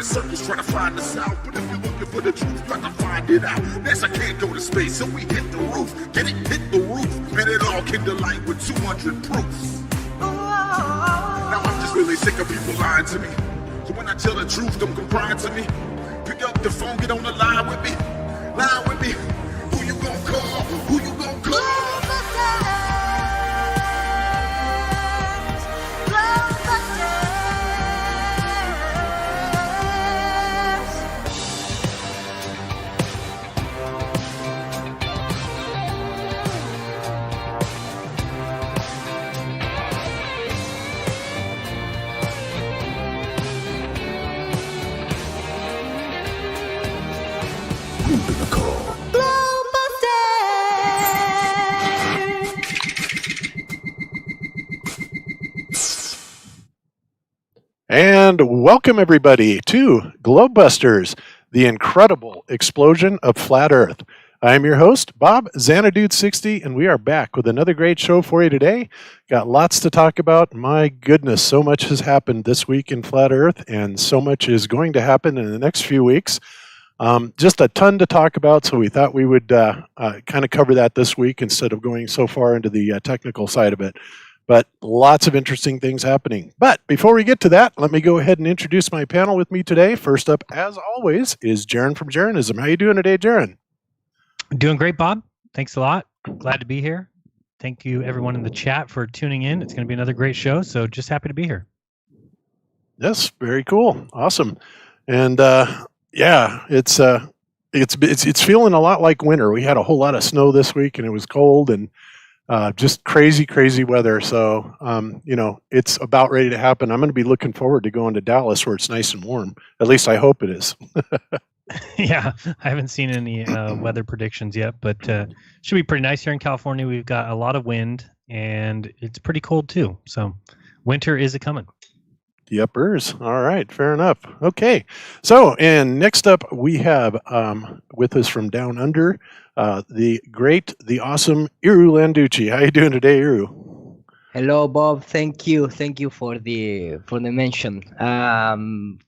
circles trying to find us out. But if you're looking for the truth, like I find it out. Next, I can't go to space, so we hit the roof. Get it, hit the roof. And it all came to light with 200 proofs. Now I'm just really sick of people lying to me. So when I tell the truth, don't come crying to me. Pick up the phone, get on the line with me. Line with me. Who you gon' call? Who you gon' call? And welcome everybody to Globebusters, the incredible explosion of flat Earth. I'm your host, Bob Xanadude60, and we are back with another great show for you today. Got lots to talk about. My goodness, so much has happened this week in flat Earth, and so much is going to happen in the next few weeks. Just a ton to talk about, so we thought we would kind of cover that this week instead of going so far into the technical side of it. But lots of interesting things happening. But before we get to that, let me go ahead and introduce my panel with me today. First up, as always, is Jaron from Jaronism. How you doing today, Jaron? Doing great, Bob. Thanks a lot. Glad to be here. Thank you, everyone in the chat, for tuning in. It's going to be another great show, so just happy to be here. Yes, very cool. Awesome. And yeah, it's feeling a lot like winter. We had a whole lot of snow this week, and it was cold and just crazy weather. So, it's about ready to happen. I'm going to be looking forward to going to Dallas where it's nice and warm. At least I hope it is. Yeah, I haven't seen any weather predictions yet, but should be pretty nice here in California. We've got a lot of wind, and it's pretty cold too. So winter is a-coming. Yepers. All right, fair enough. Okay. So, and next up we have with us from down under, the great, the awesome Iru Landucci. How you doing today, Iru? Hello, Bob. Thank you for the mention.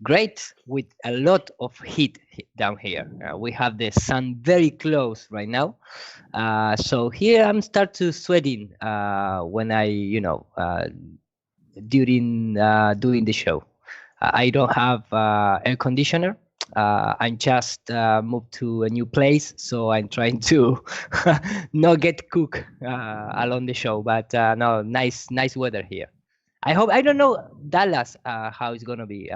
Great, with a lot of heat down here. We have the sun very close right now. So here I'm start to sweating when I during doing the show. I don't have air conditioner. I just moved to a new place, so I'm trying to not get cooked along the show. But no, nice weather here. I don't know Dallas how it's gonna be.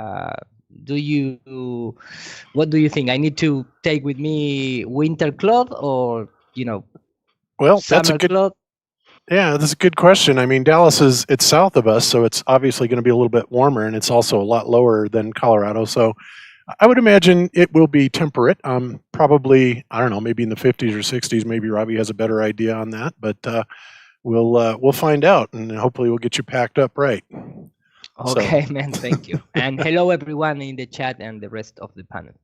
What do you think? I need to take with me winter clothes or Well, summer that's a good. clothes? Yeah, that's a good question. I mean, Dallas it's south of us, so it's obviously going to be a little bit warmer, and it's also a lot lower than Colorado. So I would imagine it will be temperate. Probably, I don't know, maybe in the 50s or 60s. Maybe Robbie has a better idea on that, but we'll find out, and hopefully we'll get you packed up right. Okay, man. Thank you. And hello, everyone in the chat and the rest of the panel.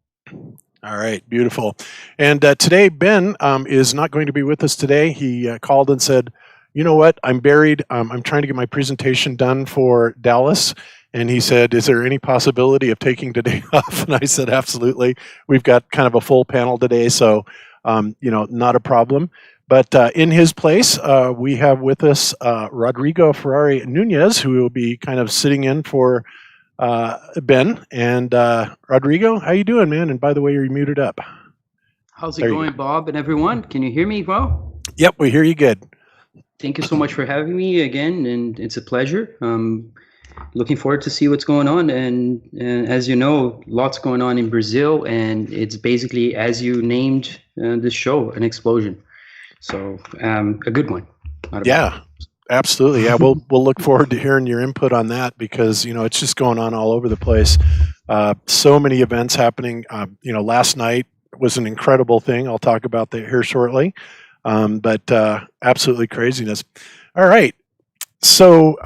All right, beautiful. And today, Ben is not going to be with us today. He called and said, you know what, I'm buried. I'm trying to get my presentation done for Dallas. And he said, is there any possibility of taking today off? And I said, absolutely. We've got kind of a full panel today, so, not a problem. But in his place, we have with us Rodrigo Ferrari Nunez, who will be kind of sitting in for Ben. And Rodrigo, how you doing, man? And by the way, you're muted up. How's it going, Bob and everyone? Can you hear me well? Yep, we hear you good. Thank you so much for having me again, and it's a pleasure. Looking forward to see what's going on, and as you know, lots going on in Brazil, and it's basically, as you named the show, an explosion. So a good one. Yeah, absolutely. Yeah, we'll look forward to hearing your input on that because it's just going on all over the place. So many events happening. Last night was an incredible thing. I'll talk about that here shortly. But absolutely craziness. All right. So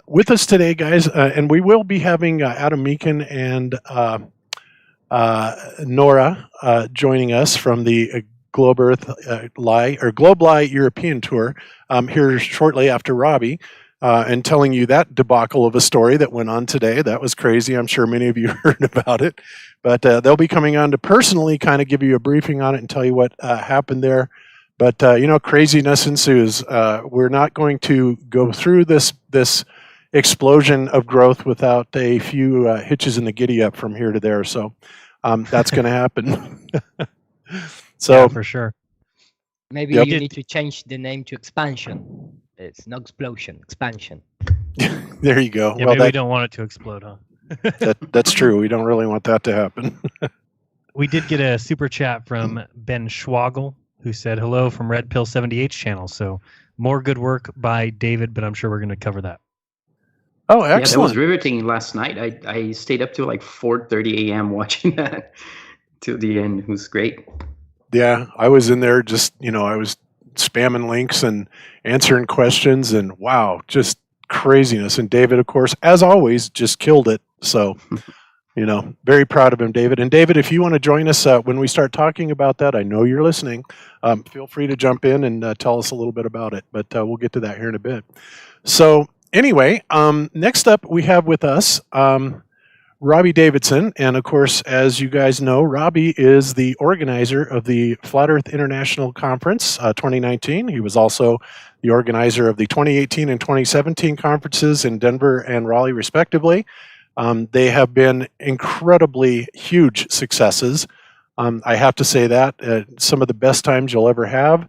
with us today, guys, and we will be having Adam Meakin and Nora joining us from the Globe Lie European Tour here shortly after Robbie. and telling you that debacle of a story that went on today. That was crazy. I'm sure many of you heard about it. But they'll be coming on to personally kind of give you a briefing on it and tell you what happened there. But, craziness ensues. We're not going to go through this explosion of growth without a few hitches in the giddy up from here to there. So that's going to happen. So Yeah, for sure. Maybe Yep. you need to change the name to expansion. It's no explosion, expansion. there you go. Yeah, Well, maybe we that, don't want it to explode, huh? that's true. We don't really want that to happen. We did get a super chat from Ben Schwagel, who said hello from Red Pill 78 channel. So more good work by David, but I'm sure we're going to cover that. Oh, Yeah, that was excellent. riveting last night. I stayed up till like 4:30 a.m. watching that till the end. It was great. Yeah, I was in there just, I was spamming links and answering questions, and wow, just craziness. And David, of course, as always, just killed it. So, very proud of him, David. And David, if you want to join us when we start talking about that, I know you're listening. Feel free to jump in and tell us a little bit about it, but we'll get to that here in a bit. So anyway, next up we have with us Robbie Davidson. And of course, as you guys know, Robbie is the organizer of the Flat Earth International Conference 2019. He was also the organizer of the 2018 and 2017 conferences in Denver and Raleigh, respectively. They have been incredibly huge successes. I have to say that some of the best times you'll ever have.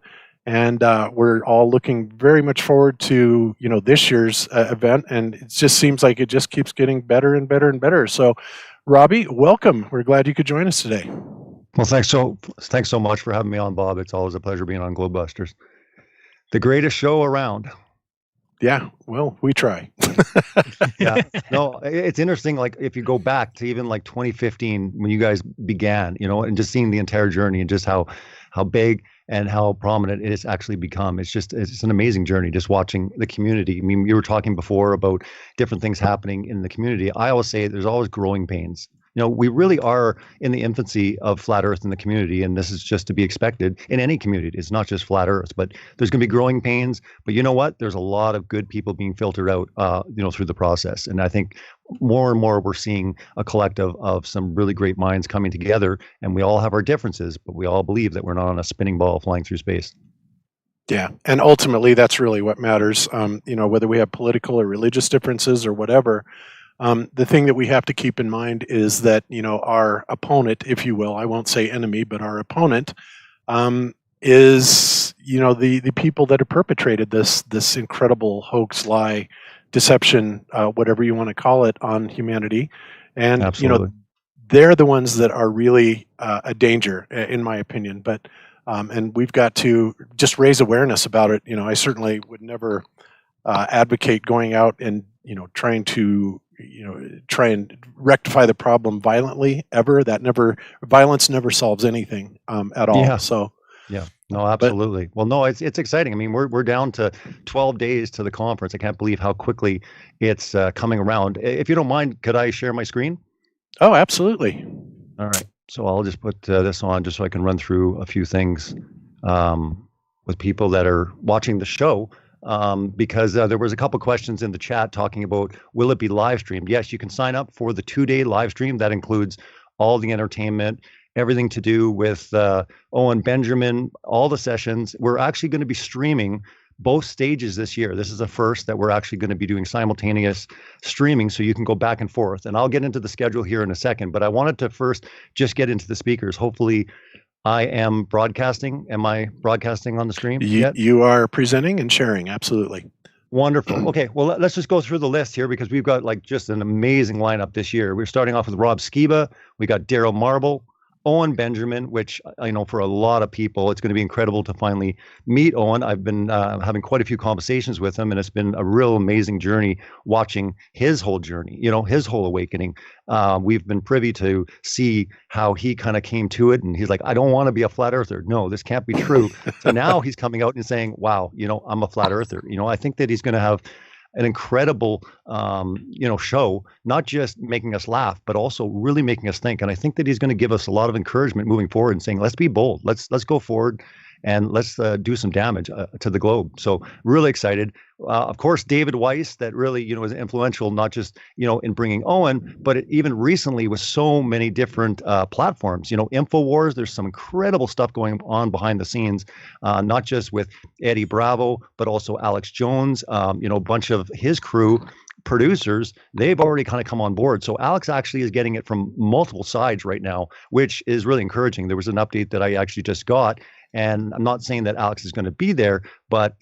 And we're all looking very much forward to this year's event, and it just seems like it just keeps getting better and better and better. So, Robbie, welcome. We're glad you could join us today. Well, thanks so much for having me on, Bob. It's always a pleasure being on Globebusters, the greatest show around. Yeah, well, we try. Yeah, no, it's interesting. Like if you go back to even like 2015 when you guys began, and just seeing the entire journey and just how big and how prominent it has actually become. It's an amazing journey just watching the community. I mean, you were talking before about different things happening in the community. I always say there's always growing pains. We really are in the infancy of flat Earth in the community, and this is just to be expected in any community. It's not just flat Earth, but there's going to be growing pains. But you know what? There's a lot of good people being filtered out, through the process. And I think more and more we're seeing a collective of some really great minds coming together, and we all have our differences, but we all believe that we're not on a spinning ball flying through space. Yeah, and ultimately that's really what matters. Whether we have political or religious differences or whatever. The thing that we have to keep in mind is that, our opponent, if you will, I won't say enemy, but our opponent is, the people that have perpetrated this incredible hoax, lie, deception, whatever you want to call it, on humanity. And, Absolutely. they're the ones that are really a danger, in my opinion. But, and we've got to just raise awareness about it. I certainly would never advocate going out and, trying and rectify the problem violently ever. Violence never solves anything at all. Yeah. So Yeah, no, absolutely. Well, no, it's exciting. I mean, we're down to 12 days to the conference. I can't believe how quickly it's coming around. If you don't mind, could I share my screen? Oh, absolutely. All right. So I'll just put this on just so I can run through a few things with people that are watching the show. Because there was a couple questions in the chat talking about, will it be live streamed? Yes, you can sign up for the 2-day live stream. That includes all the entertainment, everything to do with Owen Benjamin, all the sessions. We're actually going to be streaming both stages this year. This is the first that we're actually going to be doing simultaneous streaming, so you can go back and forth. And I'll get into the schedule here in a second, but I wanted to first just get into the speakers. Hopefully I am broadcasting. Am I broadcasting on the stream yet? You are presenting and sharing. Absolutely. Wonderful. Okay, well, let's just go through the list here because we've got like just an amazing lineup this year. We're starting off with Rob Skiba. We got Daryl Marble, Owen Benjamin, which I know for a lot of people, it's going to be incredible to finally meet Owen. I've been having quite a few conversations with him, and it's been a real amazing journey watching his whole journey, his whole awakening. We've been privy to see how he kind of came to it, and he's like, I don't want to be a flat earther. No, this can't be true. So now he's coming out and saying, wow, I'm a flat earther. I think that he's going to have an incredible, show, not just making us laugh, but also really making us think. And I think that he's going to give us a lot of encouragement moving forward and saying, let's be bold. Let's go forward and let's do some damage to the globe. So really excited. Of course, David Weiss, that really, was influential, not just, in bringing Owen, but even recently with so many different platforms. InfoWars, there's some incredible stuff going on behind the scenes, not just with Eddie Bravo, but also Alex Jones, a bunch of his crew producers. They've already kind of come on board. So Alex actually is getting it from multiple sides right now, which is really encouraging. There was an update that I actually just got. And I'm not saying that Alex is going to be there, but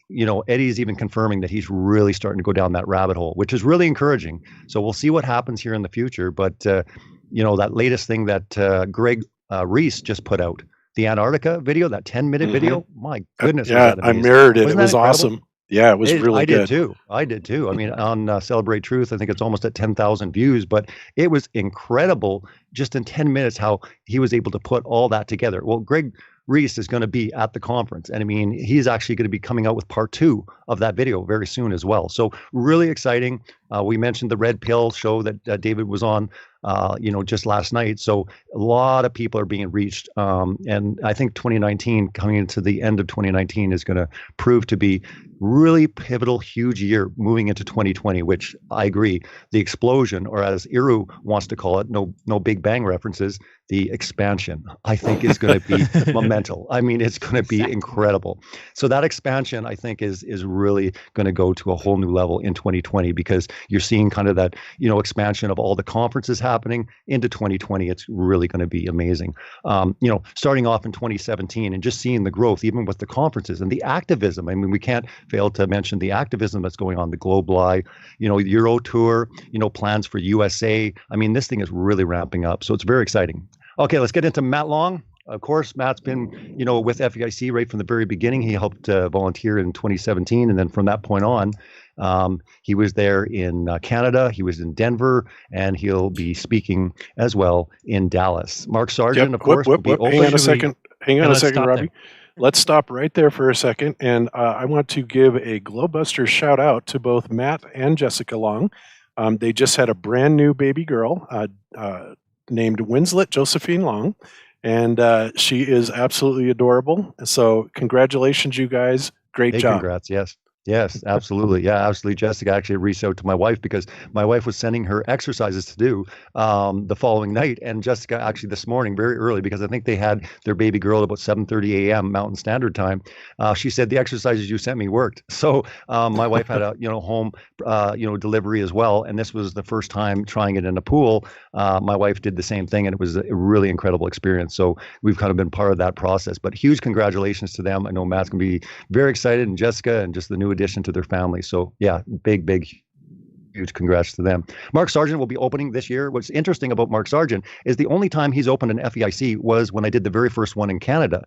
Eddie's even confirming that he's really starting to go down that rabbit hole, which is really encouraging. So we'll see what happens here in the future. But that latest thing that Greg Reese just put out, the Antarctica video, that 10-minute video, my goodness. Yeah, I mirrored it. It was awesome. Yeah, it was really good. I did too. I mean, on Celebrate Truth, I think it's almost at 10,000 views, but it was incredible just in 10 minutes how he was able to put all that together. Well, Greg Reese is going to be at the conference. And I mean, he's actually going to be coming out with part 2 of that video very soon as well. So really exciting. We mentioned the Red Pill show that David was on, just last night. So a lot of people are being reached. And I think 2019, coming into the end of 2019, is going to prove to be really pivotal, huge year moving into 2020, which I agree. The explosion, or as Iru wants to call it, no Big Bang references, the expansion, I think is going to be monumental. I mean, it's going to be incredible. So that expansion, I think, is really going to go to a whole new level in 2020, because you're seeing kind of that, expansion of all the conferences happening into 2020. It's really going to be amazing. Starting off in 2017 and just seeing the growth, even with the conferences and the activism. I mean, we can't fail to mention the activism that's going on, the GlobeLi, Euro Tour, plans for USA. I mean, this thing is really ramping up. So it's very exciting. Okay, let's get into Matt Long. Of course, Matt's been, with FEIC right from the very beginning. He helped volunteer in 2017. And then from that point on, he was there in Canada, he was in Denver, and he'll be speaking as well in Dallas. Mark Sargent, of course, will be open. Hang on a second, Robbie. Let's stop right there for a second. And I want to give a Globebuster shout out to both Matt and Jessica Long. They just had a brand new baby girl named Winslet Josephine Long. And she is absolutely adorable. So congratulations, you guys. Great job. Congrats. Yes, absolutely. Yeah, absolutely. Jessica actually reached out to my wife because my wife was sending her exercises to do the following night. And Jessica actually this morning, very early, because I think they had their baby girl at about 7:30 a.m. Mountain Standard Time. She said, the exercises you sent me worked. So my wife had a, home, delivery as well. And this was the first time trying it in a pool. My wife did the same thing, and it was a really incredible experience. So we've kind of been part of that process, but huge congratulations to them. I know Matt's going to be very excited, and Jessica, and just the new addition to their family. So yeah, big, huge congrats to them. Mark Sargent will be opening this year. What's interesting about Mark Sargent is the only time he's opened an FEIC was when I did the very first one in Canada.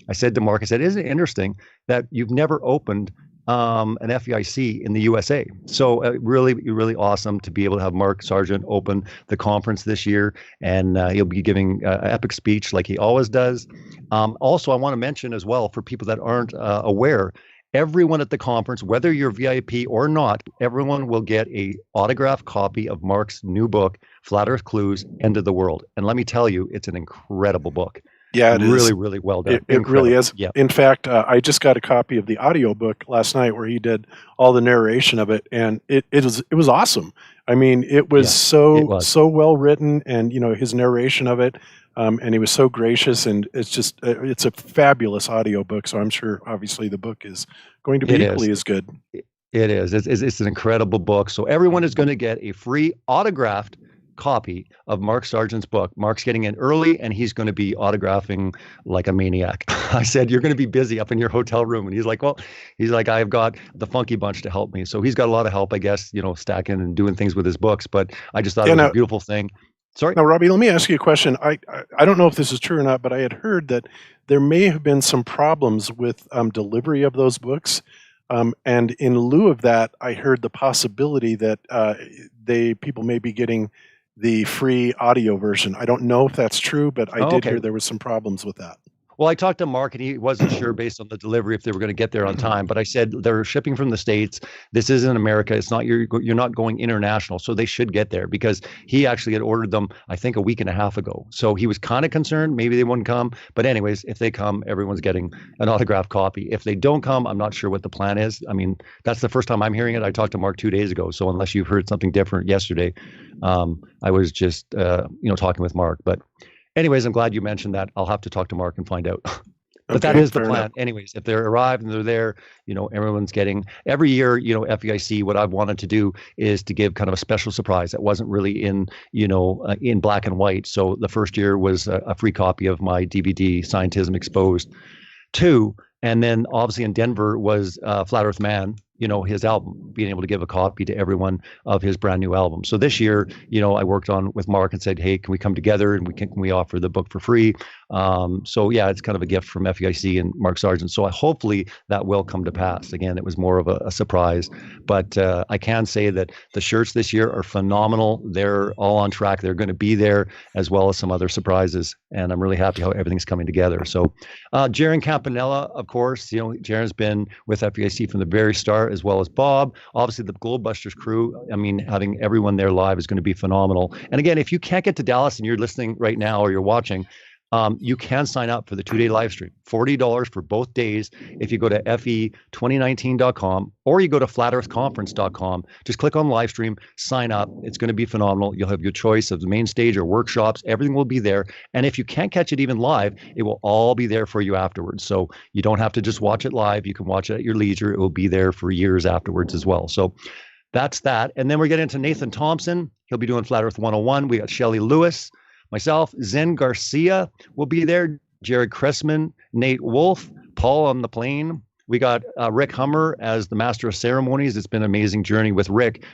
I said to Mark, isn't it interesting that you've never opened an FEIC in the USA? So really, really awesome to be able to have Mark Sargent open the conference this year, and he'll be giving an epic speech like he always does. Also, I want to mention as well, for people that aren't aware, everyone at the conference, whether you're VIP or not, everyone will get a autographed copy of Mark's new book, Flat Earth Clues, End of the World. And let me tell you, it's an incredible book. Yeah, it really, is. really well done. It really is. Yeah. In fact, I just got a copy of the audiobook last night where he did all the narration of it, and it was awesome. I mean, it was so well written, and his narration of it, and he was so gracious, and it's a fabulous audiobook. So I'm sure, obviously, the book is going to be equally as good. It is. It's an incredible book. So everyone is going to get a free autographed copy of Mark Sargent's book. Mark's getting in early, and he's going to be autographing like a maniac. I said, you're going to be busy up in your hotel room. And he's like, I've got the Funky Bunch to help me. So he's got a lot of help, I guess, stacking and doing things with his books. But I just thought it was a beautiful thing. Sorry. Now, Robbie, let me ask you a question. I don't know if this is true or not, but I had heard that there may have been some problems with delivery of those books. And in lieu of that, I heard the possibility that people may be getting the free audio version. I don't know if that's true, but I did hear there was some problems with that. Well, I talked to Mark and he wasn't sure based on the delivery if they were going to get there on time. But I said they're shipping from the States. This isn't America. It's not you're not going international, so they should get there because he actually had ordered them I think a week and a half ago. So he was kind of concerned maybe they wouldn't come. But anyways, if they come, everyone's getting an autographed copy. If they don't come, I'm not sure what the plan is. I mean, that's the first time I'm hearing it. I talked to Mark 2 days ago. So unless you've heard something different yesterday, I was just talking with Mark. But anyways, I'm glad you mentioned that. I'll have to talk to Mark and find out. But that is the plan. enough. Anyways, if they're arrived and they're there, everyone's getting every year, FEIC, what I've wanted to do is to give kind of a special surprise that wasn't really in black and white. So the first year was a free copy of my DVD, Scientism Exposed 2. And then obviously in Denver was Flat Earth Man, his album, being able to give a copy to everyone of his brand new album. So this year, I worked on with Mark and said, hey, can we come together and can we offer the book for free? So yeah, it's kind of a gift from FEIC and Mark Sargent. So hopefully that will come to pass. Again, it was more of a surprise, but I can say that the shirts this year are phenomenal. They're all on track. They're going to be there as well as some other surprises. And I'm really happy how everything's coming together. So Jaron Campanella, of course, Jaron's been with FEIC from the very start, as well as Bob. Obviously, the Globebusters crew. I mean, having everyone there live is going to be phenomenal. And again, if you can't get to Dallas and you're listening right now or you're watching, you can sign up for the 2-day live stream. $40 for both days if you go to fe2019.com or you go to flatearthconference.com. Just click on live stream, sign up. It's going to be phenomenal. You'll have your choice of the main stage or workshops. Everything will be there. And if you can't catch it even live, it will all be there for you afterwards. So you don't have to just watch it live. You can watch it at your leisure. It will be there for years afterwards as well. So that's that. And then we're getting into Nathan Thompson. He'll be doing Flat Earth 101. We got Shelley Lewis. Myself, Zen Garcia will be there, Jared Cressman, Nate Wolf, Paul on the plane. We got Rick Hummer as the Master of Ceremonies. It's been an amazing journey with Rick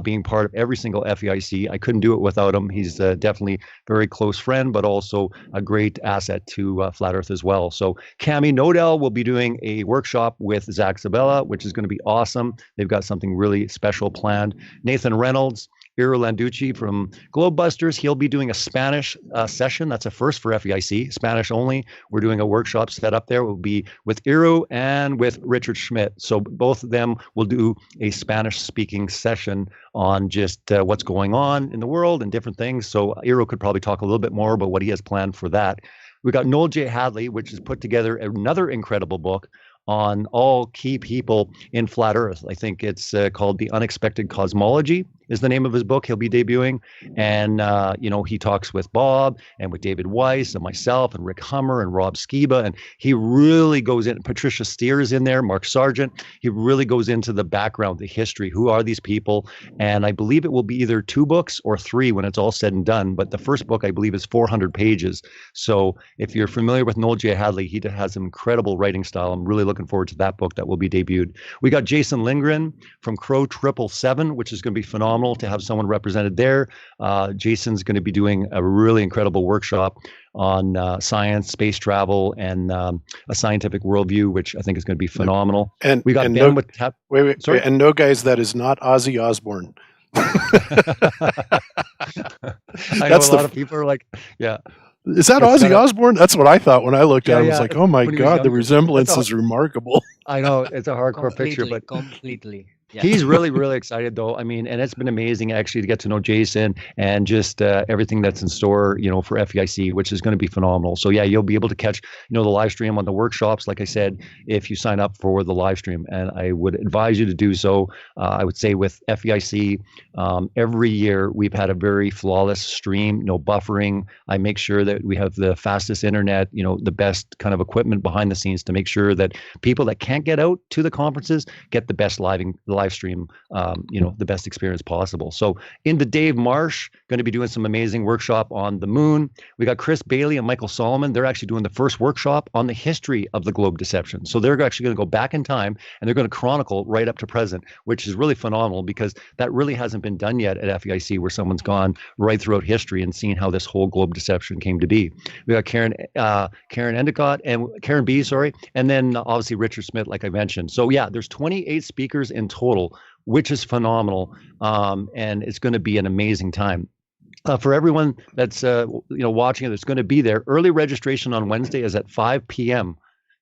being part of every single FEIC. I couldn't do it without him. He's definitely a very close friend, but also a great asset to Flat Earth as well. So Cami Nodell will be doing a workshop with Zach Sabella, which is going to be awesome. They've got something really special planned. Nathan Reynolds, Iro Landucci from Globebusters. He'll be doing a Spanish session. That's a first for FEIC, Spanish only. We're doing a workshop set up there. It will be with Iro and with Richard Schmidt. So both of them will do a Spanish speaking session on just what's going on in the world and different things. So Iro could probably talk a little bit more about what he has planned for that. We got Noel J. Hadley, which has put together another incredible book on all key people in Flat Earth. I think it's called The Unexpected Cosmology is the name of his book. He'll be debuting. And, he talks with Bob and with David Weiss and myself and Rick Hummer and Rob Skiba. And he really goes in. Patricia Steer is in there, Mark Sargent. He really goes into the background, the history. Who are these people? And I believe it will be either 2 books or 3 when it's all said and done. But the first book, I believe, is 400 pages. So if you're familiar with Noel J. Hadley, he has an incredible writing style. I'm really looking forward to that book that will be debuted. We got Jason Lindgren from Crow 777, which is going to be phenomenal to have someone represented there. Jason's going to be doing a really incredible workshop on science, space travel, and a scientific worldview, which I think is going to be phenomenal. And we got and Ben no, with wait, sorry? and no, guys, that is not Ozzy Osbourne. I know That's a lot of people are like, yeah. Is that It's Ozzy kinda- Osbourne? That's what I thought when I looked at it. I was Yeah, like, oh my when he was God, the younger. resemblance That's is remarkable. I know it's a hardcore picture, but completely. Yeah. he's really, really excited though. I mean, and it's been amazing actually to get to know Jason and just everything that's in store, for FEIC, which is going to be phenomenal. So yeah, you'll be able to catch, the live stream on the workshops, like I said, if you sign up for the live stream. And I would advise you to do so. I would say with FEIC, every year we've had a very flawless stream, no buffering. I make sure that we have the fastest internet, the best kind of equipment behind the scenes to make sure that people that can't get out to the conferences get the best live stream, the best experience possible. So in the Dave Marsh, going to be doing some amazing workshop on the moon. We got Chris Bailey and Michael Solomon. They're actually doing the first workshop on the history of the globe deception. So they're actually going to go back in time and they're going to chronicle right up to present, which is really phenomenal because that really hasn't been done yet at FEIC, where someone's gone right throughout history and seen how this whole globe deception came to be. We got Karen Endicott and Karen B, and then obviously Richard Smith, like I mentioned. So yeah, there's 28 speakers in total, which is phenomenal. And it's going to be an amazing time. For everyone that's watching that's going to be there, early registration on Wednesday is at 5 p.m.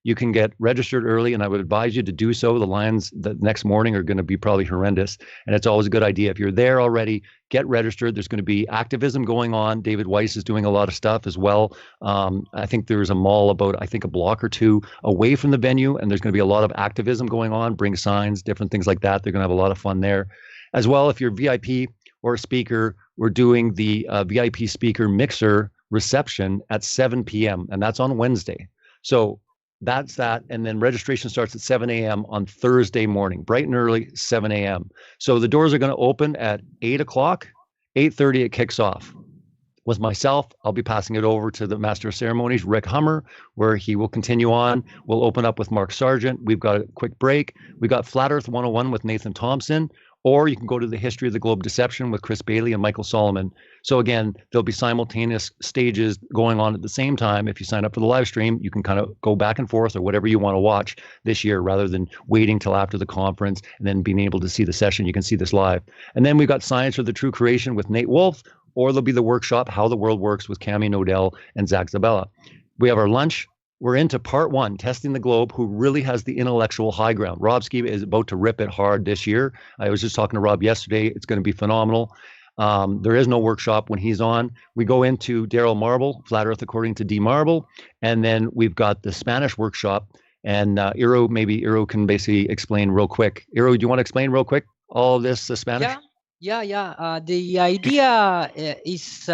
You can get registered early, and I would advise you to do so. The lines the next morning are going to be probably horrendous, and it's always a good idea. If you're there already, get registered. There's going to be activism going on. David Weiss is doing a lot of stuff as well. I think there's a mall about, a block or two away from the venue, and there's going to be a lot of activism going on, bring signs, different things like that. They're going to have a lot of fun there. As well, if you're VIP or a speaker, we're doing the VIP speaker mixer reception at 7 p.m., and that's on Wednesday. So that's that. And then registration starts at 7 a.m. on Thursday morning, bright and early, 7 a.m. So the doors are going to open at 8 o'clock, 8:30 it kicks off. With myself, I'll be passing it over to the Master of Ceremonies, Rick Hummer, where he will continue on. We'll open up with Mark Sargent. We've got a quick break. We got Flat Earth 101 with Nathan Thompson. Or you can go to the History of the Globe Deception with Chris Bailey and Michael Solomon. So again, there'll be simultaneous stages going on at the same time. If you sign up for the live stream, you can kind of go back and forth or whatever you want to watch this year, rather than waiting till after the conference and then being able to see the session. You can see this live. And then we've got Science or the True Creation with Nate Wolf, or there'll be the workshop, How the World Works with Cami Nodell and Zach Zabella. We have our lunch. We're into part one, Testing the Globe, who really has the intellectual high ground. Rob Skiba is about to rip it hard this year. I was just talking to Rob yesterday. It's going to be phenomenal. There is no workshop when he's on. We go into Daryl Marble, Flat Earth According to D. Marble. And then we've got the Spanish workshop. And Iro can basically explain real quick. Iro, do you want to explain real quick all this Spanish? Yeah. The idea is,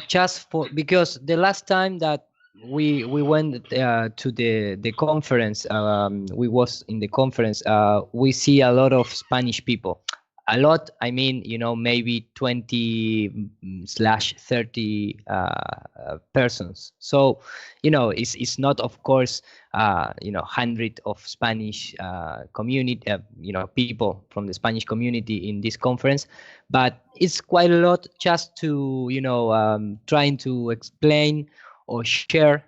just because the last time that we went to the conference, we was in the conference, we see a lot of Spanish people. A lot, I mean, maybe 20/30 persons. So, it's not, of course, 100 of Spanish community, people from the Spanish community in this conference, but it's quite a lot just to, trying to explain or share,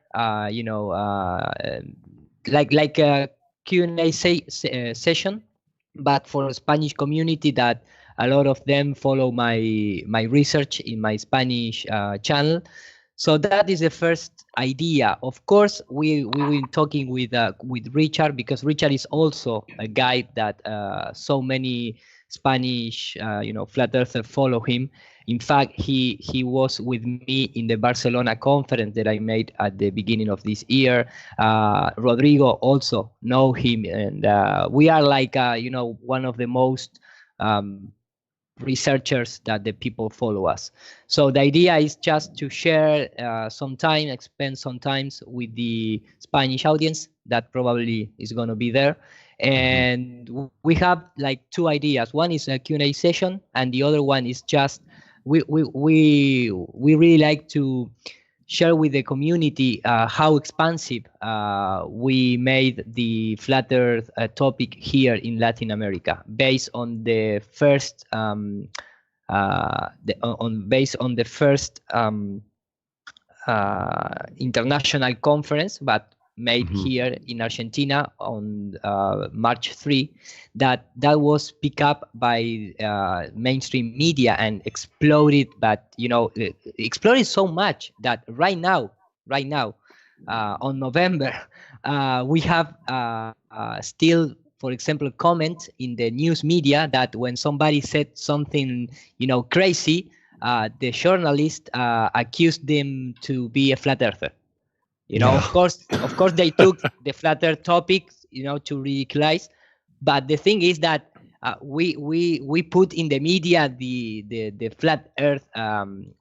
like a Q&A session, but for the Spanish community that a lot of them follow my research in my Spanish channel. So that is the first idea. Of course, we were talking with Richard, because Richard is also a guy that so many Spanish, flat earthers follow him. In fact, he was with me in the Barcelona conference that I made at the beginning of this year. Rodrigo also know him, and we are like, one of the most researchers that the people follow us. So the idea is just to share some time, spend some time with the Spanish audience that probably is going to be there. And we have like two ideas. One is a Q&A session, and the other one is just we really like to share with the community how expansive we made the flat Earth topic here in Latin America, based on the first international conference, but made here in Argentina on March 3, that was picked up by mainstream media and exploded. But it exploded so much that right now on November, we have still, for example, comment in the news media that when somebody said something crazy, the journalist accused them to be a flat earther. Of course, they took the flat Earth topic, to ridiculize. But the thing is that we put in the media the flat Earth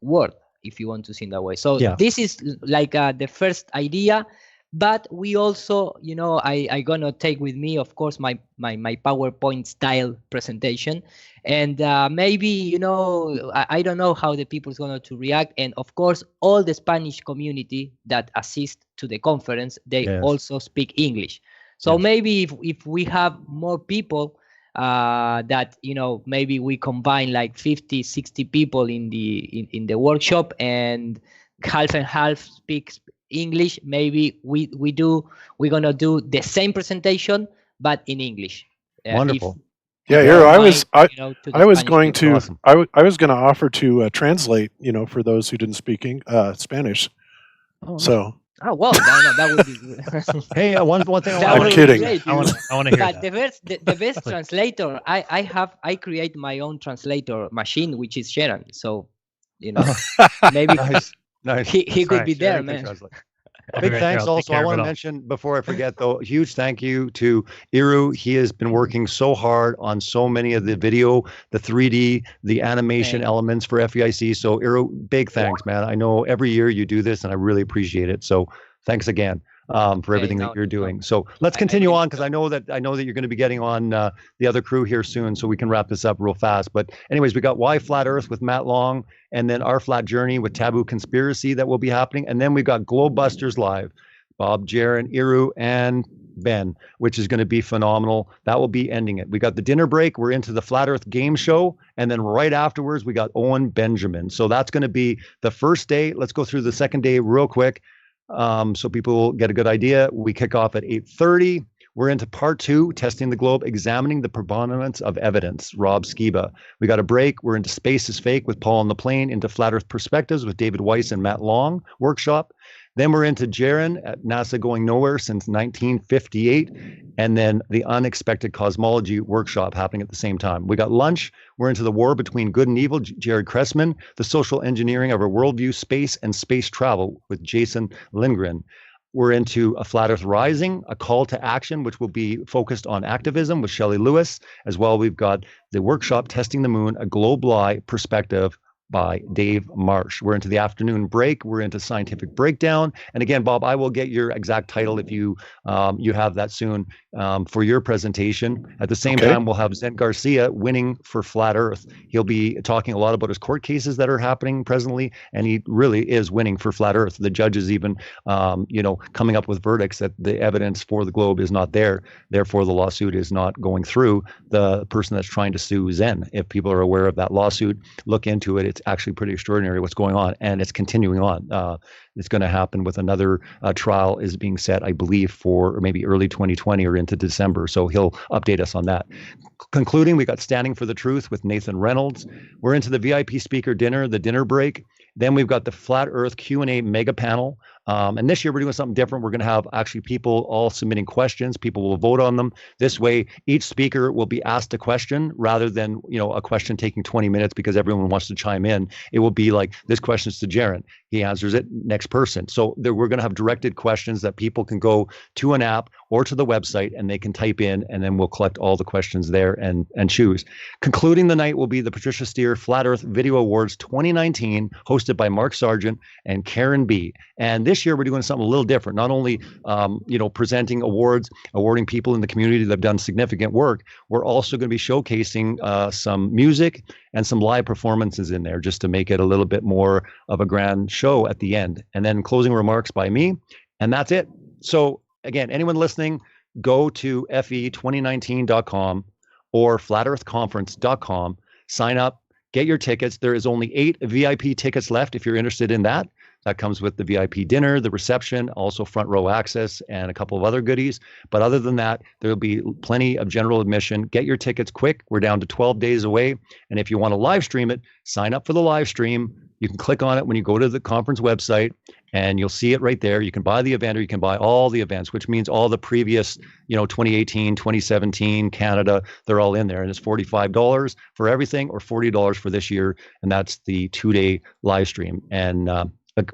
word, if you want to see it that way. So this is like the first idea. But we also, I gonna take with me, of course, my PowerPoint style presentation, and maybe I don't know how the people is going to react, and of course all the Spanish community that assist to the conference, they also speak English. So maybe if we have more people that maybe we combine like 50-60 people in the workshop, and half and half speaks English, maybe we're gonna do the same presentation but in English. Wonderful. Yeah, Never Iro, I mind, was to the I was Spanish going people. to Awesome. I was going to offer to translate, for those who didn't speak Spanish. Oh, nice. So Oh well, no, that would be good. Hey, one thing I That want I'm would to be kidding. great, I want to hear But that. the best translator, I create my own translator machine, which is Sharon. So, maybe nice. he That's could right. be there, Sharon can man. translate. I'll be Big right there. thanks I'll take also. I care of want it to all. mention before I forget though, huge thank you to Iru. He has been working so hard on so many of the video, the 3D, the animation Thanks. elements for FEIC. So Iru, big thanks, man. I know every year you do this and I really appreciate it. So thanks again for everything that you're doing. So let's continue on because I know that you're going to be getting on the other crew here soon, so we can wrap this up real fast. But anyways, we got Why Flat Earth with Matt Long, and then Our Flat Journey with Taboo Conspiracy that will be happening, and then we got Globebusters Live, Bob, Jaron, Iru, and Ben, which is going to be phenomenal. That will be ending it. We got the dinner break. We're into the Flat Earth game show. And then right afterwards, we got Owen Benjamin. So that's going to be the first day. Let's go through the second day real quick. So people get a good idea. We kick off at 8:30. We're into part 2, testing the globe, examining the preponderance of evidence. Rob Skiba. We got a break. We're into Space is Fake with Paul on the Plane, into Flat Earth Perspectives with David Weiss and Matt Long workshop. Then we're into Jaron at NASA Going Nowhere since 1958. And then the Unexpected Cosmology workshop happening at the same time. We got lunch. We're into the war between good and evil, Jared Cressman, the social engineering of our worldview, space and space travel with Jason Lindgren. We're into A Flat Earth Rising, a call to action, which will be focused on activism with Shelley Lewis. As well, we've got the workshop Testing the Moon, a Globe-Lie perspective by Dave Marsh. We're into the afternoon break. We're into scientific breakdown. And again, Bob, I will get your exact title if you have that soon for your presentation. At the same time, we'll have Zen Garcia winning for Flat Earth. He'll be talking a lot about his court cases that are happening presently, and he really is winning for Flat Earth. The judges even, coming up with verdicts that the evidence for the globe is not there. Therefore, the lawsuit is not going through. The person that's trying to sue Zen, if people are aware of that lawsuit, look into it. It's actually pretty extraordinary what's going on, and it's continuing on. It's going to happen with another trial is being set, I believe, for maybe early 2020 or into December. So he'll update us on that. Concluding, we got Standing for the Truth with Nathan Reynolds. We're into the VIP speaker dinner, the dinner break. Then we've got the Flat Earth Q&A mega panel. And this year we're doing something different. We're going to have actually people all submitting questions. People will vote on them. This way, each speaker will be asked a question rather than, a question taking 20 minutes because everyone wants to chime in. It will be like, this question is to Jaron. He answers it, next person. So we're going to have directed questions that people can go to an app or to the website and they can type in, and then we'll collect all the questions there and choose. Concluding the night will be the Patricia Steer Flat Earth Video Awards 2019, hosted by Mark Sargent and Karen B. And this year we're doing something a little different. Not only, presenting awards, awarding people in the community that have done significant work, we're also going to be showcasing some music and some live performances in there just to make it a little bit more of a grand show at the end. And then closing remarks by me. And that's it. So again, anyone listening, go to fe2019.com or flatearthconference.com, sign up, get your tickets. There is only 8 VIP tickets left if you're interested in that. That comes with the VIP dinner, the reception, also front row access, and a couple of other goodies. But other than that, there'll be plenty of general admission. Get your tickets quick. We're down to 12 days away. And if you want to live stream it, sign up for the live stream. You can click on it when you go to the conference website, and you'll see it right there. You can buy the event, or you can buy all the events, which means all the previous, 2018, 2017, Canada, they're all in there. And it's $45 for everything, or $40 for this year. And that's the 2-day live stream. And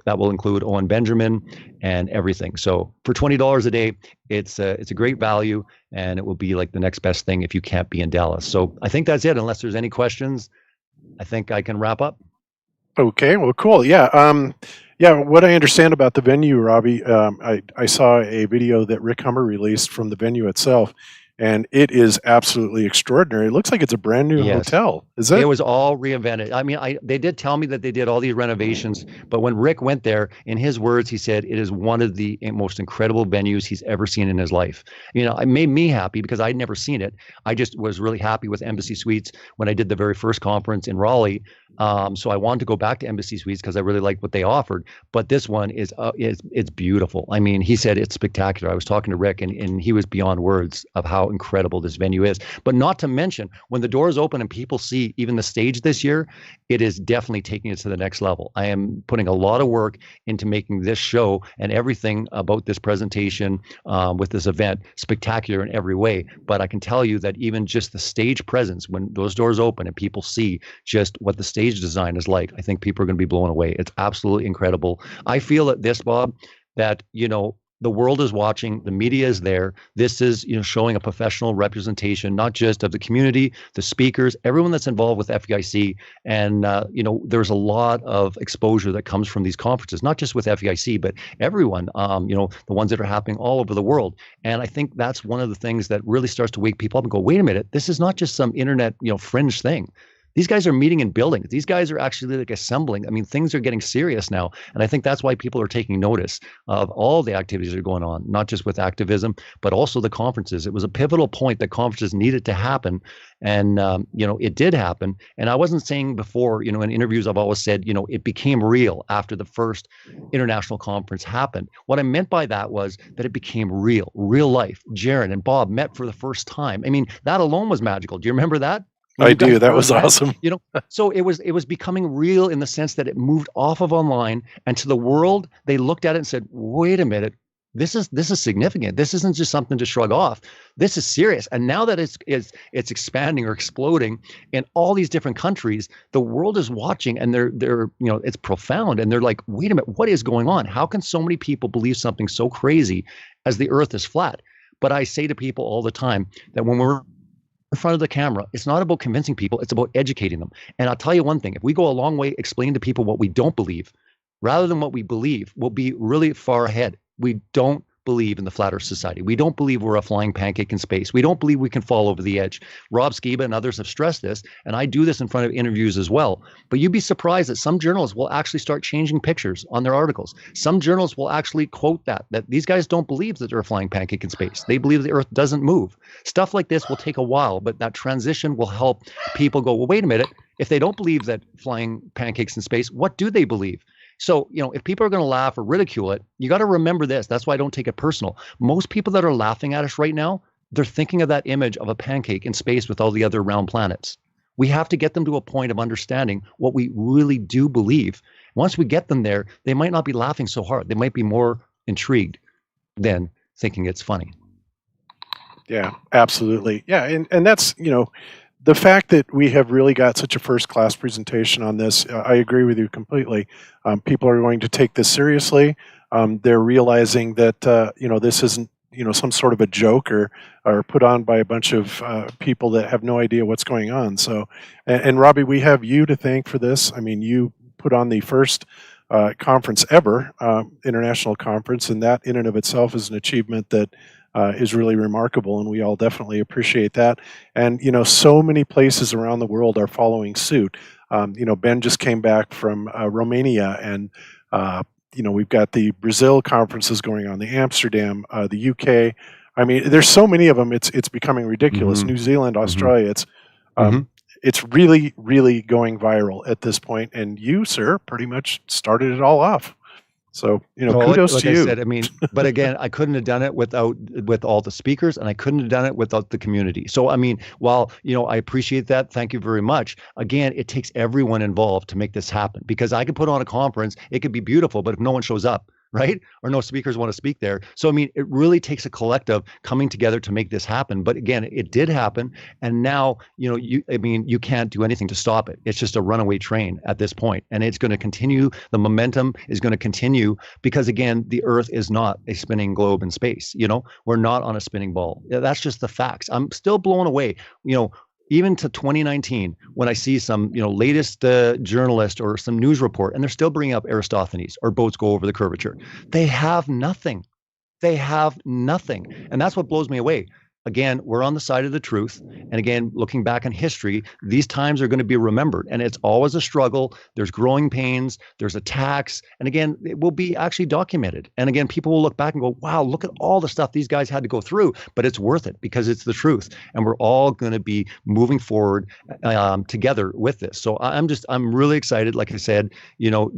that will include Owen Benjamin and everything. So for $20 a day, it's a great value, and it will be like the next best thing if you can't be in Dallas. So I think that's it. Unless there's any questions, I think I can wrap up. Okay, well, cool. Yeah. What I understand about the venue, Robbie, I saw a video that Rick Hummer released from the venue itself, and it is absolutely extraordinary. It looks like it's a brand new hotel. Is it? It was all reinvented. I mean, they did tell me that they did all these renovations, but when Rick went there, in his words, he said it is one of the most incredible venues he's ever seen in his life. It made me happy because I'd never seen it. I just was really happy with Embassy Suites when I did the very first conference in Raleigh. So I wanted to go back to Embassy Suites because I really liked what they offered. But this one is it's beautiful. I mean, he said it's spectacular. I was talking to Rick, and he was beyond words of how how incredible this venue is. But not to mention, when the doors open and people see even the stage this year, it is definitely taking it to the next level. I am putting a lot of work into making this show and everything about this presentation with this event spectacular in every way. But I can tell you that even just the stage presence, when those doors open and people see just what the stage design is like, I think people are going to be blown away. It's absolutely incredible. I feel at this, Bob, that, the world is watching, the media is there. This is, showing a professional representation, not just of the community, the speakers, everyone that's involved with FEIC. And, there's a lot of exposure that comes from these conferences, not just with FEIC, but everyone, the ones that are happening all over the world. And I think that's one of the things that really starts to wake people up and go, wait a minute, this is not just some internet, fringe thing. These guys are meeting in buildings. These guys are actually like assembling. I mean, things are getting serious now. And I think that's why people are taking notice of all the activities that are going on, not just with activism, but also the conferences. It was a pivotal point that conferences needed to happen. And, it did happen. And I wasn't saying before, in interviews, I've always said, it became real after the first international conference happened. What I meant by that was that it became real life. Jaron and Bob met for the first time. I mean, that alone was magical. Do you remember that? I do. That was awesome. So it was becoming real in the sense that it moved off of online and to the world. They looked at it and said, "Wait a minute, this is significant. This isn't just something to shrug off. This is serious." And now that it's expanding or exploding in all these different countries, the world is watching, and they're it's profound. And they're like, "Wait a minute, what is going on? How can so many people believe something so crazy as the Earth is flat?" But I say to people all the time that when we're in front of the camera, it's not about convincing people, it's about educating them. And I'll tell you one thing, if we go a long way explaining to people what we don't believe, rather than what we believe, we'll be really far ahead. We don't believe in the Flat Earth Society. We don't believe we're a flying pancake in space. We don't believe we can fall over the edge. Rob Skiba and others have stressed this, and I do this in front of interviews as well. But you'd be surprised that some journalists will actually start changing pictures on their articles. Some journalists will actually quote that these guys don't believe that they're a flying pancake in space. They believe the Earth doesn't move. Stuff like this will take a while, but that transition will help people go, well, wait a minute. If they don't believe that flying pancakes in space, what do they believe? So, if people are going to laugh or ridicule it, you got to remember this. That's why I don't take it personal. Most people that are laughing at us right now, they're thinking of that image of a pancake in space with all the other round planets. We have to get them to a point of understanding what we really do believe. Once we get them there, they might not be laughing so hard. They might be more intrigued than thinking it's funny. Yeah, absolutely. Yeah, and that's, the fact that we have really got such a first-class presentation on this, I agree with you completely. People are going to take this seriously. They're realizing that, this isn't, some sort of a joke or put on by a bunch of people that have no idea what's going on. So, and Robbie, we have you to thank for this. I mean, you put on the first conference ever, international conference, and that in and of itself is an achievement that is really remarkable, and we all definitely appreciate that. And so many places around the world are following suit. Ben just came back from Romania, and we've got the Brazil conferences going on, the Amsterdam, the UK. I mean, there's so many of them. It's becoming ridiculous. Mm-hmm. New Zealand, Australia. Mm-hmm. It's really, really going viral at this point. And you, sir, pretty much started it all off. So, kudos like to you. I said, I mean, but again, I couldn't have done it with all the speakers, and I couldn't have done it without the community. So, I mean, while, I appreciate that, thank you very much. Again, it takes everyone involved to make this happen, because I could put on a conference, it could be beautiful, but if no one shows up, right? Or no speakers want to speak there. So, I mean, it really takes a collective coming together to make this happen. But again, it did happen. And now, you can't do anything to stop it. It's just a runaway train at this point. And it's going to continue. The momentum is going to continue because, again, the Earth is not a spinning globe in space. We're not on a spinning ball. That's just the facts. I'm still blown away. Even to 2019, when I see some, latest journalist or some news report, and they're still bringing up Eratosthenes or boats go over the curvature. They have nothing. And that's what blows me away. Again, we're on the side of the truth. And again, looking back on history, these times are going to be remembered. And it's always a struggle. There's growing pains. There's attacks. And again, it will be actually documented. And again, people will look back and go, wow, look at all the stuff these guys had to go through. But it's worth it because it's the truth. And we're all going to be moving forward together with this. So I'm really excited. Like I said,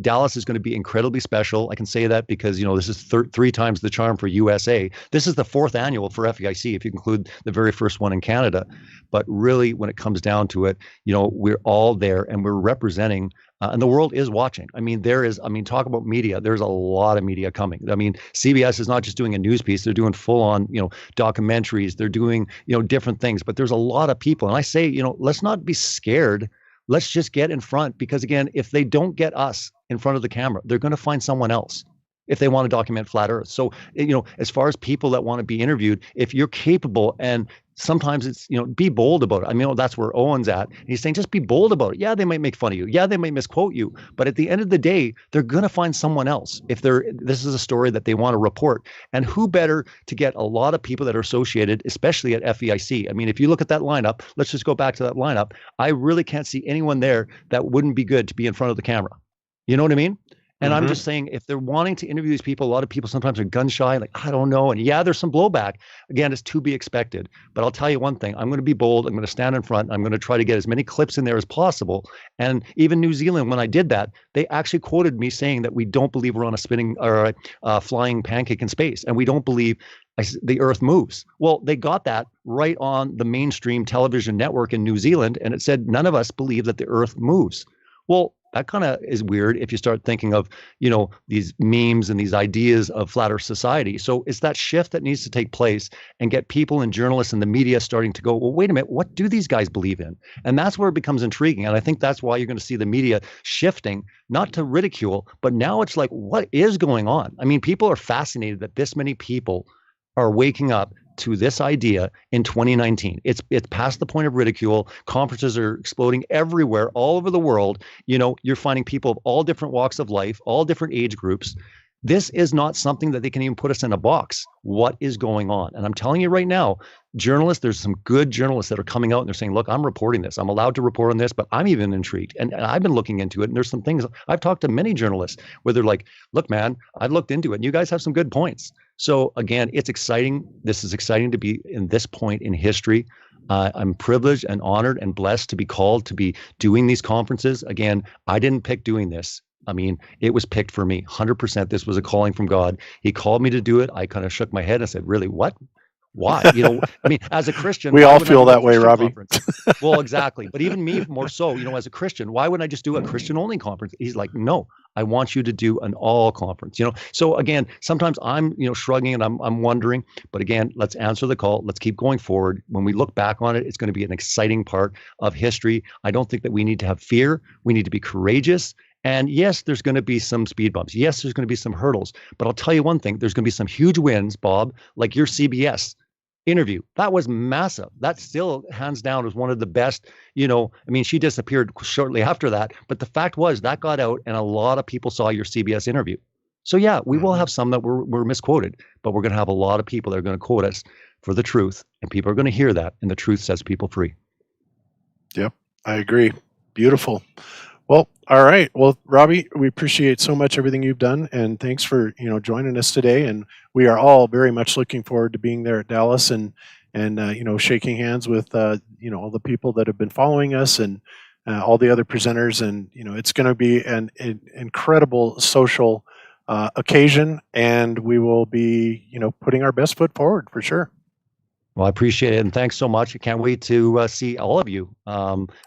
Dallas is going to be incredibly special. I can say that because, this is 3 times the charm for USA. This is the 4th annual for FEIC, if you include with the very first one in Canada. But really, when it comes down to it, we're all there and we're representing, and the world is watching. I mean, talk about media. There's a lot of media coming. I mean, CBS is not just doing a news piece. They're doing full on, documentaries. They're doing, different things. But there's a lot of people. And I say, let's not be scared. Let's just get in front, because again, if they don't get us in front of the camera, they're going to find someone else if they want to document flat Earth. So, as far as people that want to be interviewed, if you're capable, and sometimes it's, be bold about it. I mean, that's where Owen's at. He's saying, just be bold about it. Yeah, they might make fun of you. Yeah, they might misquote you. But at the end of the day, they're going to find someone else if this is a story that they want to report. And who better to get a lot of people that are associated, especially at FEIC. I mean, if you look at that lineup, let's just go back to that lineup. I really can't see anyone there that wouldn't be good to be in front of the camera. You know what I mean? And I'm just saying, if they're wanting to interview these people, a lot of people sometimes are gun shy, like, I don't know. And yeah, there's some blowback. Again, it's to be expected. But I'll tell you one thing, I'm going to be bold. I'm going to stand in front. I'm going to try to get as many clips in there as possible. And even New Zealand, when I did that, they actually quoted me saying that we don't believe we're on a spinning or a flying pancake in space. And we don't believe the Earth moves. Well, they got that right on the mainstream television network in New Zealand. And it said, none of us believe that the Earth moves. Well, that kind of is weird if you start thinking of, these memes and these ideas of flat Earth society. So it's that shift that needs to take place and get people and journalists and the media starting to go, well, wait a minute, what do these guys believe in? And that's where it becomes intriguing. And I think that's why you're going to see the media shifting, not to ridicule, but now it's like, what is going on? I mean, people are fascinated that this many people are waking up to this idea in 2019. It's past the point of ridicule. Conferences are exploding everywhere, all over the world. You're finding people of all different walks of life, all different age groups. This is not something that they can even put us in a box. What is going on? And I'm telling you right now, journalists, there's some good journalists that are coming out and they're saying, look, I'm reporting this. I'm allowed to report on this, but I'm even intrigued. And I've been looking into it. And there's some things, I've talked to many journalists where they're like, look, man, I've looked into it and you guys have some good points. So again, it's exciting. This is exciting to be in this point in history. I'm privileged and honored and blessed to be called to be doing these conferences. Again, I didn't pick doing this. I mean, it was picked for me. 100%. This was a calling from God. He called me to do it. I kind of shook my head and said, really, what? Why? I mean, as a Christian, we all feel that way, Robbie. Well, exactly. But even me more so, as a Christian, why wouldn't I just do a Christian only conference? He's like, no, I want you to do an all conference, So again, sometimes I'm, shrugging and I'm wondering, but again, let's answer the call. Let's keep going forward. When we look back on it, it's going to be an exciting part of history. I don't think that we need to have fear. We need to be courageous. And yes, there's going to be some speed bumps. Yes, there's going to be some hurdles. But I'll tell you one thing, there's going to be some huge wins, Bob, like your CBS interview. That was massive. That still, hands down, was one of the best, she disappeared shortly after that. But the fact was that got out and a lot of people saw your CBS interview. So yeah, we will have some that were misquoted, but we're going to have a lot of people that are going to quote us for the truth. And people are going to hear that. And the truth sets people free. Yep, I agree. Beautiful. Well, all right. Well, Robbie, we appreciate so much everything you've done, and thanks for joining us today. And we are all very much looking forward to being there at Dallas and shaking hands with all the people that have been following us and all the other presenters. And it's going to be an incredible social occasion, and we will be putting our best foot forward for sure. Well, I appreciate it. And thanks so much. I can't wait to see all of you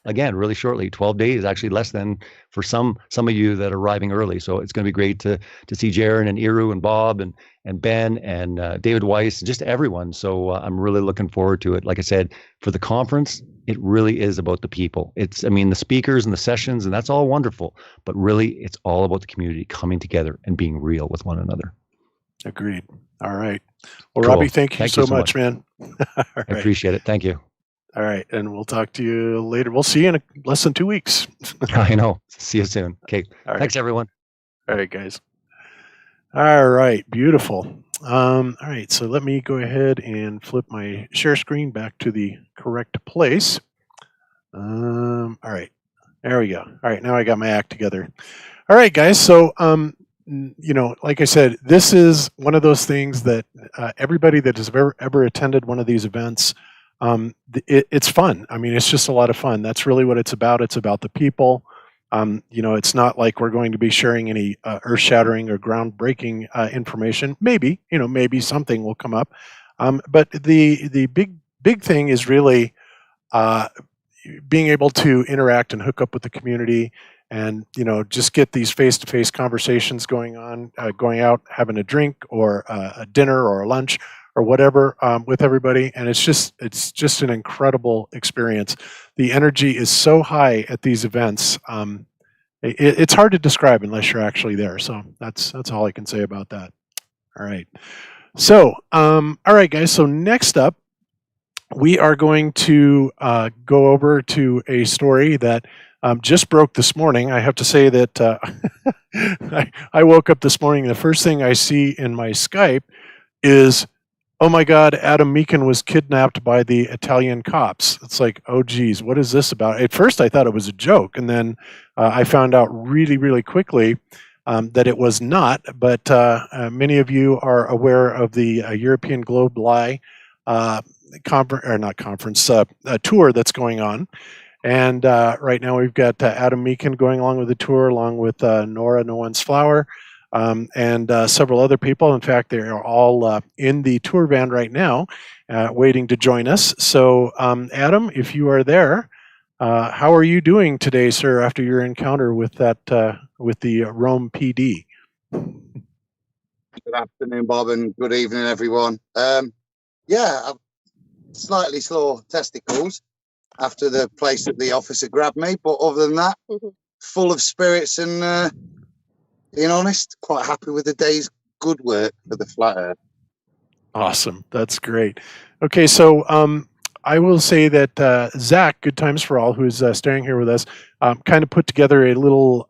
again, really shortly. 12 days, actually less than for some of you that are arriving early. So it's going to be great to see Jaron and Iru and Bob and Ben and David Weiss and just everyone. So I'm really looking forward to it. Like I said, for the conference, it really is about the people. The speakers and the sessions, and that's all wonderful. But really, it's all about the community coming together and being real with one another. Agreed. All right. Well, Cool. Robbie, thank you so much, man. All right. I appreciate it. Thank you. All right. And we'll talk to you later. We'll see you in less than 2 weeks. I know. See you soon. Okay. All right. Thanks, everyone. All right, guys. All right. Beautiful. All right. So let me go ahead and flip my share screen back to the correct place. All right. There we go. All right. Now I got my act together. All right, guys. So, like I said, this is one of those things that everybody that has ever attended one of these events, it's fun. I mean, it's just a lot of fun. That's really what it's about. It's about the people. It's not like we're going to be sharing any earth-shattering or groundbreaking information. Maybe something will come up. But the big big thing is really being able to interact and hook up with the community, and just get these face-to-face conversations going on, going out, having a drink or a dinner or a lunch or whatever with everybody, and it's just an incredible experience. The energy is so high at these events. It's hard to describe unless you're actually there. So that's all I can say about that. All right. So all right, guys. So next up, we are going to go over to a story that just broke this morning. I have to say that I woke up this morning. The first thing I see in my Skype is, oh my God, Adam Meakin was kidnapped by the Italian cops. It's like, oh geez, what is this about? At first I thought it was a joke, and then I found out really, really quickly that it was not. But many of you are aware of the European Globe Lie tour that's going on. And right now we've got Adam Meakin going along with the tour, along with Nora No One's Flower, and several other people. In fact, they are all in the tour van right now, waiting to join us. So, Adam, if you are there, how are you doing today, sir, after your encounter with that with the Rome PD? Good afternoon, Bob, and good evening, everyone. Yeah, I've slightly sore testicles after the place that the officer grabbed me, but other than that, full of spirits and, being honest, quite happy with the day's good work for the Flat Earth. Awesome. That's great. Okay, so I will say that Zach, Good Times for All, who's staying here with us, kind of put together a little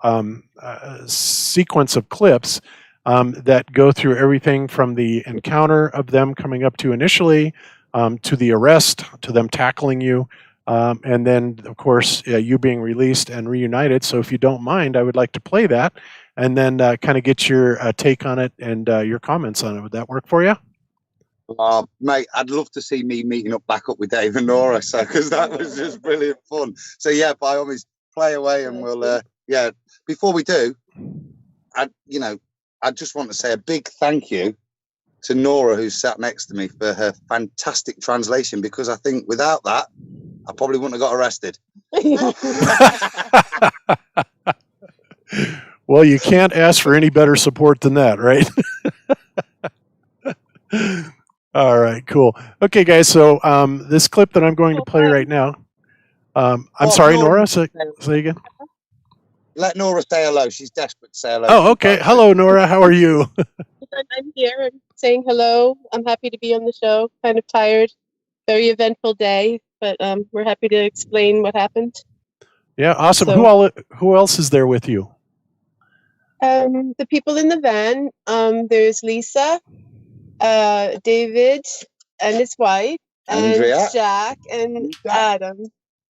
sequence of clips that go through everything from the encounter of them coming up to initially, to the arrest, to them tackling you, and then, of course, you being released and reunited. So if you don't mind, I would like to play that and then kind of get your take on it and your comments on it. Would that work for you? Mate, I'd love to see me meeting back up with Dave and Nora, so because that was just brilliant fun. So yeah, by all means, play away, and we'll yeah. Before we do, I just want to say a big thank you to Nora, who sat next to me, for her fantastic translation, because I think without that, I probably wouldn't have got arrested. Well, you can't ask for any better support than that, right? All right, cool. Okay, guys, so this clip that I'm going to play right now, I'm sorry, Nora, say again. Let Nora say hello. She's desperate to say hello. Oh, okay. Hello, Nora. How are you? I'm here. I'm saying hello. I'm happy to be on the show. Kind of tired. Very eventful day, but we're happy to explain what happened. Yeah, awesome. So, who else is there with you? The people in the van. There's Lisa, David, and his wife, Andrea, and Jack, and Adam,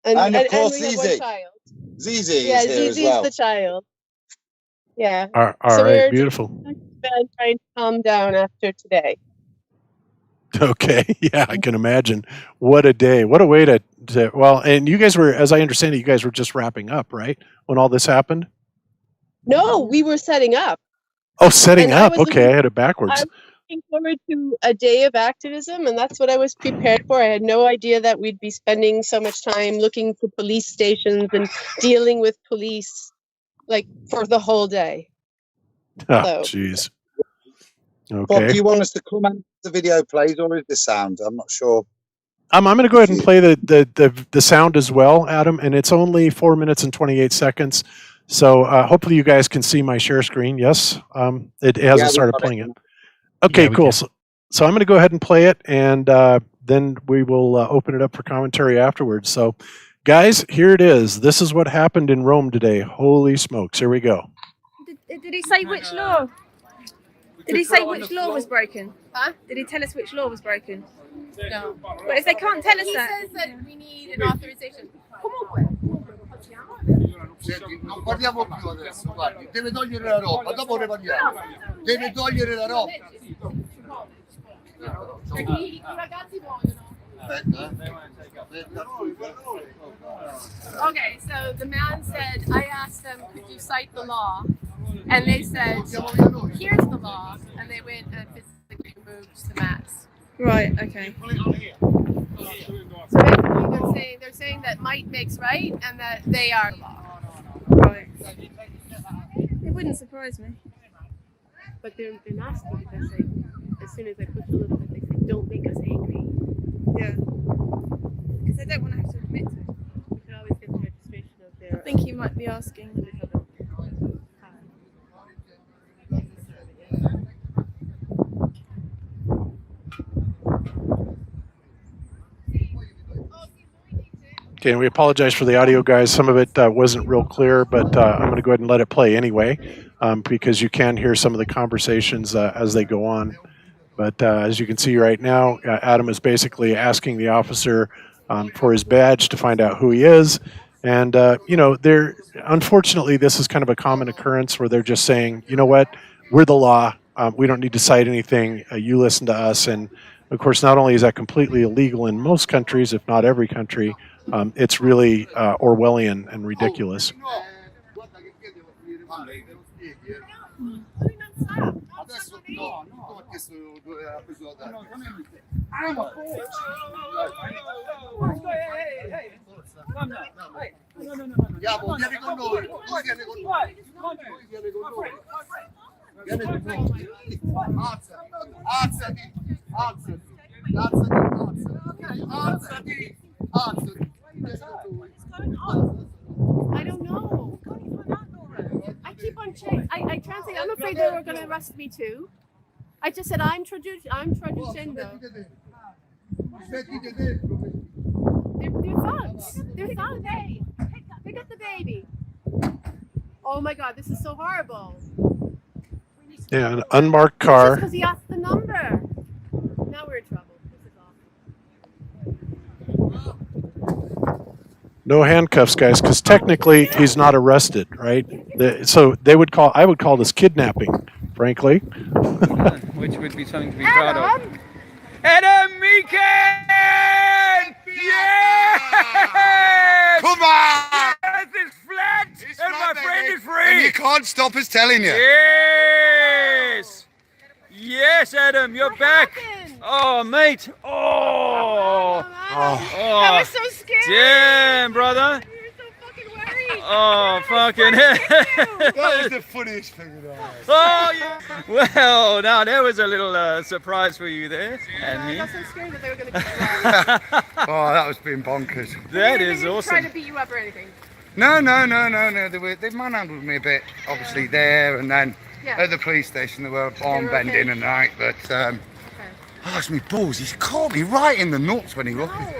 and of course we have one child. Zizi yeah, is here Zizi's as well. the child. Yeah. All right, beautiful. Trying to calm down after today. Okay, yeah, I can imagine. What a day! What a way to well, and you guys were, as I understand it, you guys were just wrapping up, right, when all this happened? No, we were setting up. Oh, setting up. Okay, I had it backwards. I was looking forward to a day of activism, and that's what I was prepared for. I had no idea that we'd be spending so much time looking for police stations and dealing with police, like, for the whole day. Oh, jeez. Okay. Bob, do you want us to comment the video plays, or is the sound? I'm not sure. I'm going to go ahead and play the sound as well, Adam, and it's only 4 minutes and 28 seconds. So hopefully you guys can see my share screen. Yes, it hasn't started playing it. Okay, cool. So I'm going to go ahead and play it, and then we will open it up for commentary afterwards. So, guys, here it is. This is what happened in Rome today. Holy smokes. Here we go. Did he say which law? Did he say which law was broken? Huh? Did he tell us which law was broken? No. But if they can't tell us that... He says that we need an authorization. Senti, non parliamo più adesso, guardi, deve togliere la roba, dopo ne parliamo. Deve togliere la roba. I ragazzi vogliono. Okay, so the man said, I asked them, could you cite the law? And they said, here's the law. And they went and physically moved the mats. Right, okay. So basically they're saying that might makes right and that they are the law. Right. It wouldn't surprise me. But they're nasty because as soon as I push a little bit, they say, don't make us angry. Yeah. Because they don't want to have to admit to it. You can always get the registration of I their... think you might be asking. Okay, and we apologize for the audio, guys. Some of it wasn't real clear, but I'm going to go ahead and let it play anyway, because you can hear some of the conversations as they go on. But as you can see right now, Adam is basically asking the officer for his badge to find out who he is. And, unfortunately, this is kind of a common occurrence where they're just saying, you know what, we're the law. We don't need to cite anything. You listen to us. And, of course, not only is that completely illegal in most countries, if not every country, it's really Orwellian and ridiculous. I don't know. I keep on checking. I translate. I'm afraid they were going to arrest me too. I just said I'm traducendo. They're thugs. They're thugs. Pick up the baby. Oh my God, this is so horrible. Yeah, an unmarked car. Because he asked the number. Now we're in trouble. This is awful. No handcuffs, guys, because technically he's not arrested, right? So I would call this kidnapping, frankly. Which would be something to be proud of. Adam Meekin! Yeah! Come on! Earth is flat and my friend is free! And you can't stop us telling you. Yes! Yes, Adam, you're back! Oh, mate! Oh! That was so scary. Damn, brother! Oh, fucking hell! That was the funniest thing of all. Oh, yeah. Well, now there was a little surprise for you there. And I me. got so scared that they were going to kill Oh, that was being bonkers. That is They didn't try awesome. to beat you up or anything. No. They manhandled me a bit, obviously there, and then Yeah. at the police station they were arm were bending okay? and that. But oh, it's me balls. He caught me right in the nuts when he looked. It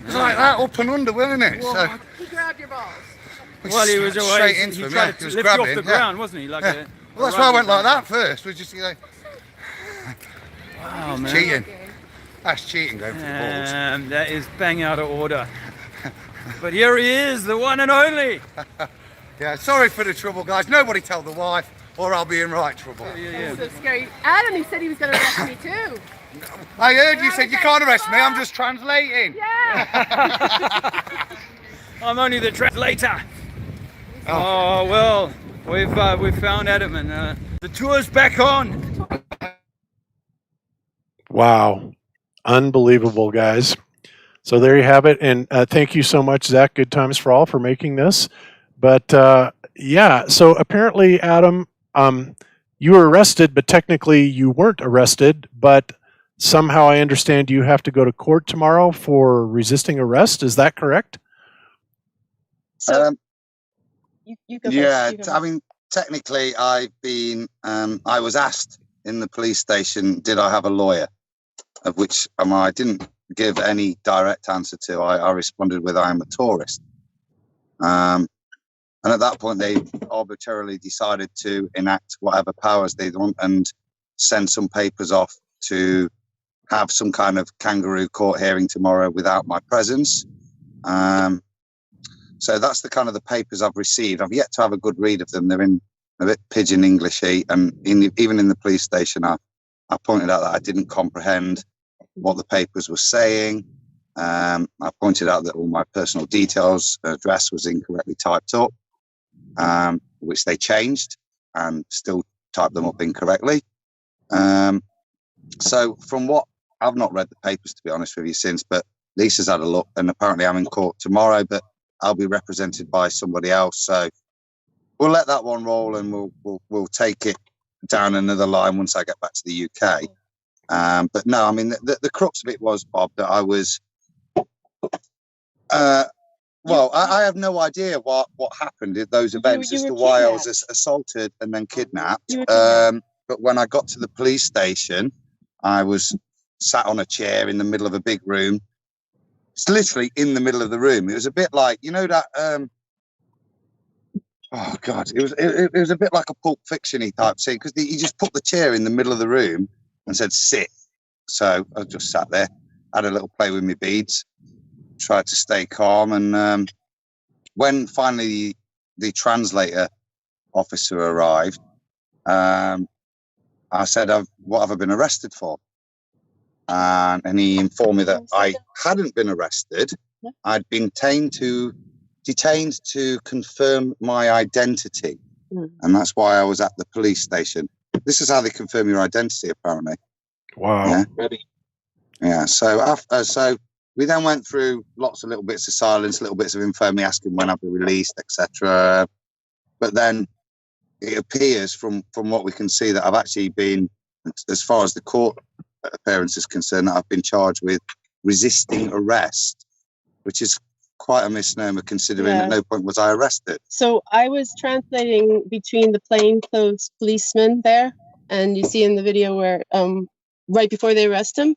was like that up and under, wasn't it? So He grabbed your balls. Well, he was straight always, into he him. tried Yeah, to he was lift you off grabbing. the ground, wasn't he? Like Yeah. Well, that's why I went like that first. Was just like Wow, man. cheating. That's cheating going for the balls. That is bang out of order. But here he is, the one and only. Yeah, sorry for the trouble, guys. Nobody tell the wife, or I'll be in right trouble. That's so scary. Adam, he said he was going to arrest me too. I heard you said you can't arrest me. I'm just translating. Yeah. I'm only the translator. Oh well, we've found Adam, and the tour's back on. Wow. Unbelievable, guys. So there you have it. And thank you so much, Zach. Good Times for All, for making this. But yeah, so apparently, Adam, you were arrested, but technically you weren't arrested. But somehow I understand you have to go to court tomorrow for resisting arrest. Is that correct? So you go Yeah, first. I mean, technically, I was asked in the police station, did I have a lawyer? Of which I didn't give any direct answer to. I responded with, I am a tourist. And at that point, they arbitrarily decided to enact whatever powers they want and send some papers off to have some kind of kangaroo court hearing tomorrow without my presence. So that's the kind of the papers I've received. I've yet to have a good read of them. They're in a bit pidgin Englishy, and even in the police station, I pointed out that I didn't comprehend what the papers were saying. I pointed out that all my personal details, address was incorrectly typed up, which they changed and still typed them up incorrectly. So from what I've not read the papers, to be honest with you, since, but Lisa's had a look, and apparently I'm in court tomorrow, but I'll be represented by somebody else. So we'll let that one roll, and we'll take it down another line once I get back to the UK. But no, I mean, the crux of it was, Bob, that I was, I have no idea what happened in those events as to why I was assaulted and then kidnapped. But when I got to the police station, I was sat on a chair in the middle of a big room. It's literally in the middle of the room. It was a bit like, you know, that, oh God, it was a bit like a Pulp Fiction-y type scene, because he just put the chair in the middle of the room and said, sit. So I just sat there, had a little play with my beads, tried to stay calm. And when finally the translator officer arrived, I said, what have I been arrested for? And he informed me that I hadn't been arrested. I'd been detained to confirm my identity. And that's why I was at the police station. This is how they confirm your identity, apparently. Wow. Yeah. So we then went through lots of little bits of silence, little bits of info, me asking when I'll be released, etc. But then it appears from what we can see that I've actually been, as far as the court appearance is concerned, that I've been charged with resisting arrest, which is quite a misnomer considering at no point was I arrested. So I was translating between the plainclothes policeman there, and you see in the video where right before they arrest him,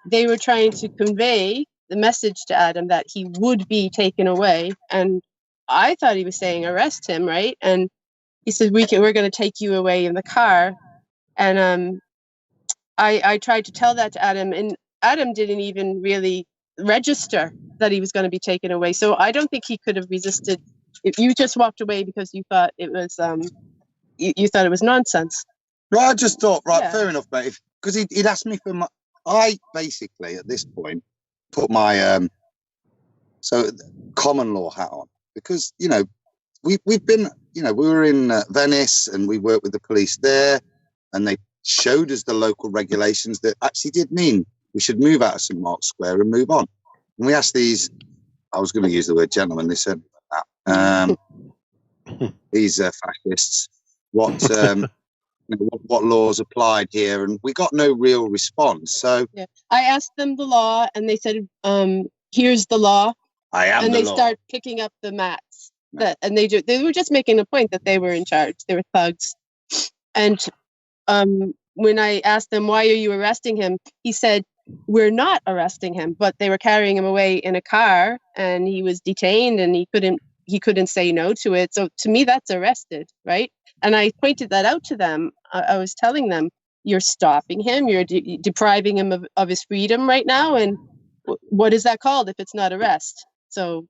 they were trying to convey the message to Adam that he would be taken away, and I thought he was saying arrest him, right? And he said we're going to take you away in the car, and I tried to tell that to Adam, and Adam didn't even really register that he was going to be taken away. So I don't think he could have resisted. If you just walked away because you thought it was you thought it was nonsense. Well, I just thought, right, fair enough, mate. Because he'd asked me for my. I basically at this point put my common law hat on, because we've been we were in Venice and we worked with the police there, and they showed us the local regulations that actually did mean we should move out of St. Mark's Square and move on. And we asked these, I was going to use the word gentlemen, they said, these fascists, what laws applied here, and we got no real response. So I asked them the law, and they said, here's the law. And they start picking up the mats. And they were just making a point that they were in charge. They were thugs. And when I asked them, why are you arresting him? He said, we're not arresting him, but they were carrying him away in a car, and he was detained, and he couldn't say no to it. So to me, that's arrested, right? And I pointed that out to them. I was telling them, you're stopping him, you're depriving him of his freedom right now, and what is that called if it's not arrest? So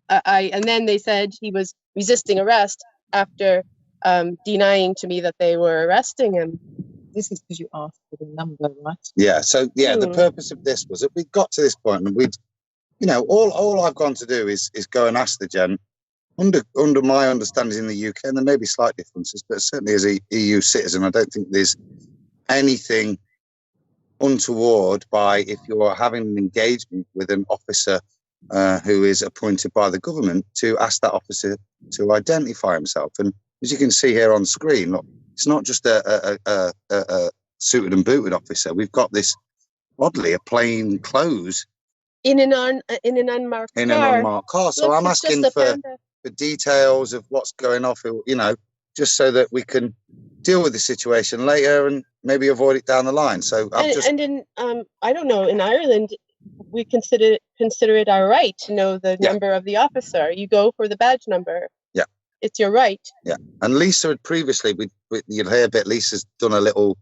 and then they said he was resisting arrest after denying to me that they were arresting him. This is because you asked for the number, right? Yeah. So the purpose of this was that we got to this point, and we'd, all I've gone to do is go and ask the gent. Under my understanding in the UK, and there may be slight differences, but certainly as a EU citizen, I don't think there's anything untoward by if you're having an engagement with an officer who is appointed by the government to ask that officer to identify himself. And as you can see here on screen, look, it's not just a suited and booted officer. We've got this, oddly, a plain clothes in an unmarked car. So I'm asking for details of what's going off, just so that we can deal with the situation later and maybe avoid it down the line. So I don't know, in Ireland, we consider it our right to know the number of the officer. You go for the badge number. Yeah. It's your right. Yeah. And Lisa had previously, you'll hear a bit, Lisa's done a little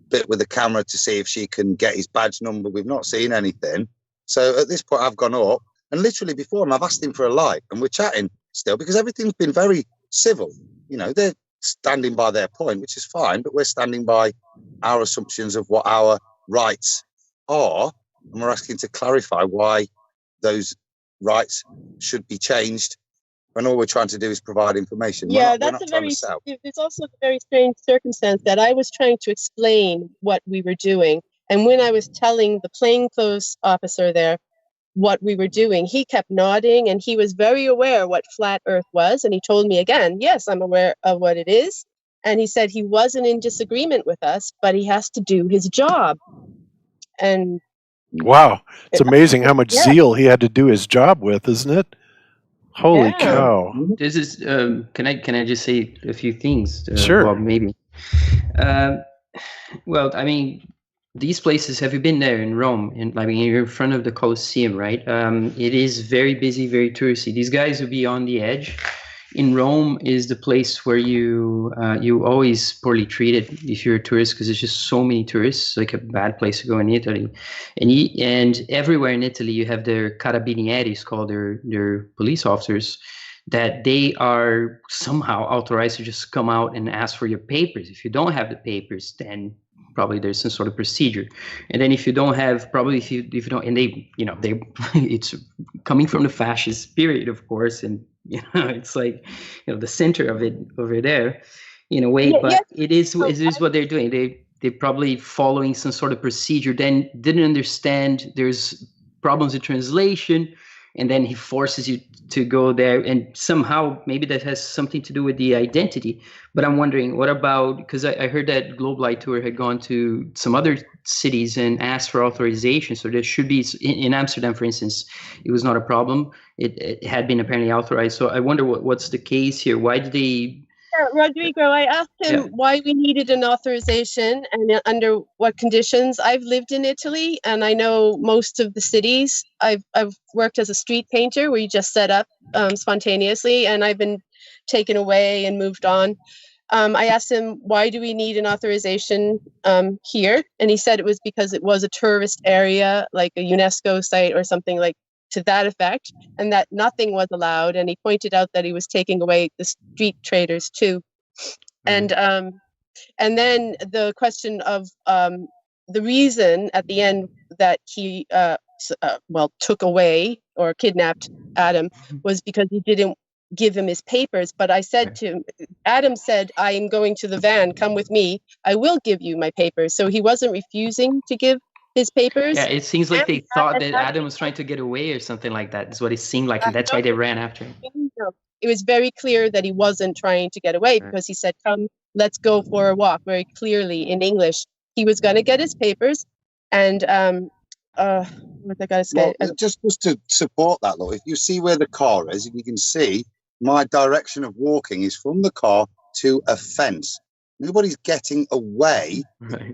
bit with the camera to see if she can get his badge number. We've not seen anything. So at this point, I've gone up, and literally before him, I've asked him for a light, and we're chatting still because everything's been very civil. They're standing by their point, which is fine, but we're standing by our assumptions of what our rights are, and we're asking to clarify why those rights should be changed when all we're trying to do is provide information. There's also a very strange circumstance that I was trying to explain what we were doing, and when I was telling the plainclothes officer there what we were doing. He kept nodding, and he was very aware what flat Earth was. And he told me again, yes, I'm aware of what it is. And he said he wasn't in disagreement with us, but he has to do his job. And wow, it's amazing how much Yeah. zeal he had to do his job with, isn't it? Holy Yeah. cow! This is. Can I just say a few things? Sure. Bob, maybe. Well, I mean, these places. Have you been there in Rome? And I mean, you're in front of the Colosseum, right? It is very busy, very touristy. These guys will be on the edge. In Rome is the place where you always poorly treated if you're a tourist, because there's just so many tourists. Like a bad place to go in Italy, and everywhere in Italy you have their carabinieri, called their police officers, that they are somehow authorized to just come out and ask for your papers. If you don't have the papers, then probably there's some sort of procedure. And then if you don't have, probably if you don't, and they it's coming from the fascist period, of course, and it's like the center of it over there in a way. Yeah, But yes. it is what they're doing. They're probably following some sort of procedure, then didn't understand there's problems with translation, and then he forces you to go there, and somehow maybe that has something to do with the identity. But I'm wondering, what about, because I heard that Globe Light Tour had gone to some other cities and asked for authorization. So there should be, in Amsterdam, for instance, it was not a problem. It had been apparently authorized. So I wonder what's the case here. Why did they... Rodrigo, I asked him why we needed an authorization and under what conditions. I've lived in Italy and I know most of the cities. I've worked as a street painter where you just set up spontaneously, and I've been taken away and moved on. I asked him, why do we need an authorization here? And he said it was because it was a tourist area, like a UNESCO site or something like to that effect, and that nothing was allowed. And he pointed out that he was taking away the street traders too. And then the question of the reason at the end that he took away or kidnapped Adam was because he didn't give him his papers. But I said to him, Adam said, I am going to the van, come with me, I will give you my papers. So he wasn't refusing to give his papers. Yeah, it seems like they thought that Adam was trying to get away or something like that. That's what it seemed like, and that's why they ran after him. No, it was very clear that he wasn't trying to get away, because he said, come, let's go for a walk, very clearly in English. He was going to get his papers. And what I got to say? Well, just to support that, look, if you see where the car is, you can see my direction of walking is from the car to a fence. Nobody's getting away,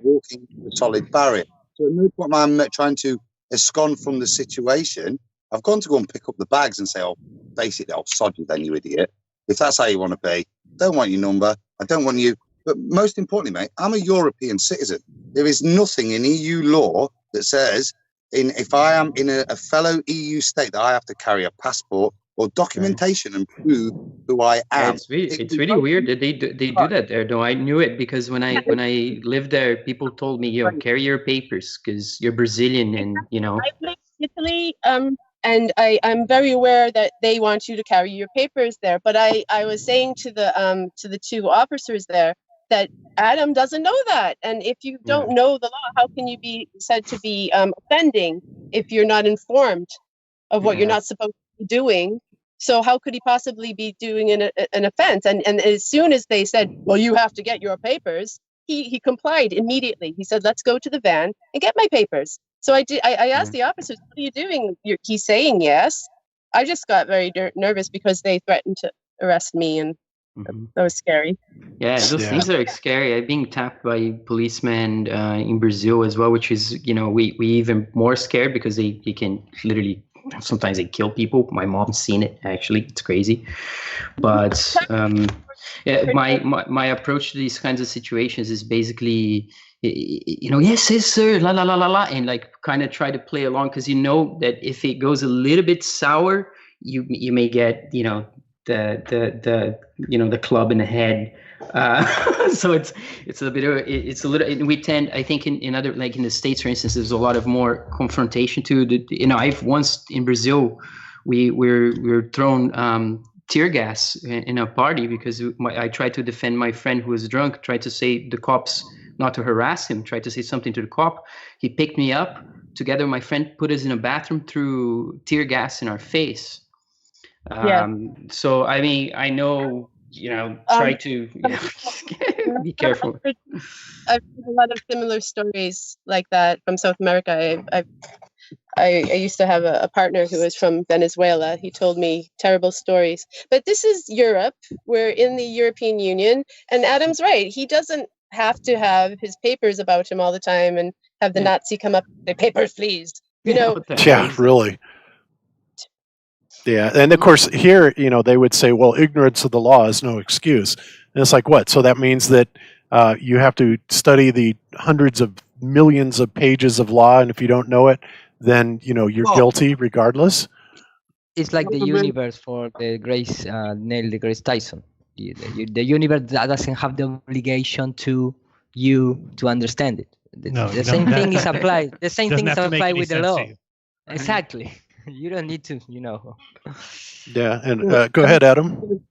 walking the solid barrier. So at no point am I trying to abscond from the situation. I've gone to go and pick up the bags and say, oh, basically, I'll sod you then, you idiot. If that's how you want to be, don't want your number. I don't want you. But most importantly, mate, I'm a European citizen. There is nothing in EU law that says if I am in a fellow EU state that I have to carry a passport or documentation and prove who I am. It's really weird that they do that there. Though I knew it because when I lived there, people told me, carry your papers because you're Brazilian and I've lived in Italy, and I'm very aware that they want you to carry your papers there. But I was saying to the two officers there that Adam doesn't know that, and if you don't know the law, how can you be said to be offending if you're not informed of what you're not supposed to be doing? So how could he possibly be doing an offense? And as soon as they said, well, you have to get your papers, he complied immediately. He said, let's go to the van and get my papers. So I asked the officers, what are you doing? He's saying yes. I just got very nervous because they threatened to arrest me, and that was scary. Yeah, those things are scary. I'm being tapped by policemen in Brazil as well, which is, we even more scared because they can literally, sometimes they kill people. My mom's seen it, actually. It's crazy. But my approach to these kinds of situations is basically, yes, sir, la, la, la, la, la, and like kind of try to play along because you know that if it goes a little bit sour, you may get, the club in the head. So it's a little, and we tend, I think in other, like in the States, for instance, there's a lot of more confrontation to the, I've once in Brazil, we were thrown tear gas in a party because I tried to defend my friend who was drunk, tried to say the cops not to harass him, tried to say something to the cop. He picked me up, together. My friend put us in a bathroom, threw tear gas in our face. Yeah. So I mean, I know, try to be careful. I've heard a lot of similar stories like that from South America. I used to have a partner who was from Venezuela. He told me terrible stories. But this is Europe. We're in the European Union. And Adam's right. He doesn't have to have his papers about him all the time and have the Nazi come up and say, papers, please. Yeah, really. Yeah. And of course, here, they would say, well, ignorance of the law is no excuse. And it's like, what? So that means that you have to study the hundreds of millions of pages of law. And if you don't know it, then you're guilty regardless. It's like the universe for the Neil deGrasse Tyson. The universe doesn't have the obligation to you to understand it. The same thing is applied. The same thing is applied with the law. Exactly. You don't need to, Yeah, and go ahead, Adam.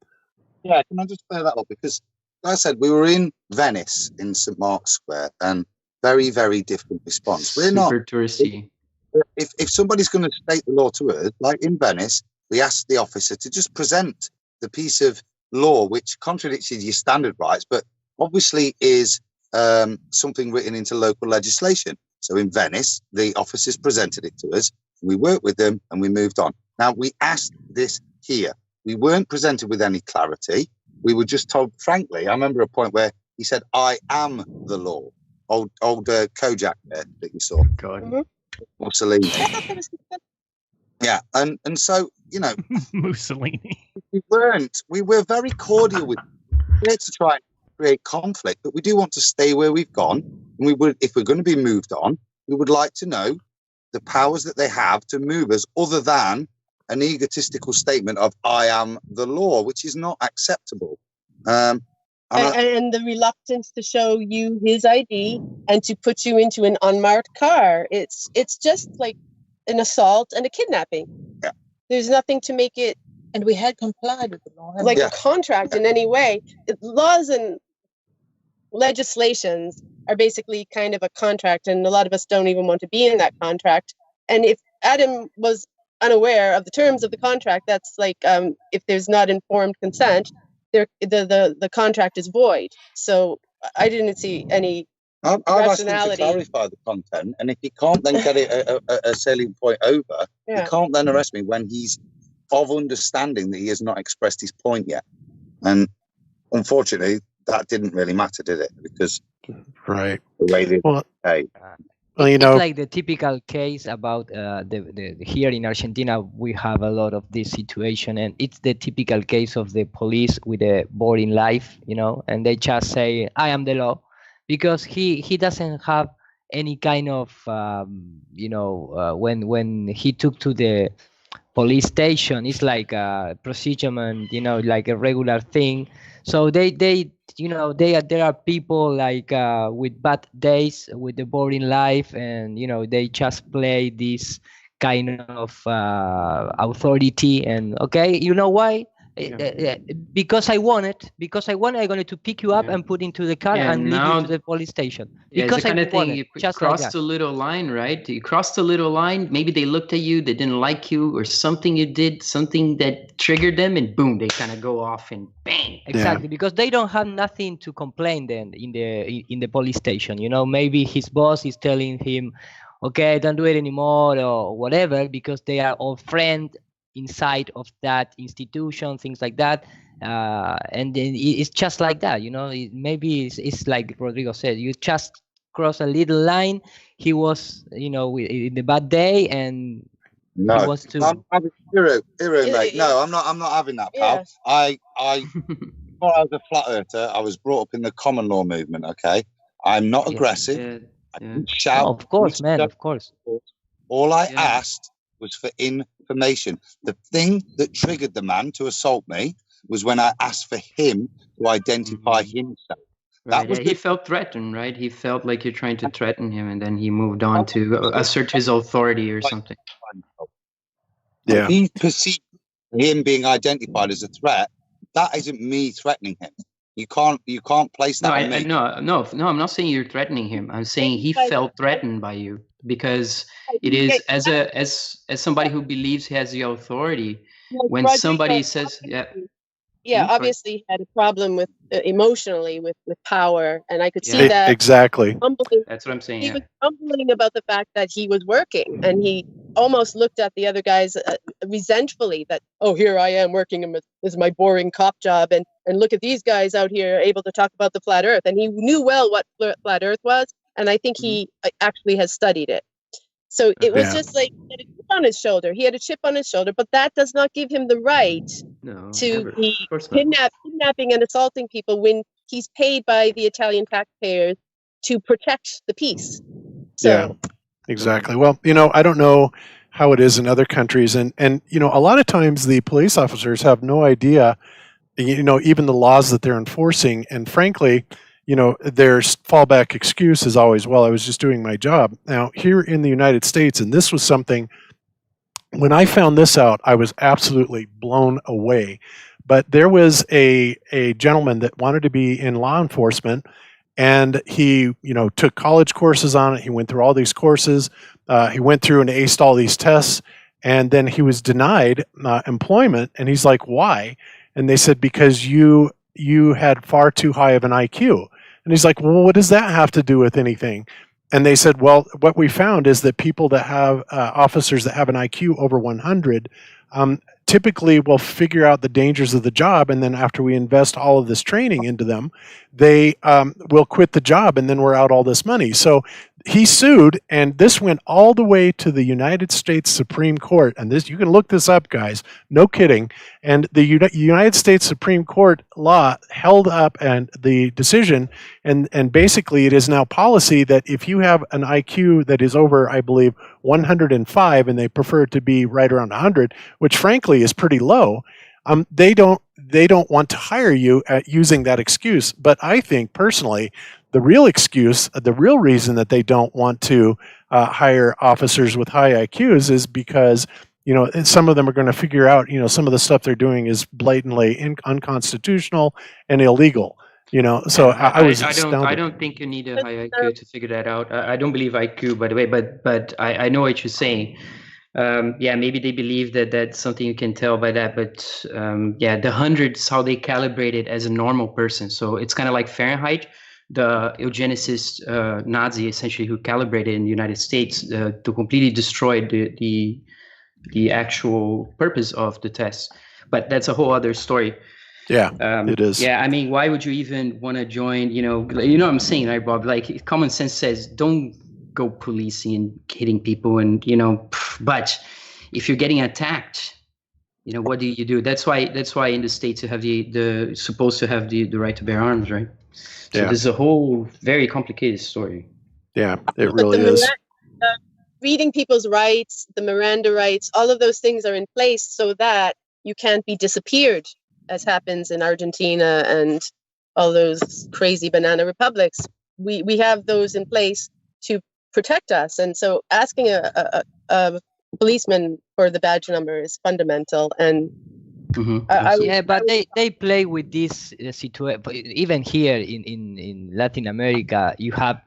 Yeah, can I just clear that up? Because, like I said, we were in Venice in St. Mark's Square, and very, very different response. We're not super touristy. If somebody's going to state the law to us, like in Venice, we ask the officer to just present the piece of law which contradicts your standard rights, but obviously is something written into local legislation. So in Venice, the officers presented it to us. We worked with them and we moved on. Now, we asked this here. We weren't presented with any clarity. We were just told, frankly, I remember a point where he said, I am the law. Old Kojak there that you saw. Mussolini. Yeah, and so, Mussolini. We were very cordial with here to try and create conflict, but we do want to stay where we've gone. And we would, if we're going to be moved on, we would like to know the powers that they have to move us, other than an egotistical statement of I am the law, which is not acceptable. And the reluctance to show you his ID and to put you into an unmarked car. It's just like an assault and a kidnapping. Yeah. There's nothing to make it. And we had complied with the law. Like a contract in any way. Laws and legislations are basically kind of a contract, and a lot of us don't even want to be in that contract. And if Adam was unaware of the terms of the contract, that's like if there's not informed consent, the contract is void. So I didn't see any I've asked him to rationality. clarify the content, and if he can't then get a salient point over, he can't then arrest me when he's of understanding that he has not expressed his point yet. And unfortunately, that didn't really matter, did it? Because right. The way they well, It's like the typical case about the here in Argentina, we have a lot of this situation, and it's the typical case of the police with a boring life, and they just say, I am the law, because he doesn't have any kind of, when he took to the police station, it's like a procedurement, like a regular thing. So there are people like with bad days, with the boring life, and they just play this kind of authority. And okay, you know why? Because I want it. Because I want it, I'm going to pick you up and put into the car and lead you to the police station. Because Because it's the kind I of want thing, it. you Just crossed like a little line, right? You crossed a little line. Maybe they looked at you, they didn't like you, or something you did, something that triggered them, and boom, they kind of go off and bang. Exactly, because they don't have nothing to complain then in the police station. Maybe his boss is telling him, okay, don't do it anymore or whatever, because they are all friends inside of that institution, things like that. And then it's just like that, maybe it's like Rodrigo said, you just cross a little line. He was, in the bad day, and he wants to. I'm hero, mate. No, I'm not having that, pal. I before I was a flat earther, I was brought up in the common law movement. Okay, I'm not aggressive. I didn't shout. Of course, man. Of course. All I asked was for information. The thing that triggered the man to assault me was when I asked for him to identify himself. Right. He felt threatened, right? He felt like you're trying to threaten him, and then he moved on to assert his authority or something. Yeah. He perceived him being identified as a threat. That isn't me threatening him. You can't place that on me. No, I'm not saying you're threatening him. I'm saying he felt threatened by you. because it is as somebody who believes he has the authority. When Rodrigo, somebody says, yeah, sorry. obviously he had a problem with emotionally with power, and I could see that exactly. That's what I'm saying. He was grumbling about the fact that he was working, and he almost looked at the other guys resentfully. That, oh, here I am working, this is my boring cop job, and look at these guys out here able to talk about the flat Earth. And he knew well what flat Earth was, and I think he actually has studied it. So it was just like he had a chip on his shoulder. He had a chip on his shoulder, but that does not give him the right to be kidnapping and assaulting people when he's paid by the Italian taxpayers to protect the peace. So. Yeah, exactly. Well, I don't know how it is in other countries, and a lot of times the police officers have no idea, even the laws that they're enforcing, and frankly, their fallback excuse is always, well, I was just doing my job. Now, here in the United States, and this was something, when I found this out, I was absolutely blown away. But there was a gentleman that wanted to be in law enforcement, and he, took college courses on it. He went through all these courses. He went through and aced all these tests, and then he was denied employment. And he's like, why? And they said, because you had far too high of an IQ. And he's like, well, what does that have to do with anything? And they said, well, what we found is that people that have officers that have an IQ over 100 typically will figure out the dangers of the job. And then after we invest all of this training into them, they will quit the job, and then we're out all this money. So he sued, and this went all the way to the United States Supreme Court. And this, you can look this up, guys, no kidding. And the United States Supreme Court law held up and the decision, and basically it is now policy that if you have an IQ that is over, I believe, 105, and they prefer it to be right around 100, which frankly is pretty low, they don't want to hire you using that excuse. But I think personally, the real excuse, the real reason that they don't want to hire officers with high IQs is because, some of them are going to figure out, some of the stuff they're doing is blatantly unconstitutional and illegal. So I was astounded. I don't think you need a high IQ to figure that out. I don't believe IQ, by the way, but I know what you're saying. Maybe they believe that that's something you can tell by that, but the hundreds, how they calibrate it as a normal person. So it's kind of like Fahrenheit, the eugenicist Nazi, essentially, who calibrated in the United States to completely destroy the actual purpose of the test. But that's a whole other story. Yeah, it is. Yeah, I mean, why would you even want to join? You know what I'm saying, right, Bob? Like, common sense says, don't go policing and hitting people, and but if you're getting attacked, what do you do? That's why in the States you have the supposed to have the right to bear arms, right? So there's a whole very complicated story. Yeah, it really is. Reading people's rights, the Miranda rights, all of those things are in place so that you can't be disappeared, as happens in Argentina and all those crazy banana republics. We have those in place to protect us, and so asking a policeman for the badge number is fundamental. And but they play with this situation. Even here in Latin America, you have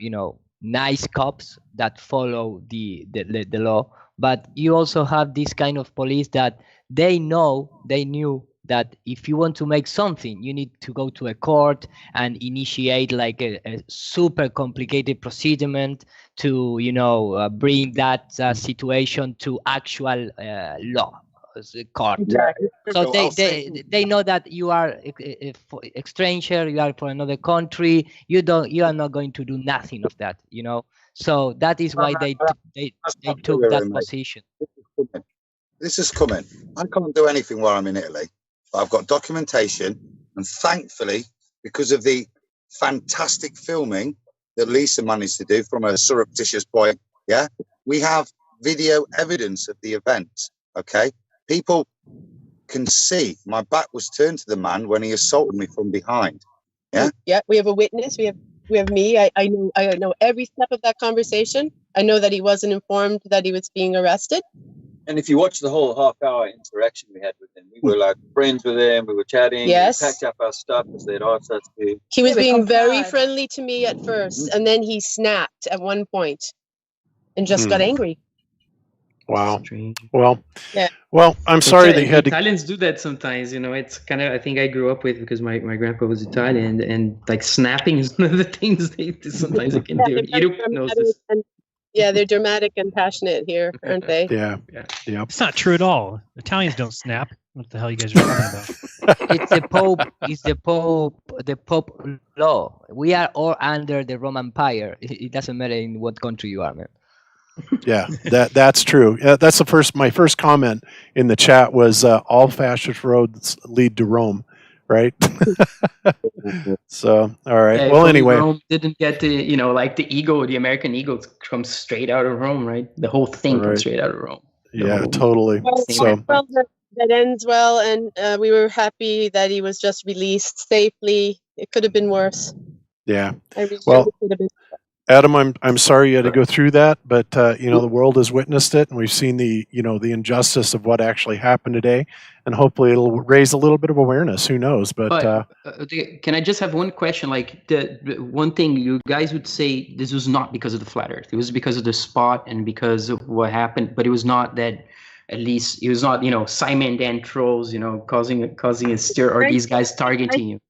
nice cops that follow the law, but you also have this kind of police that they knew that if you want to make something, you need to go to a court and initiate like a super complicated procediment to bring that situation to actual law court. So they know that you are a stranger, you are from another country, you are not going to do nothing of that, so that is why they took that position. This is coming. I can't do anything while I'm in Italy, but I've got documentation, and thankfully, because of the fantastic filming that Lisa managed to do from a surreptitious point, we have video evidence of the event. Okay, people can see my back was turned to the man when he assaulted me from behind. Yeah, we have a witness. We have me. I know every step of that conversation. I know that he wasn't informed that he was being arrested. And if you watch the whole half-hour interaction we had with him, we were like friends with him. We were chatting. Yes. We packed up our stuff as they'd asked us to. He was being very friendly to me at first, and then he snapped at one point. and just got angry. Wow. Strange. Well, Yeah. well, I'm sorry that you had to. Italians do that sometimes, you know. It's kind of, I think I grew up with, because my grandpa was Italian, and like snapping is one of the things they sometimes they can do. They're Europe knows this. they're dramatic and passionate here, aren't they? Yeah. Yeah. Yeah. It's not true at all. Italians don't snap. What the hell you guys are talking about? It's the Pope. It's the Pope law. We are all under the Roman Empire. It doesn't matter in what country you are, man. Yeah, that's true. That's my first comment in the chat was all fascist roads lead to Rome, right? So, all right. Yeah, Well, if only anyway, Rome didn't get the, you know, like the ego, the American ego comes straight out of Rome, right? The whole thing Right. comes straight out of Rome. yeah, totally. So, Well, that ends well, and we were happy that he was just released safely. It could have been worse. yeah. I really Well, it could have been. Adam, I'm sorry you had to go through that, but you know, the world has witnessed it, and we've seen the injustice of what actually happened today, and hopefully it'll raise a little bit of awareness. Who knows? But Can I just have one question? Like the one thing you guys would say, this was not because of the flat Earth. It was because of the spot and because of what happened. But it was not that. At least it was not, you know, Simon Dan trolls, you know, causing a stir, or these guys targeting you.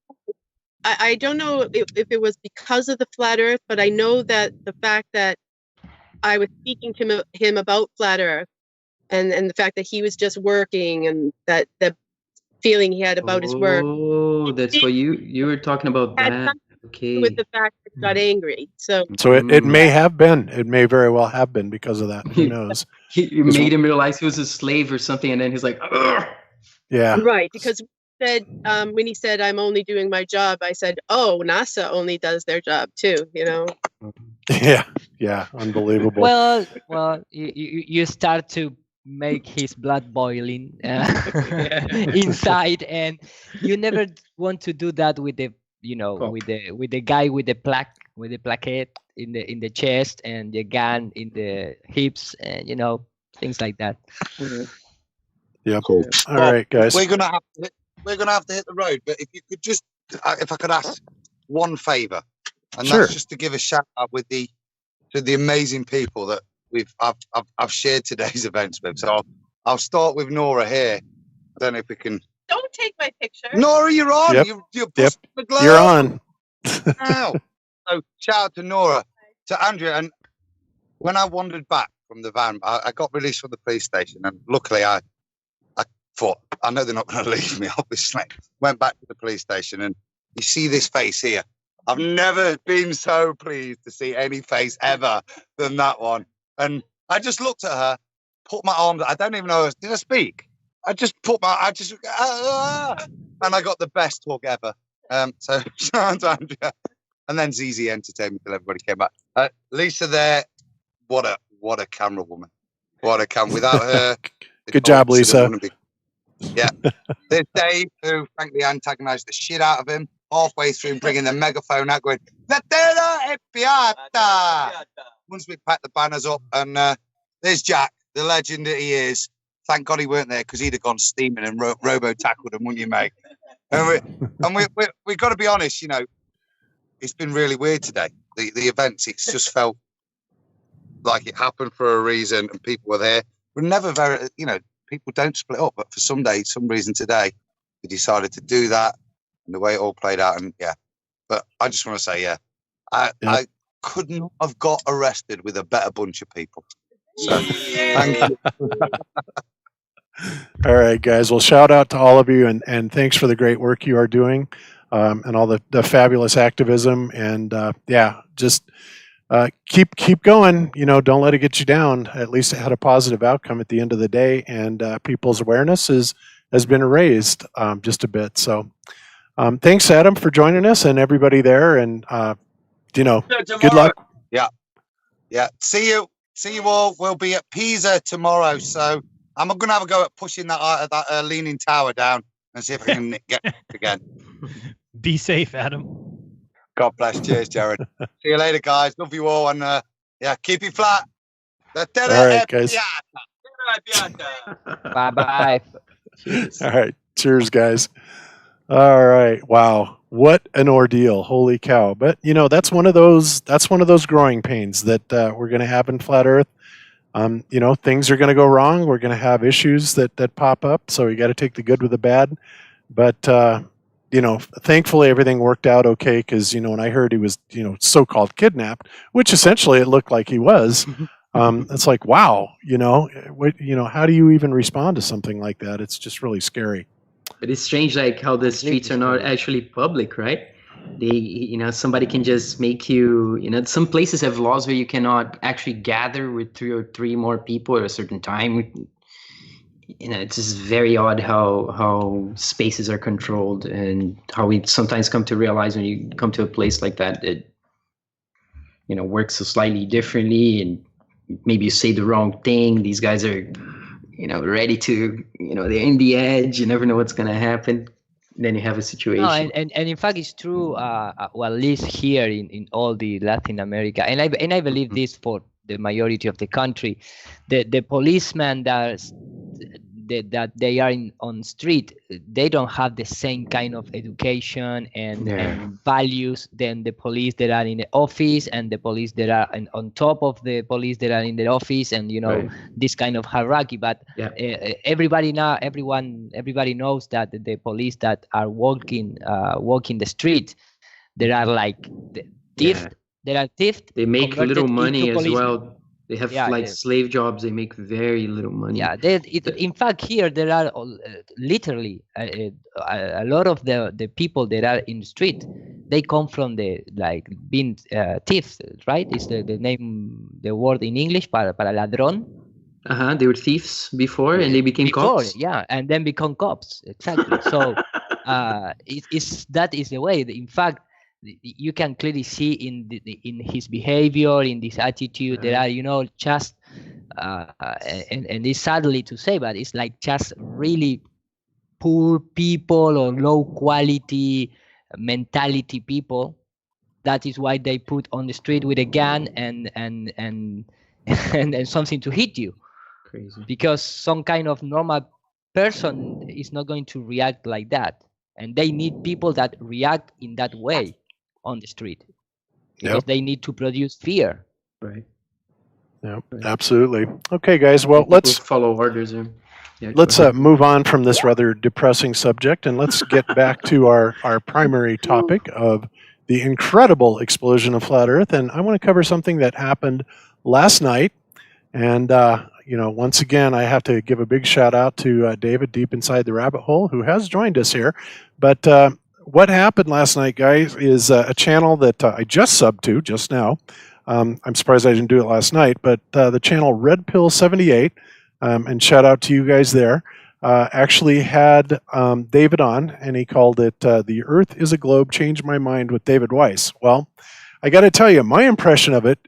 I don't know if it was because of the flat Earth, but I know that the fact that I was speaking to him about flat Earth, and the fact that he was just working, and that the feeling he had about his work. Oh, that's what you were talking about. Had That something okay? with the fact that he got angry. So it may have been. It may very well have been because of that. Who knows? You made him realize he was a slave or something, and then he's like, "Ugh." Yeah. right, because said when he said I'm only doing my job, I said, oh, NASA only does their job too, you know. Yeah, unbelievable. Well, you start to make his blood boiling inside, and you never want to do that with the, you know, with the guy with the plaquette in the chest and the gun in the hips, and you know, things like that. Yeah. Cool. All right, guys. We're gonna have to hit the road, but if you could just, if I could ask one favour, and Sure. that's just to give a shout out to the amazing people that I've shared today's events with. So I'll start with Nora here. I don't know if we can. Don't take my picture. Nora, you're on. Yep. You're Yep. the globe. You're on. Now. So shout out to Nora, to Andrea, and when I wandered back from the van, I got released from the police station, and luckily I thought, I know they're not going to leave me, obviously. Went back to the police station, and you see this face here. I've never been so pleased to see any face ever than that one. And I just looked at her, put my arms, I don't even know, did I speak? And I got the best talk ever. So shout out to Andrea. And then ZZ entertainment till everybody came back. Lisa there, what a camera woman. What a camera. Without her. Good job, Lisa. Yeah. There's Dave, who frankly antagonized the shit out of him halfway through, bringing the megaphone out, going, La terra è piatta. Once we packed the banners up, and there's Jack, the legend that he is. Thank God he weren't there, because he'd have gone steaming and robo-tackled him, wouldn't you, mate? And we've got to be honest, you know, it's been really weird today. The events, it's just felt like it happened for a reason, and people were there. We're never very, you know, people don't split up, but for some reason today, we decided to do that, and the way it all played out, and yeah. But I just want to say, yeah, I couldn't have got arrested with a better bunch of people. So, thank you. All right, guys. Well, shout out to all of you, and thanks for the great work you are doing, and all the fabulous activism. And yeah, just keep going. You know, don't let it get you down. At least it had a positive outcome at the end of the day, and people's awareness has been raised just a bit. So, thanks, Adam, for joining us, and everybody there. And you know, good luck. Yeah. See you all. We'll be at Pisa tomorrow. So I'm going to have a go at pushing that leaning tower down and see if I can get it again. Be safe, Adam. God bless. Cheers, Jared. See you later, guys. Love you all. And yeah, keep it flat. All right, guys. Bye-bye. All right. Cheers, guys. All right. Wow. What an ordeal. Holy cow. But you know, that's one of those growing pains that we're going to have in Flat Earth. things are going to go wrong. We're going to have issues that pop up. So you got to take the good with the bad. But, thankfully everything worked out okay. Cause when I heard he was, so-called kidnapped, which essentially it looked like he was, it's like, wow, how do you even respond to something like that? It's just really scary. But it's strange, like how the streets are not actually public, right? They, somebody can just make you, some places have laws where you cannot actually gather with 2 or 3 more people at a certain time. It's just very odd how spaces are controlled, and how we sometimes come to realize when you come to a place like that, it, works so slightly differently, and maybe you say the wrong thing. These guys are, ready to, they're in the edge. You never know what's going to happen. Then you have a situation. No, and in fact, it's true. Well, at least here in all the Latin America, and I believe this for the majority of the country, the policemen that they are on street, they don't have the same kind of education and values than the police that are in the office, and the police that are on top of the police that are in the office, and this kind of hierarchy. But everybody knows that the police that are walking the street, there are like thieves. There are thieves. They make little money as policemen. well. They have slave jobs. They make very little money. Yeah, in fact, here there are literally a lot of the people that are in the street. They come from being thieves, right? Is the word in English para ladrón? They were thieves before, and they became cops. Yeah, and then become cops. Exactly. So that is the way. In fact, you can clearly see in his behavior, in this attitude, there are just and it's sadly to say, but it's like just really poor people or low quality mentality people. That is why they put on the street with a gun and something to hit you. Crazy. Because some kind of normal person is not going to react like that, and they need people that react in that way on the street, because they need to produce fear. Right. Yeah, absolutely. Okay, guys. Well, let's follow orders. Let's move on from this rather depressing subject, and let's get back to our primary topic of the incredible explosion of flat Earth. And I want to cover something that happened last night. And once again, I have to give a big shout out to David deep inside the rabbit hole, who has joined us here. But what happened last night, guys, is a channel that I just subbed to just now. I'm surprised I didn't do it last night, but the channel Red Pill 78, and shout out to you guys there, actually had David on, and he called it The Earth is a Globe, Changed My Mind with David Weiss. Well, I got to tell you, my impression of it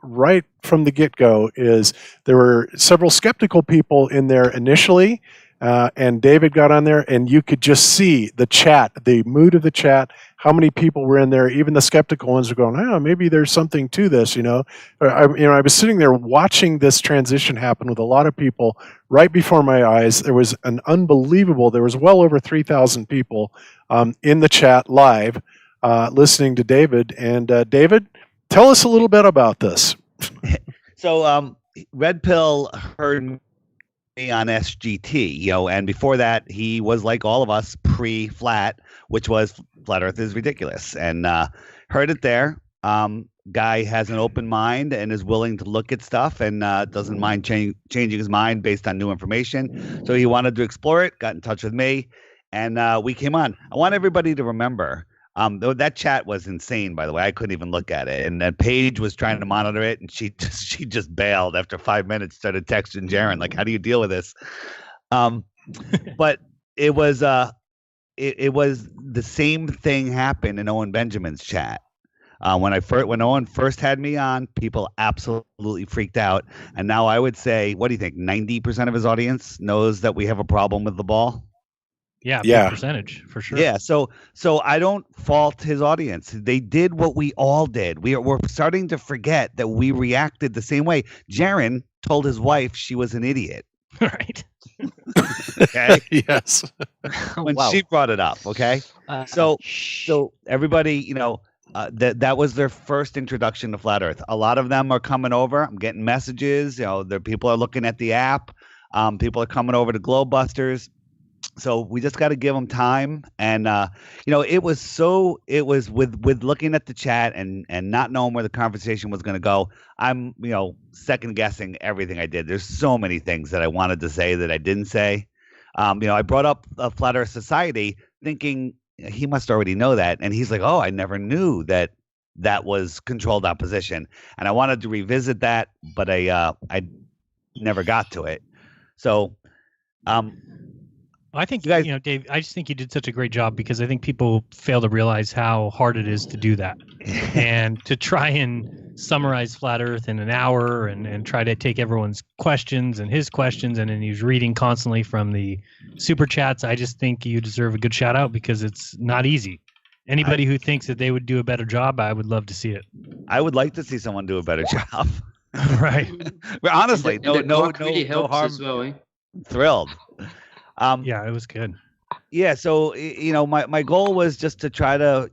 right from the get-go is there were several skeptical people in there initially, and David got on there, and you could just see the chat, the mood of the chat, how many people were in there. Even the skeptical ones were going, oh, maybe there's something to this, I was sitting there watching this transition happen with a lot of people right before my eyes. There was there was well over 3,000 people in the chat live listening to David. And David, tell us a little bit about this. So Red Pill heard me on SGT, and before that he was like all of us pre-flat, which was flat Earth is ridiculous, and heard it there. Guy has an open mind and is willing to look at stuff, and doesn't mind changing his mind based on new information. So he wanted to explore it, got in touch with me, and we came on. I want everybody to remember, that chat was insane, by the way. I couldn't even look at it. And that Paige was trying to monitor it, and she just bailed after 5 minutes, started texting Jaron, like, how do you deal with this? But it was it was the same thing happened in Owen Benjamin's chat. When Owen first had me on, people absolutely freaked out. And now I would say, what do you think? 90% of his audience knows that we have a problem with the ball? Yeah, big percentage for sure. Yeah, so I don't fault his audience. They did what we all did. We're starting to forget that we reacted the same way. Jaron told his wife she was an idiot. Right. Okay. Yes. When she brought it up. Okay. So everybody, that was their first introduction to flat Earth. A lot of them are coming over. I'm getting messages. The people are looking at the app. People are coming over to Globebusters. So we just got to give them time. And it was with looking at the chat and not knowing where the conversation was going to go. I'm second guessing everything I did. There's so many things that I wanted to say that I didn't say. I brought up a Flat Earth Society thinking he must already know that, and he's like, "Oh, I never knew that was controlled opposition," and I wanted to revisit that, but I never got to it. So, I think Dave. I just think you did such a great job because I think people fail to realize how hard it is to do that, and to try and summarize Flat Earth in an hour and try to take everyone's questions and his questions, and then he's reading constantly from the super chats. I just think you deserve a good shout out because it's not easy. Anybody who thinks that they would do a better job, I would love to see it. I would like to see someone do a better job. Right. But honestly, really no helps harm. as well. Thrilled. Yeah, it was good. Yeah, so my goal was just to try to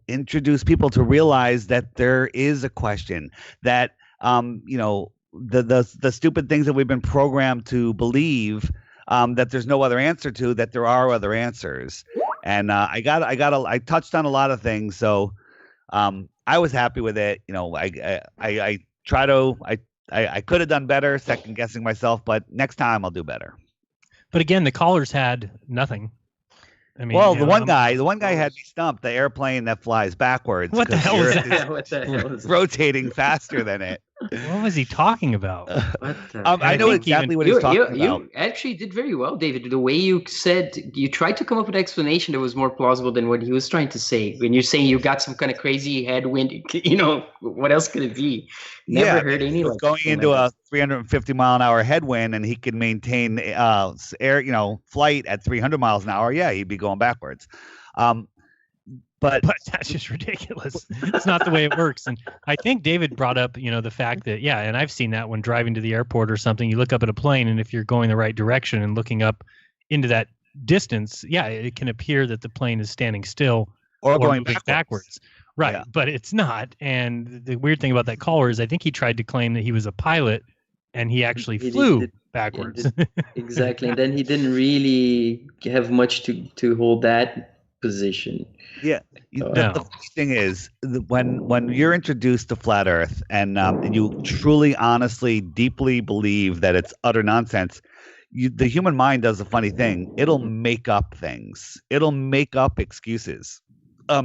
introduce people to realize that there is a question, that the stupid things that we've been programmed to believe, that there's no other answer to, that there are other answers. And I touched on a lot of things, so I was happy with it. I could have done better, second guessing myself, but next time I'll do better. But again, the callers had nothing. I mean, well, the one guy had me stumped. The airplane that flies backwards. What the hell was that? What the hell is rotating faster than it? What was he talking about? I know exactly what he's talking about. You actually did very well, David. The way you said, you tried to come up with an explanation that was more plausible than what he was trying to say. When you're saying you got some kind of crazy headwind, what else could it be? Never heard any like going into a 350 mile an hour headwind, and he could maintain flight at 300 miles an hour. Yeah, he'd be going backwards. But that's just ridiculous. It's not the way it works. And I think David brought up, the fact that, and I've seen that when driving to the airport or something, you look up at a plane, and if you're going the right direction and looking up into that distance, it can appear that the plane is standing still or going backwards. Right. Yeah. But it's not. And the weird thing about that caller is I think he tried to claim that he was a pilot, and he actually flew backwards. Exactly. And then he didn't really have much to hold that position. Yeah. The thing is, when you're introduced to Flat Earth and you truly, honestly, deeply believe that it's utter nonsense, the human mind does a funny thing. It'll make up things. It'll make up excuses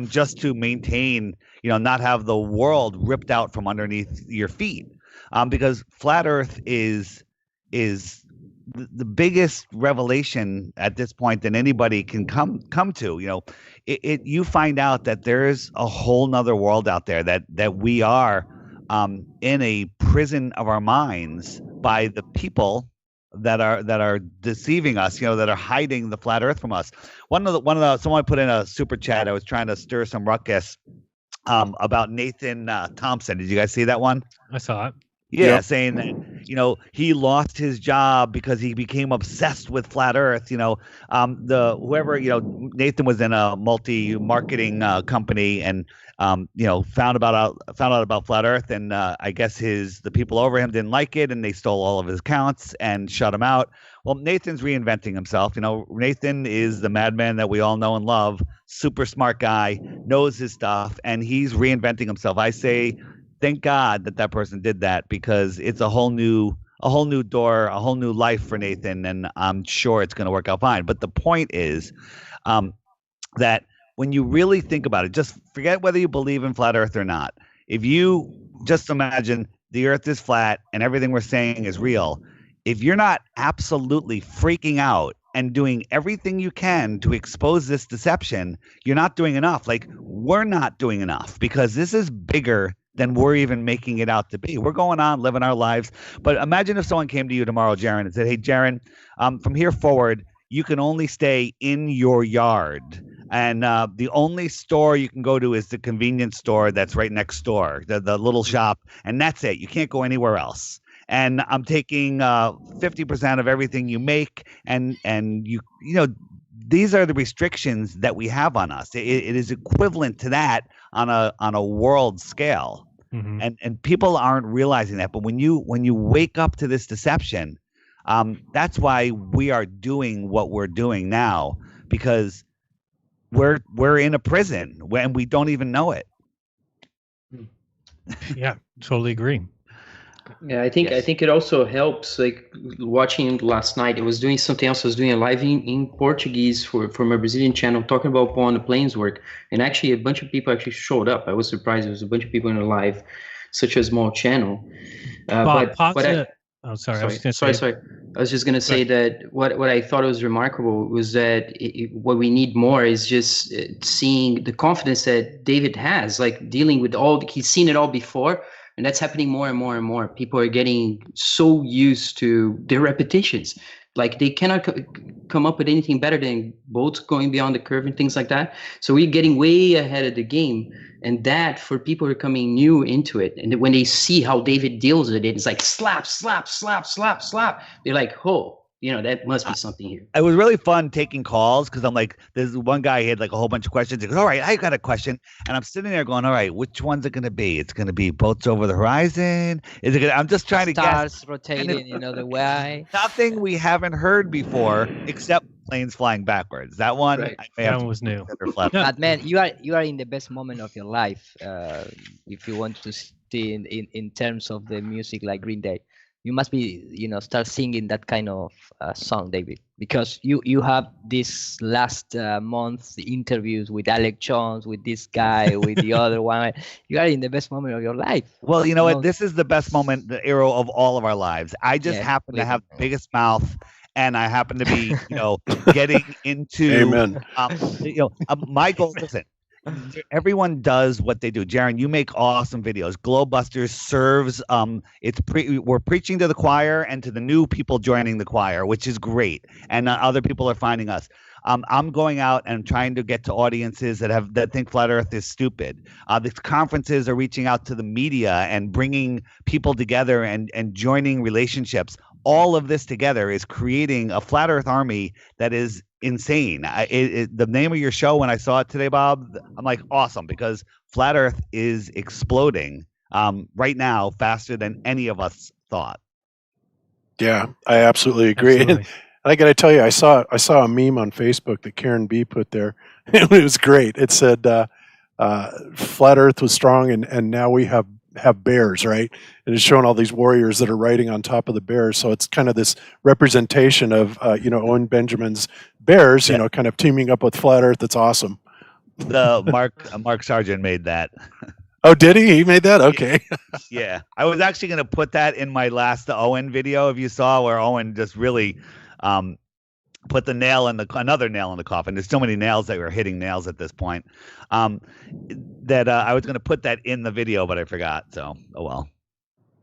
just to maintain, not have the world ripped out from underneath your feet. Because Flat Earth is the biggest revelation at this point that anybody can come to. You find out that there's a whole nother world out there, that we are in a prison of our minds by the people that are deceiving us, that are hiding the flat Earth from us. Someone put in a super chat. I was trying to stir some ruckus about Nathan Thompson. Did you guys see that one? I saw it. Yeah, saying that he lost his job because he became obsessed with flat Earth. Nathan was in a multi-marketing company and found out about flat Earth, and I guess the people over him didn't like it, and they stole all of his accounts and shut him out. Well, Nathan's reinventing himself. Nathan is the madman that we all know and love. Super smart guy, knows his stuff, and he's reinventing himself. I say, thank God that person did that, because it's a whole new door, a whole new life for Nathan, and I'm sure it's going to work out fine. But the point is that when you really think about it, just forget whether you believe in flat Earth or not. If you just imagine the Earth is flat and everything we're saying is real, if you're not absolutely freaking out and doing everything you can to expose this deception, you're not doing enough. Like, we're not doing enough, because this is bigger than we're even making it out to be. We're going on living our lives. But imagine if someone came to you tomorrow, Jaron, and said, "Hey, Jaron, from here forward, you can only stay in your yard. And the only store you can go to is the convenience store that's right next door, the little shop. And that's it. You can't go anywhere else. And I'm taking 50% of everything you make. And you these are the restrictions that we have on us. It is equivalent to that on a world scale. And people aren't realizing that. But when you wake up to this deception, that's why we are doing what we're doing now, because we're in a prison when we don't even know it. Yeah, totally agree. Yeah, I think it also helps. Like watching last night, I was doing something else. I was doing a live in Portuguese for my Brazilian channel, talking about Paul and the Plains work, and actually a bunch of people actually showed up. I was surprised. There was a bunch of people in the live, such a small channel. Bob, sorry. I was just going to say that what I thought was remarkable was that what we need more is just seeing the confidence that David has, like dealing with he's seen it all before, and that's happening more and more and more. People are getting so used to their repetitions. Like they cannot come up with anything better than boats going beyond the curve and things like that. So we're getting way ahead of the game. And that, for people who are coming new into it, and when they see how David deals with it, it's like slap, slap, slap, slap, slap. They're like, oh, that must be something here. It was really fun taking calls because I'm like, there's one guy, he had like a whole bunch of questions. He goes, all right, I got a question. And I'm sitting there going, all right, which one's it going to be? It's going to be Boats Over the Horizon? Is it gonna, I'm just trying to guess. Stars rotating, the way. Nothing we haven't heard before except planes flying backwards. That one, Right. I may have That to one was new. But man, you are in the best moment of your life. If you want to see in terms of the music like Green Day, you must be start singing that kind of song, David, because you have this last month interviews with Alex Jones, with this guy, with the other one. You are in the best moment of your life. Well, you know what? This is the best moment, the era of all of our lives. I just happen to have the biggest mouth. And I happen to be, getting into. Amen. My goal. Listen, everyone does what they do. Jaron, you make awesome videos. Globebusters serves. We're preaching to the choir and to the new people joining the choir, which is great. And other people are finding us. I'm going out and trying to get to audiences that think Flat Earth is stupid. The conferences are reaching out to the media and bringing people together and joining relationships. All of this together is creating a Flat Earth army that is insane. The name of your show, when I saw it today, Bob, I'm like, awesome, because Flat Earth is exploding right now faster than any of us thought. Yeah, I absolutely agree. Absolutely. And I got to tell you, I saw a meme on Facebook that Karen B put there. It was great. It said, "Flat Earth was strong, and now we have bears," right? And it's showing all these warriors that are riding on top of the bears. So it's kind of this representation of Owen Benjamin's bears, kind of teaming up with Flat Earth. It's awesome. The Mark Sargent made that. Oh, did he? He made that? Okay. Yeah, I was actually going to put that in my last Owen video, if you saw, where Owen just really put another nail in the coffin. There's so many nails that were hitting nails at this point. That I was going to put that in the video, but I forgot. So, oh well.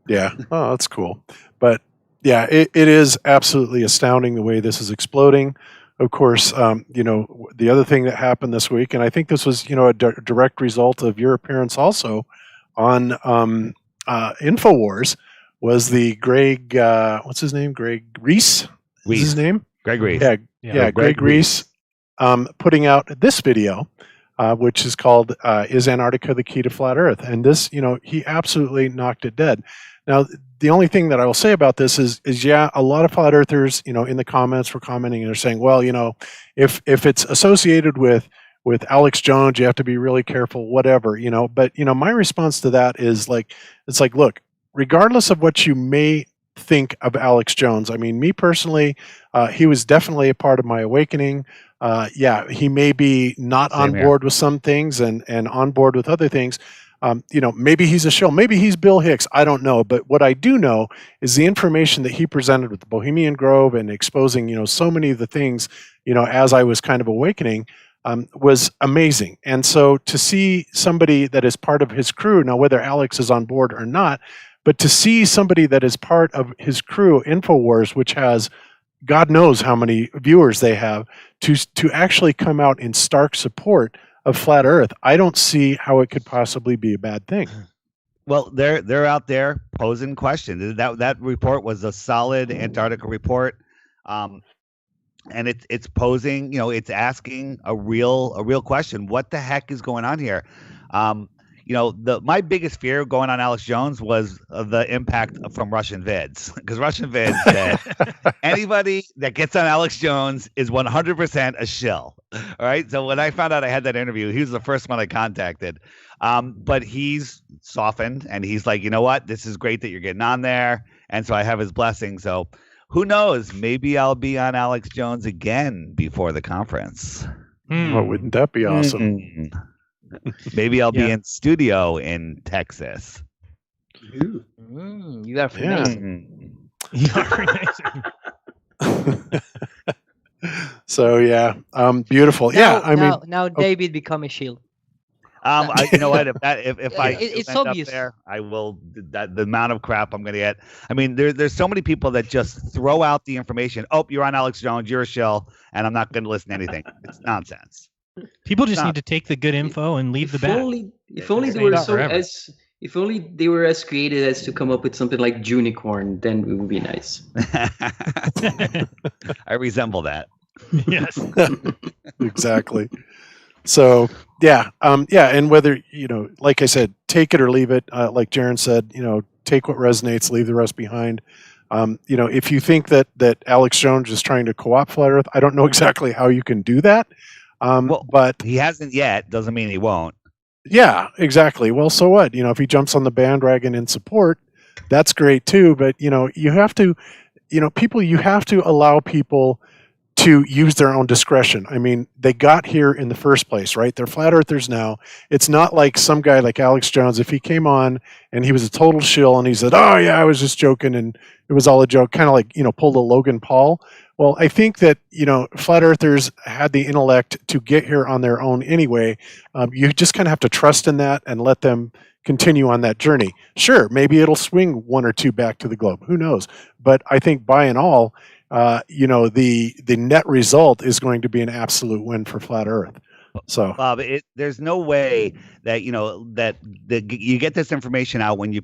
Yeah. Oh, that's cool. But yeah, it is absolutely astounding the way this is exploding. Of course, the other thing that happened this week, and I think this was, a direct result of your appearance also on InfoWars, was the Greg, what's his name? Greg Reese? Is his name? Greg Reese. Yeah, Greg Reese putting out this video, which is called "Is Antarctica the Key to Flat Earth?" And this, he absolutely knocked it dead. Now, the only thing that I will say about this is a lot of flat earthers, in the comments were commenting and they're saying, well, if it's associated with Alex Jones, you have to be really careful, whatever, But my response to that is it's like, look, regardless of what you may think of Alex Jones, I mean, me personally, he was definitely a part of my awakening. He may be not on board with some things and on board with other things. Maybe he's a shill, maybe he's Bill Hicks, I don't know. But what I do know is the information that he presented with the Bohemian Grove and exposing, so many of the things, as I was kind of awakening, was amazing. And so to see somebody that is part of his crew, now whether Alex is on board or not, but to see somebody that is part of his crew, InfoWars, which has God knows how many viewers they have, to actually come out in stark support of Flat Earth, I don't see how it could possibly be a bad thing. Well, they're out there posing questions. That report was a solid Antarctica report. and it's posing, it's asking a real question. What the heck is going on here? My biggest fear going on Alex Jones was the impact from Russian vids, because Russian vids said anybody that gets on Alex Jones is 100% a shill. All right. So when I found out I had that interview, he was the first one I contacted. But he's softened and he's like, you know what? This is great that you're getting on there. And so I have his blessing. So who knows? Maybe I'll be on Alex Jones again before the conference. Oh, wouldn't that be awesome? Maybe I'll be in studio in Texas. You are Freemason. You are Freemason. So yeah, beautiful. Now David become a shield. You know what? If I it's end up obvious. there, I will. The amount of crap I'm going to get. I mean, there's so many people that just throw out the information. Oh, you're on Alex Jones. You're a shill, and I'm not going to listen to anything. It's nonsense. People just need to take the good info and leave the bad. If only they were if only they were as creative as to come up with something like Junicorn, then it would be nice. I resemble that. Yes. Exactly. So and whether like I said, take it or leave it. Like Jaron said, take what resonates, leave the rest behind. If you think that Alex Jones is trying to co-opt Flat Earth, I don't know exactly how you can do that. But he hasn't yet. Doesn't mean he won't. Yeah, exactly. Well, so what? If he jumps on the bandwagon in support, that's great too. But you have to, you have to allow people to use their own discretion. I mean, they got here in the first place, right? They're flat earthers now. It's not like some guy like Alex Jones, if he came on and he was a total shill and he said, oh yeah, I was just joking and it was all a joke, kind of like, pulled a Logan Paul. Well, I think that, flat earthers had the intellect to get here on their own anyway. You just kind of have to trust in that and let them continue on that journey. Sure, maybe it'll swing one or two back to the globe. Who knows? But I think by and all, the net result is going to be an absolute win for Flat Earth. So, Bob, there's no way that that you get this information out when you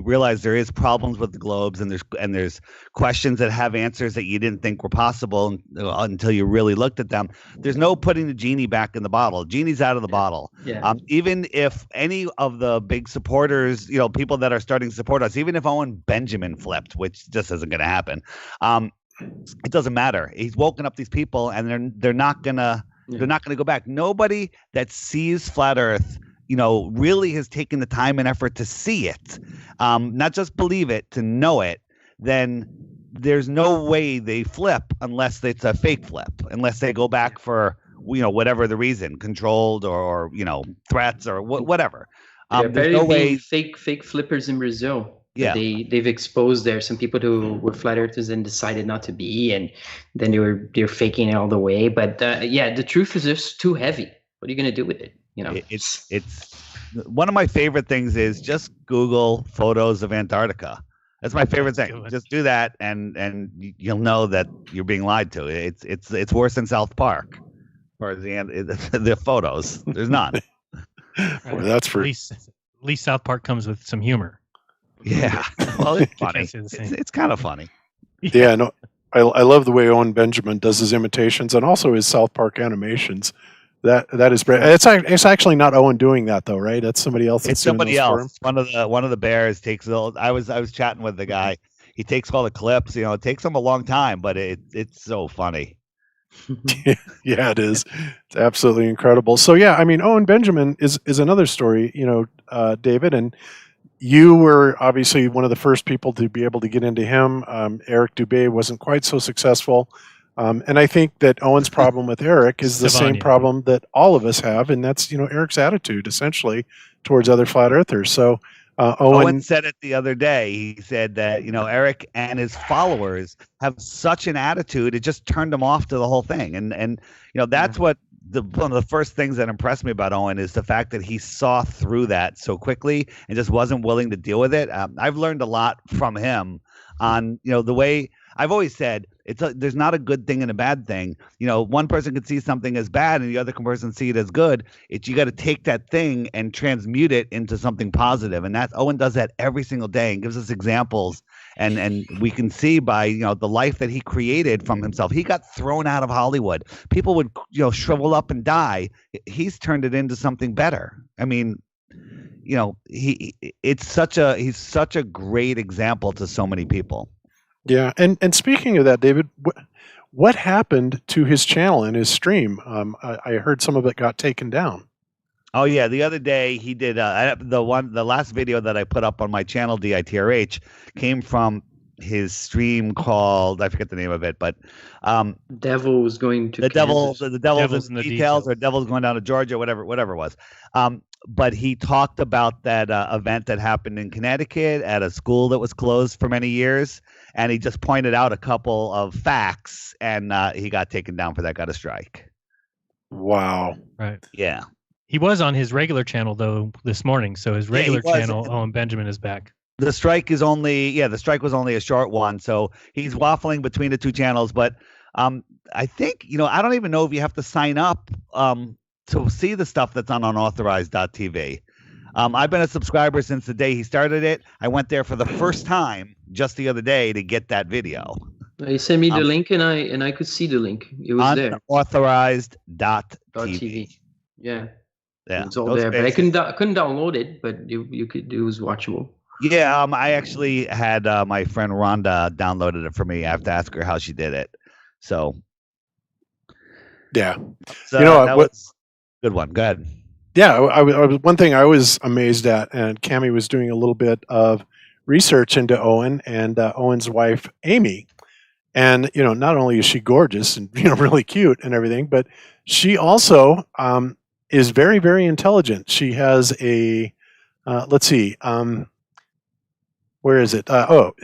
realize there is problems with the globes and there's questions that have answers that you didn't think were possible until you really looked at them. There's no putting the genie back in the bottle. Genie's out of the bottle. Yeah. Even if any of the big supporters, people that are starting to support us, even if Owen Benjamin flipped, which just isn't going to happen, it doesn't matter. He's woken up these people, and they're not gonna. They're not going to go back. Nobody that sees Flat Earth, really has taken the time and effort to see it, not just believe it, to know it. Then there's no way they flip unless it's a fake flip, unless they go back for whatever the reason, controlled or threats or whatever. There's no way. Fake flippers in Brazil. Yeah, they've exposed there some people who were flat earthers and decided not to be, and then they're faking it all the way. But the truth is just too heavy. What are you going to do with it? It's one of my favorite things is just Google photos of Antarctica. That's my favorite thing. Just do that, and you'll know that you're being lied to. It's worse than South Park, or the photos. There's none. Well, that's for at least South Park comes with some humor. Yeah, well, it's funny. It's kind of funny. Yeah, no, I love the way Owen Benjamin does his imitations and also his South Park animations. That is great. It's actually not Owen doing that though, right? That's somebody else. It's somebody else. One of the bears takes. I was chatting with the guy. He takes all the clips. It takes him a long time, but it's so funny. Yeah, it is. It's absolutely incredible. So yeah, I mean, Owen Benjamin is another story. David, and you were obviously one of the first people to be able to get into him. Eric Dubé wasn't quite so successful. And I think that Owen's problem with Eric is the same problem that all of us have, and that's Eric's attitude essentially towards other flat earthers. So Owen said it the other day. He said that Eric and his followers have such an attitude, it just turned him off to the whole thing. And that's what one of the first things that impressed me about Owen is the fact that he saw through that so quickly and just wasn't willing to deal with it. I've learned a lot from him on the way. I've always said there's not a good thing and a bad thing. One person could see something as bad and the other person see it as good. You got to take that thing and transmute it into something positive. And Owen does that every single day and gives us examples and we can see by the life that he created from himself. He got thrown out of Hollywood. People would shrivel up and die. He's turned it into something better. I mean, he's such a great example to so many people. Yeah, and speaking of that, David, what happened to his channel and his stream? I heard some of it got taken down. Oh yeah, the other day he did the last video that I put up on my channel DITRH came from his stream called, I forget the name of it, but Devil's going to the Kansas. Devil's in the details, or Devil's going down to Georgia, whatever it was. But he talked about that event that happened in Connecticut at a school that was closed for many years, and he just pointed out a couple of facts, and he got taken down for that, got a strike. Wow. Right. Yeah. He was on his regular channel though this morning, so his regular channel, Owen Benjamin, is back. The strike was only a short one, so he's waffling between the two channels. But I think I don't even know if you have to sign up to see the stuff that's on unauthorized.tv. I've been a subscriber since the day he started it. I went there for the first time just the other day to get that video. He sent me the link, and I could see the link. It was there. Unauthorized.tv. Yeah. Yeah, it's all there, but I couldn't download it, but you could. It was watchable. Yeah, I actually had my friend Rhonda downloaded it for me. I have to ask her how she did it. So, yeah, so that was a good one. Go ahead. Yeah, I was one thing I was amazed at, and Cammie was doing a little bit of research into Owen and Owen's wife Amy, and not only is she gorgeous and really cute and everything, but she also is very, very intelligent. She has a, let's see, where is it?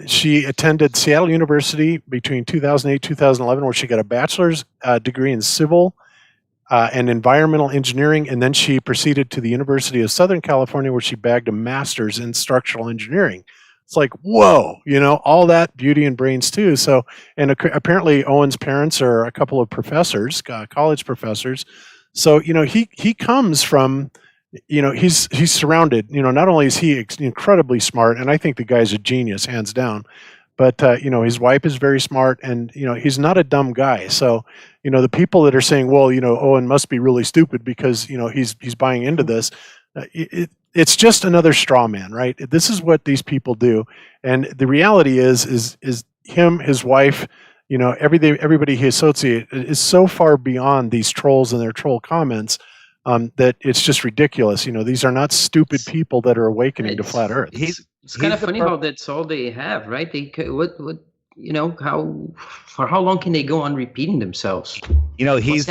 She attended Seattle University between 2008 2011, where she got a bachelor's degree in civil and environmental engineering, and then she proceeded to the University of Southern California, where she bagged a master's in structural engineering. It's like, whoa, all that beauty and brains too. So, and apparently Owen's parents are a couple of professors, college professors. So, he comes from, he's surrounded, not only is he incredibly smart, and I think the guy's a genius, hands down, but, his wife is very smart, and, he's not a dumb guy. So, the people that are saying, well, Owen must be really stupid because, he's buying into this, it's just another straw man, right? This is what these people do. And the reality is him, his wife, everybody he associates is so far beyond these trolls and their troll comments that it's just ridiculous. These are not stupid people that are awakening to flat Earth. It's kind of funny how that's all they have, right? They for how long can they go on repeating themselves? He's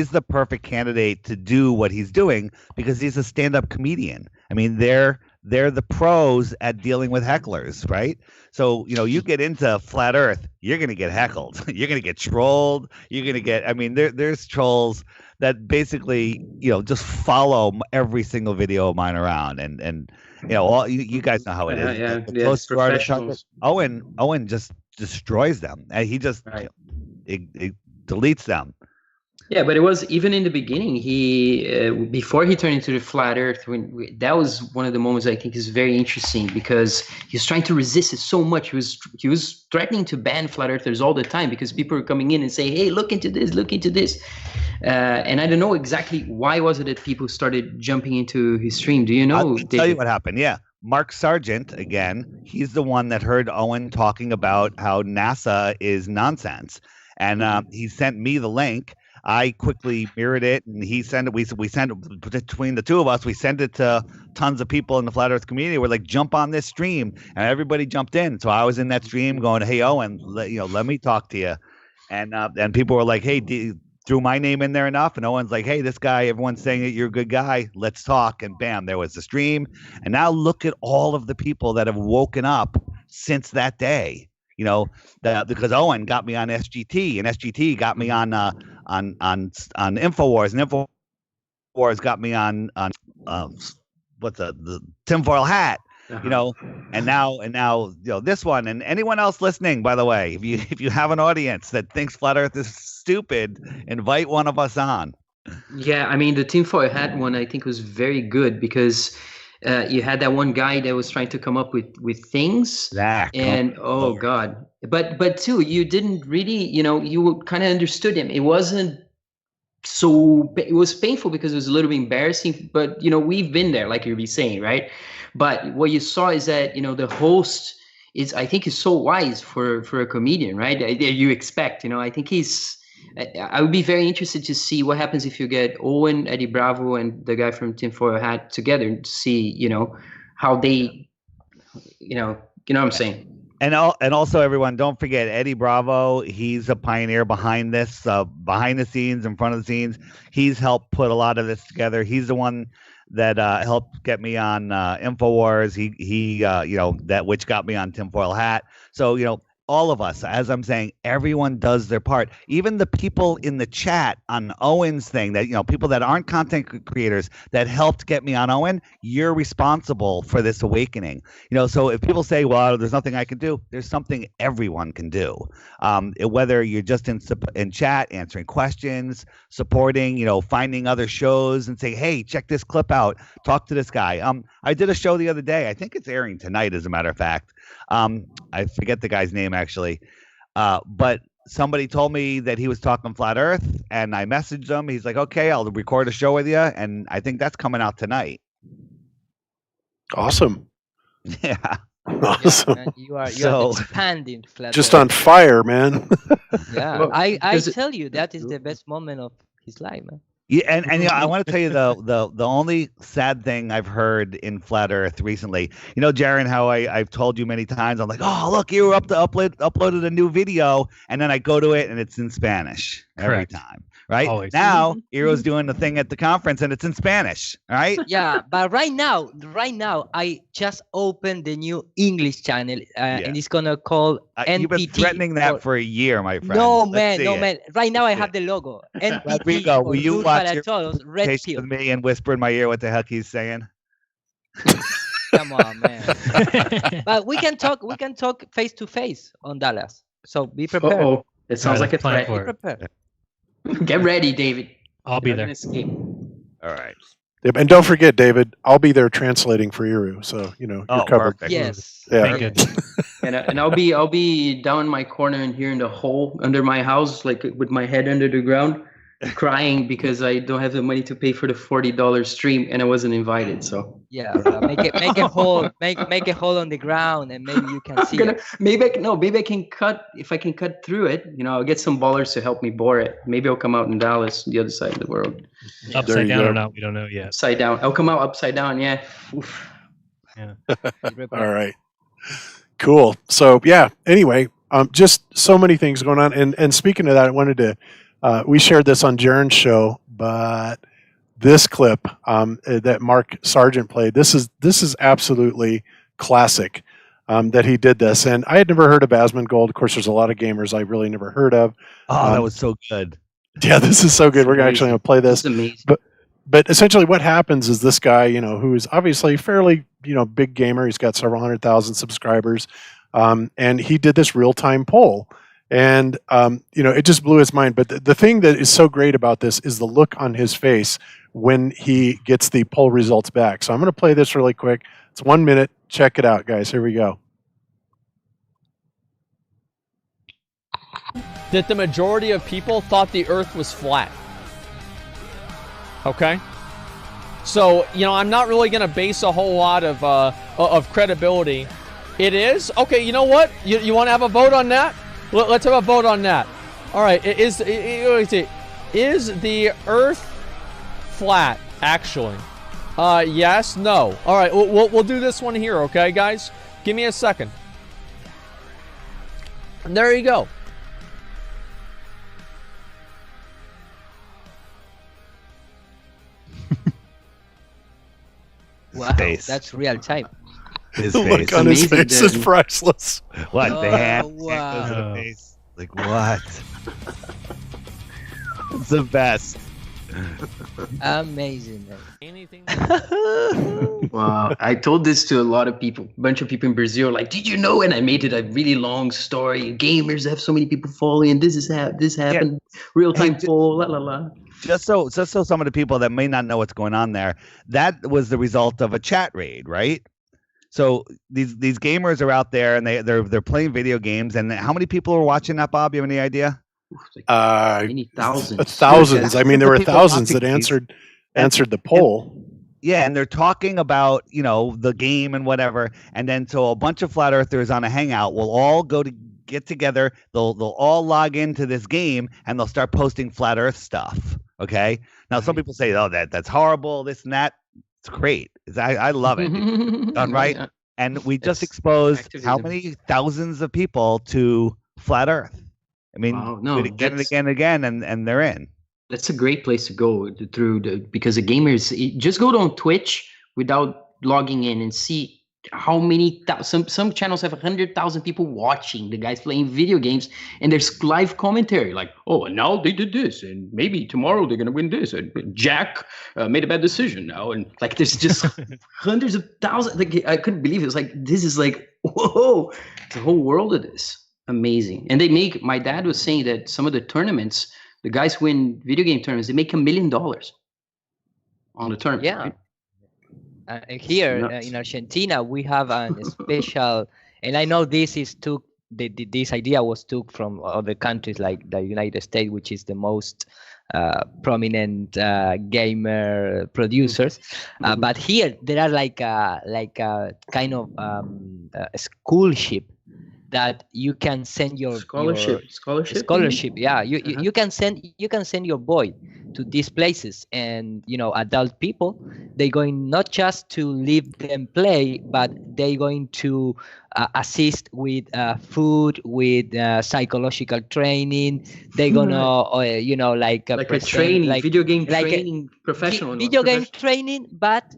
the perfect candidate to do what he's doing because he's a stand-up comedian. I mean, they're the pros at dealing with hecklers, right? So, you get into flat Earth, you're going to get heckled. You're going to get trolled. You're going to get, there's trolls that basically, just follow every single video of mine around. And all you guys know how it is. Yeah, the close to our target, Owen just destroys them. He just it deletes them. Yeah, but it was even in the beginning. He before he turned into the flat Earth. That was one of the moments I think is very interesting because he was trying to resist it so much. He was threatening to ban flat earthers all the time because people were coming in and saying, "Hey, look into this, look into this." And I don't know exactly why was it that people started jumping into his stream. Do you know? I'll tell you what happened. Yeah. Mark Sargent, again, he's the one that heard Owen talking about how NASA is nonsense. And he sent me the link. I quickly mirrored it, and he sent it. We sent it between the two of us. We sent it to tons of people in the flat Earth community. We're like, jump on this stream, and everybody jumped in. So I was in that stream going, "Hey, Owen, let me talk to you," and people were like, "Hey, threw my name in there enough?" And Owen's like, "Hey, this guy, everyone's saying that you're a good guy. Let's talk." And bam, there was the stream. And now look at all of the people that have woken up since that day. Because Owen got me on SGT, and SGT got me on Infowars, and Infowars got me on what's the tinfoil hat, and now this one, and anyone else listening, by the way, if you have an audience that thinks flat Earth is stupid, invite one of us on. Yeah, the tinfoil hat one I think was very good because you had that one guy that was trying to come up with things, Zach. and oh god, but too, you didn't really, you kind of understood him. It wasn't it was painful because it was a little bit embarrassing, but we've been there, like you'll be saying, right? But what you saw is that the host is, I think, is so wise for a comedian, right? You expect, I think I would be very interested to see what happens if you get Owen, Eddie Bravo, and the guy from Tinfoil Hat together to see, how they, you know what I'm saying. And also, everyone, don't forget Eddie Bravo. He's a pioneer behind this, behind the scenes, in front of the scenes. He's helped put a lot of this together. He's the one that helped get me on InfoWars. He that which got me on Tinfoil Hat. So all of us, as I'm saying, everyone does their part. Even the people in the chat on Owen's thing, that people that aren't content creators that helped get me on Owen, you're responsible for this awakening. So if people say, well, there's nothing I can do, there's something everyone can do. Whether you're just in chat answering questions, supporting, finding other shows and saying, hey, check this clip out, talk to this guy. I did a show the other day. I think it's airing tonight, as a matter of fact. I forget the guy's name actually, but somebody told me that he was talking flat Earth, and I messaged him. He's like, "Okay, I'll record a show with you," and I think that's coming out tonight. Awesome. Yeah. Awesome. Yeah, you are So- expanding flat Just Earth. on fire, man. Yeah, Well, I is it- tell you, that is the best moment of his life, man. Yeah, and I want to tell you the only sad thing I've heard in Flat Earth recently. Jaron, how I've told you many times, I'm like, oh, look, you were uploaded a new video, and then I go to it and it's in Spanish every Correct. time, right? Always. Now, Eero's doing the thing at the conference and it's in Spanish, right? Yeah, but right now, I just opened the new English channel, and it's gonna call NPT. You've been threatening that or- for a year, my friend. No, Let's man, see no, it. man. Right now, I have the logo. NPT. Rodrigo, will or you Luz watch para your Todos, Red Taste Pill. with me and whisper in my ear what the heck he's saying? Come on, man. But we can talk face to face on Dallas. So be prepared. Uh-oh. It sounds Alright, like a plan threat. for Be it. Get prepared. ready, David. I'll be You're not there. gonna escape. All right. Yep, and don't forget, David, I'll be there translating for Iru, so you're Oh, covered. perfect. Yes. Yeah. Thank goodness. And I'll be down in my corner and here in the hole under my house, like with my head under the ground, crying because I don't have the money to pay for the $40 stream and I wasn't invited. So Yeah, make a hole, make a hole on the ground, and maybe you can see it. maybe I can cut, if I can cut through it, I'll get some ballers to help me bore it. Maybe I'll come out in Dallas, the other side of the world. There Upside you down go. or not, we don't know yet. Upside down. I'll come out upside down. Yeah. Oof. All right. Cool. So yeah, anyway, just so many things going on. And speaking of that, I wanted to, we shared this on Jaron's show, but this clip that Mark Sargent played, this is absolutely classic that he did this. And I had never heard of Asmongold. Of course, there's a lot of gamers I really never heard of. Oh, that was so good. Yeah, this is so good. We're actually going to play this. It's amazing. But essentially what happens is this guy, who's obviously fairly, big gamer. He's got several 100,000 subscribers. And he did this real-time poll. And, it just blew his mind. But the thing that is so great about this is the look on his face when he gets the poll results back. So I'm going to play this really quick. It's 1 minute. Check it out, guys. Here we go. That the majority of people thought the earth was flat. Okay? So, I'm not really going to base a whole lot of credibility. It is? Okay, you know what? You want to have a vote on that? Let's have a vote on that. All right, is the earth flat, actually? Yes, no. All right, we'll do this one here, okay, guys? Give me a second. And there you go. Wow, Face. that's real time. His The face. look on his amazing, face is dude. priceless. What? The hand Oh, goes to the wow. face. Like, what? It's the best. Amazing. Anything? Wow, I told this to a lot of people, a bunch of people in Brazil. Like, did you know? And I made it a really long story. Gamers have so many people following. This happened. Real time poll. La la la. Just so some of the people that may not know what's going on there, that was the result of a chat raid, right? So these gamers are out there and they're playing video games. And how many people are watching that, Bob? You have any idea? Many thousands. Thousands. I mean, there were thousands that answered the poll. Yeah, and they're talking about, the game and whatever. And then so a bunch of flat earthers on a hangout will all get together. They'll all log into this game and they'll start posting flat earth stuff. Okay. Now some people say, oh, that's horrible, this and that. It's great. I love it. Done right. Yeah. And we just exposed activism. how many thousands of people to flat earth. I mean, Wow, no, again and again and again, and they're in. That's a great place to go because the gamers just go on Twitch without logging in and see how many some channels have 100,000 people watching the guys playing video games, and there's live commentary like, oh, and now they did this, and maybe tomorrow they're gonna win this, and Jack made a bad decision now, and like there's just hundreds of thousands. Like, I couldn't believe it. It's like this is like whoa, it's a whole world of this. Amazing. And my dad was saying that some of the tournaments, the guys who win video game tournaments, they make $1 million on the tournament. Yeah. Right? Here Nuts. in Argentina, we have a special, and I know this idea was took from other countries like the United States, which is the most prominent gamer producers. But here there are like a kind of a scholarship that you can send your Scholarship. Yeah, you can send your boy to these places, and adult people, they're going not just to leave them play, but they're going to assist with food, with psychological training. They're gonna like a training, like video game like training professional. video game training, but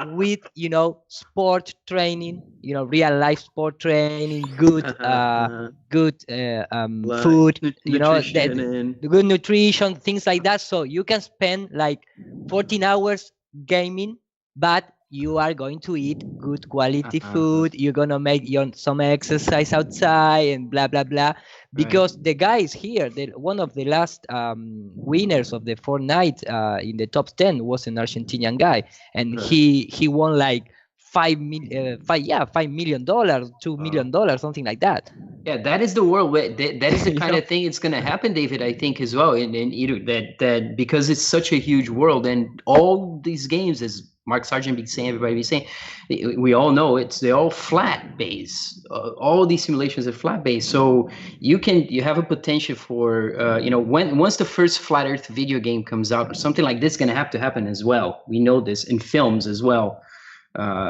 with sport training, real life sport training, good good food, nutrition the good nutrition, things like that. So you can spend like 14 hours gaming, but you are going to eat good quality food. You're gonna make some exercise outside and blah blah blah. Because the guys here, one of the last winners of the Fortnite in the top 10 was an Argentinian guy, and he won like $5 million, $2 million, something like that. Yeah, that is the world. That is the kind of thing it's going to happen, David. I think as well, and that because it's such a huge world, and all these games, as Mark Sargent be saying, everybody be saying, we all know they're all flat base. All these simulations are flat base, so you have a potential for once the first flat Earth video game comes out, or something like this is going to have to happen as well. We know this in films as well.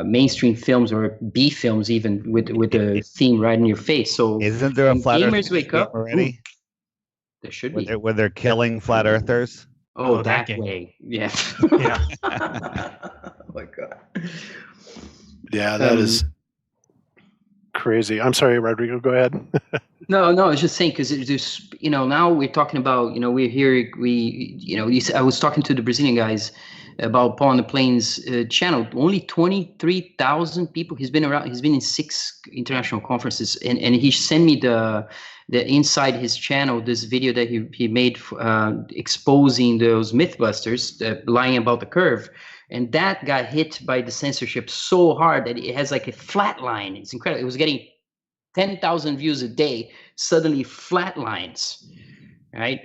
Mainstream films or B films, even with the theme right in your face. So isn't there a flat gamers earth wake up already? There should be. Where they're killing flat earthers. Oh, that way. Yeah. Yeah. Oh my god. Yeah, that is crazy. I'm sorry, Rodrigo. Go ahead. No, I was just saying because there's now we're talking about we're here I was talking to the Brazilian guys about Paul on the Plains channel. Only 23,000 people. He's been around. He's been in 6 international conferences, and he sent me the inside his channel this video that he made exposing those MythBusters lying about the curve, and that got hit by the censorship so hard that it has like a flat line. It's incredible. It was getting 10,000 views a day. Suddenly flat lines, right?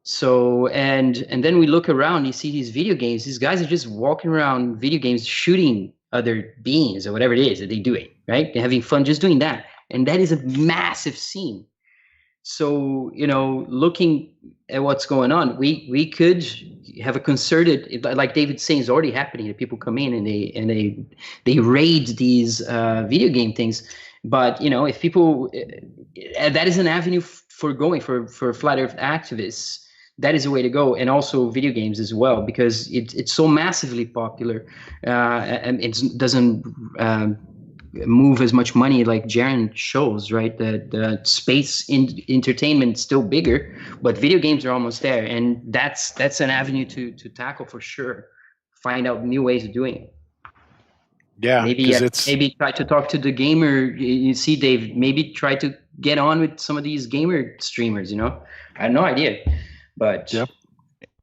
So and then we look around, you see these video games. These guys are just walking around video games, shooting other beings or whatever it is that they're doing, right? They're having fun just doing that, and that is a massive scene. So looking at what's going on, we could have a concerted, like David's saying, is already happening. That people come in and they raid these video game things. But if people, that is an avenue for going for flat Earth activists. That is a way to go, and also video games as well, because it's so massively popular, and it doesn't move as much money like Jaren shows, right? The space in entertainment is still bigger, but video games are almost there, and that's an avenue to tackle for sure. Find out new ways of doing it. Yeah, maybe try to talk to the gamer. You see, Dave. Maybe try to get on with some of these gamer streamers. You know, I have no idea, but yep,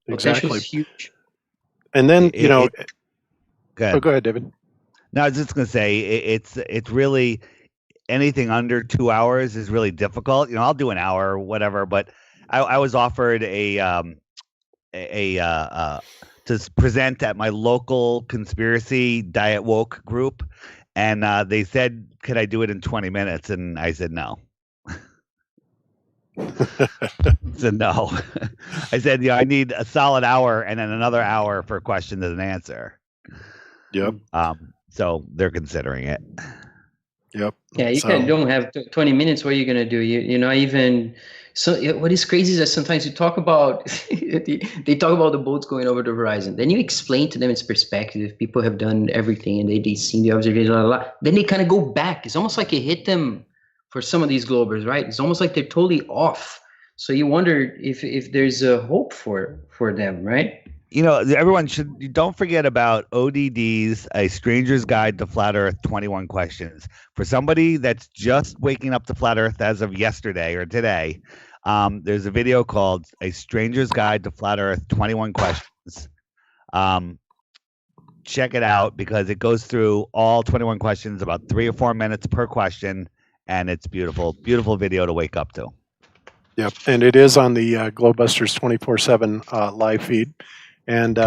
potential exactly. is huge. And then Go ahead, David. No, I was just gonna say it's really anything under 2 hours is really difficult. You know, I'll do an hour or whatever, but I was offered to present at my local conspiracy diet woke group, and they said, "Could I do it in 20 minutes?" And I said no. said no. I said, I need a solid hour and then another hour for question and an answer. Yep. So they're considering it. Yep. Yeah, you don't have 20 minutes. What are you gonna do? You know, even so. What is crazy is that sometimes you talk about they talk about the boats going over the horizon. Then you explain to them its perspective. People have done everything and they've seen the observation. Blah, blah, blah. Then they kind of go back. It's almost like it hit them for some of these Globers, right? It's almost like they're totally off. So you wonder if there's a hope for them, right? You know, everyone don't forget about ODD's A Stranger's Guide to Flat Earth 21 Questions. For somebody that's just waking up to Flat Earth as of yesterday or today, there's a video called A Stranger's Guide to Flat Earth 21 Questions. Check it out because it goes through all 21 questions, about 3 or 4 minutes per question, and it's beautiful, beautiful video to wake up to. Yep, and it is on the Globebusters 24/7 live feed. And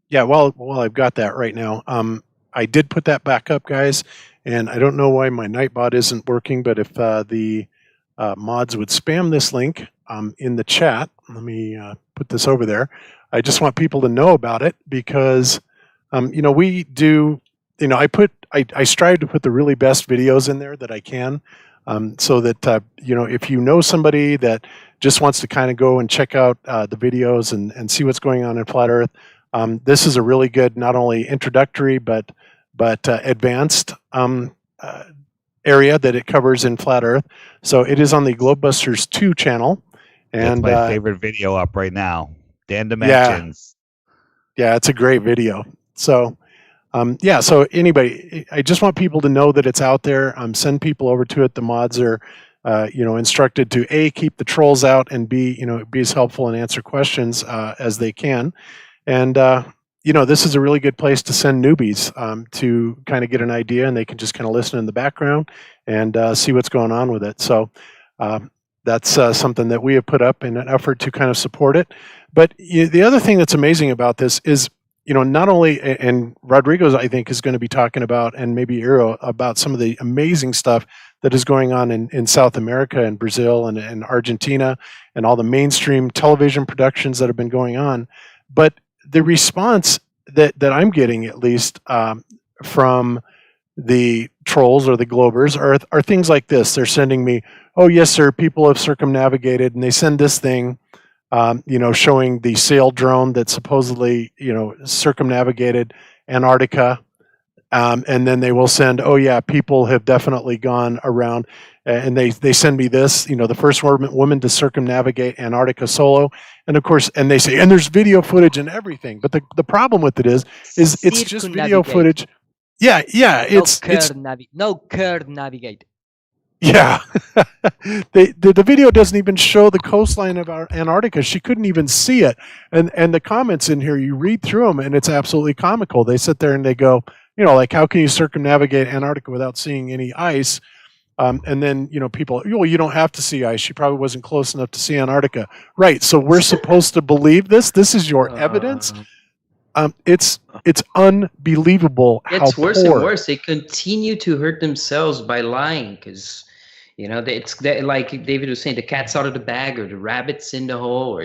yeah, well, I've got that right now. I did put that back up, guys, and I don't know why my Nightbot isn't working, but if the mods would spam this link in the chat, let me put this over there. I just want people to know about it because, you know, we do, you know, I strive to put the really best videos in there that I can, so that, you know, if you know somebody that just wants to kind of go and check out the videos and see what's going on in Flat Earth, this is a really good, not only introductory, but advanced area that it covers in Flat Earth. So it is on the Globebusters 2 channel. And that's my favorite video up right now. Dan Dimensions. Yeah, it's a great video. So, yeah, so anybody, I just want people to know that it's out there. Send people over to it. The mods are, you know, instructed to A, keep the trolls out, and B, you know, be as helpful and answer questions as they can. And, you know, this is a really good place to send newbies to kind of get an idea, and they can just kind of listen in the background and see what's going on with it. So that's something that we have put up in an effort to kind of support it. But the other thing that's amazing about this is, you know, not only, and Rodrigo's, I think, is going to be talking about, and maybe Eero, about some of the amazing stuff that is going on in South America and Brazil and Argentina and all the mainstream television productions that have been going on. But the response that I'm getting, at least from the trolls or the Globers, are things like this. They're sending me, oh, yes, sir, people have circumnavigated, and they send this thing, you know, showing the sail drone that supposedly, you know, circumnavigated Antarctica. And then they will send, oh yeah, people have definitely gone around, and they send me this, you know, the first woman to circumnavigate Antarctica solo, and of course, and they say, and there's video footage and everything. But the problem with it is it's just video footage. Yeah, it's no curve navigate. Yeah, the video doesn't even show the coastline of Antarctica. She couldn't even see it, and the comments in here, you read through them, and it's absolutely comical. They sit there and they go, you know, like, how can you circumnavigate Antarctica without seeing any ice? And then, you know, people, well, you don't have to see ice. She probably wasn't close enough to see Antarctica. Right. So we're supposed to believe this? This is your evidence? It's unbelievable how It's worse poor. and worse. They continue to hurt themselves by lying because, you know, like David was saying, the cat's out of the bag, or the rabbit's in the hole, or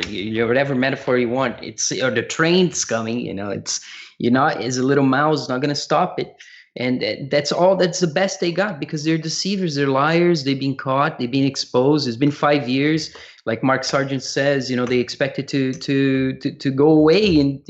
whatever metaphor you want. Or the train's coming. You know, is a little mouse not going to stop it. And that's the best they got, because they're deceivers, they're liars, they've been caught, they've been exposed. It's been 5 years. Like Mark Sargent says, you know, they expect it to go away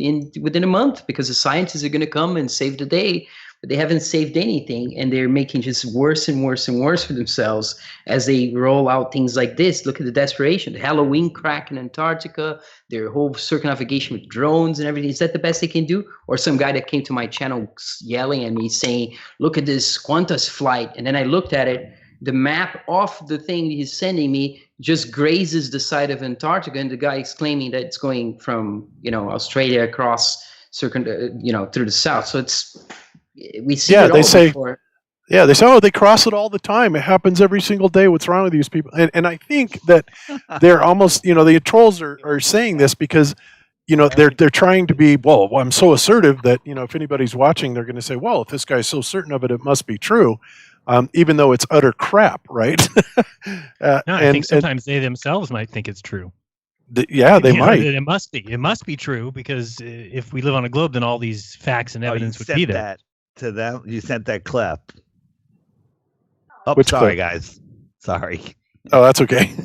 within a month, because the scientists are going to come and save the day. but they haven't saved anything, and they're making just worse and worse and worse for themselves as they roll out things like this. Look at the desperation, the Halloween crack in Antarctica, their whole circumnavigation with drones and everything. Is that the best they can do? Or some guy that came to my channel yelling at me saying, look at this Qantas flight. And then I looked at it, the map off the thing he's sending me just grazes the side of Antarctica, and the guy is claiming that it's going from, Australia across through the south. So we see it all before. Yeah, they say, oh, they cross it all the time. It happens every single day. What's wrong with these people? And I think that they're almost, the trolls are saying this because, they're trying to be, well, I'm so assertive that, if anybody's watching, they're going to say, well, if this guy's so certain of it, it must be true. Even though it's utter crap, right? I think sometimes they themselves might think it's true. They might. It must be true, because if we live on a globe, then all these facts and evidence would be there. That to them. You sent that clip. Oh, Which sorry, clip? guys. Sorry. Oh, that's okay.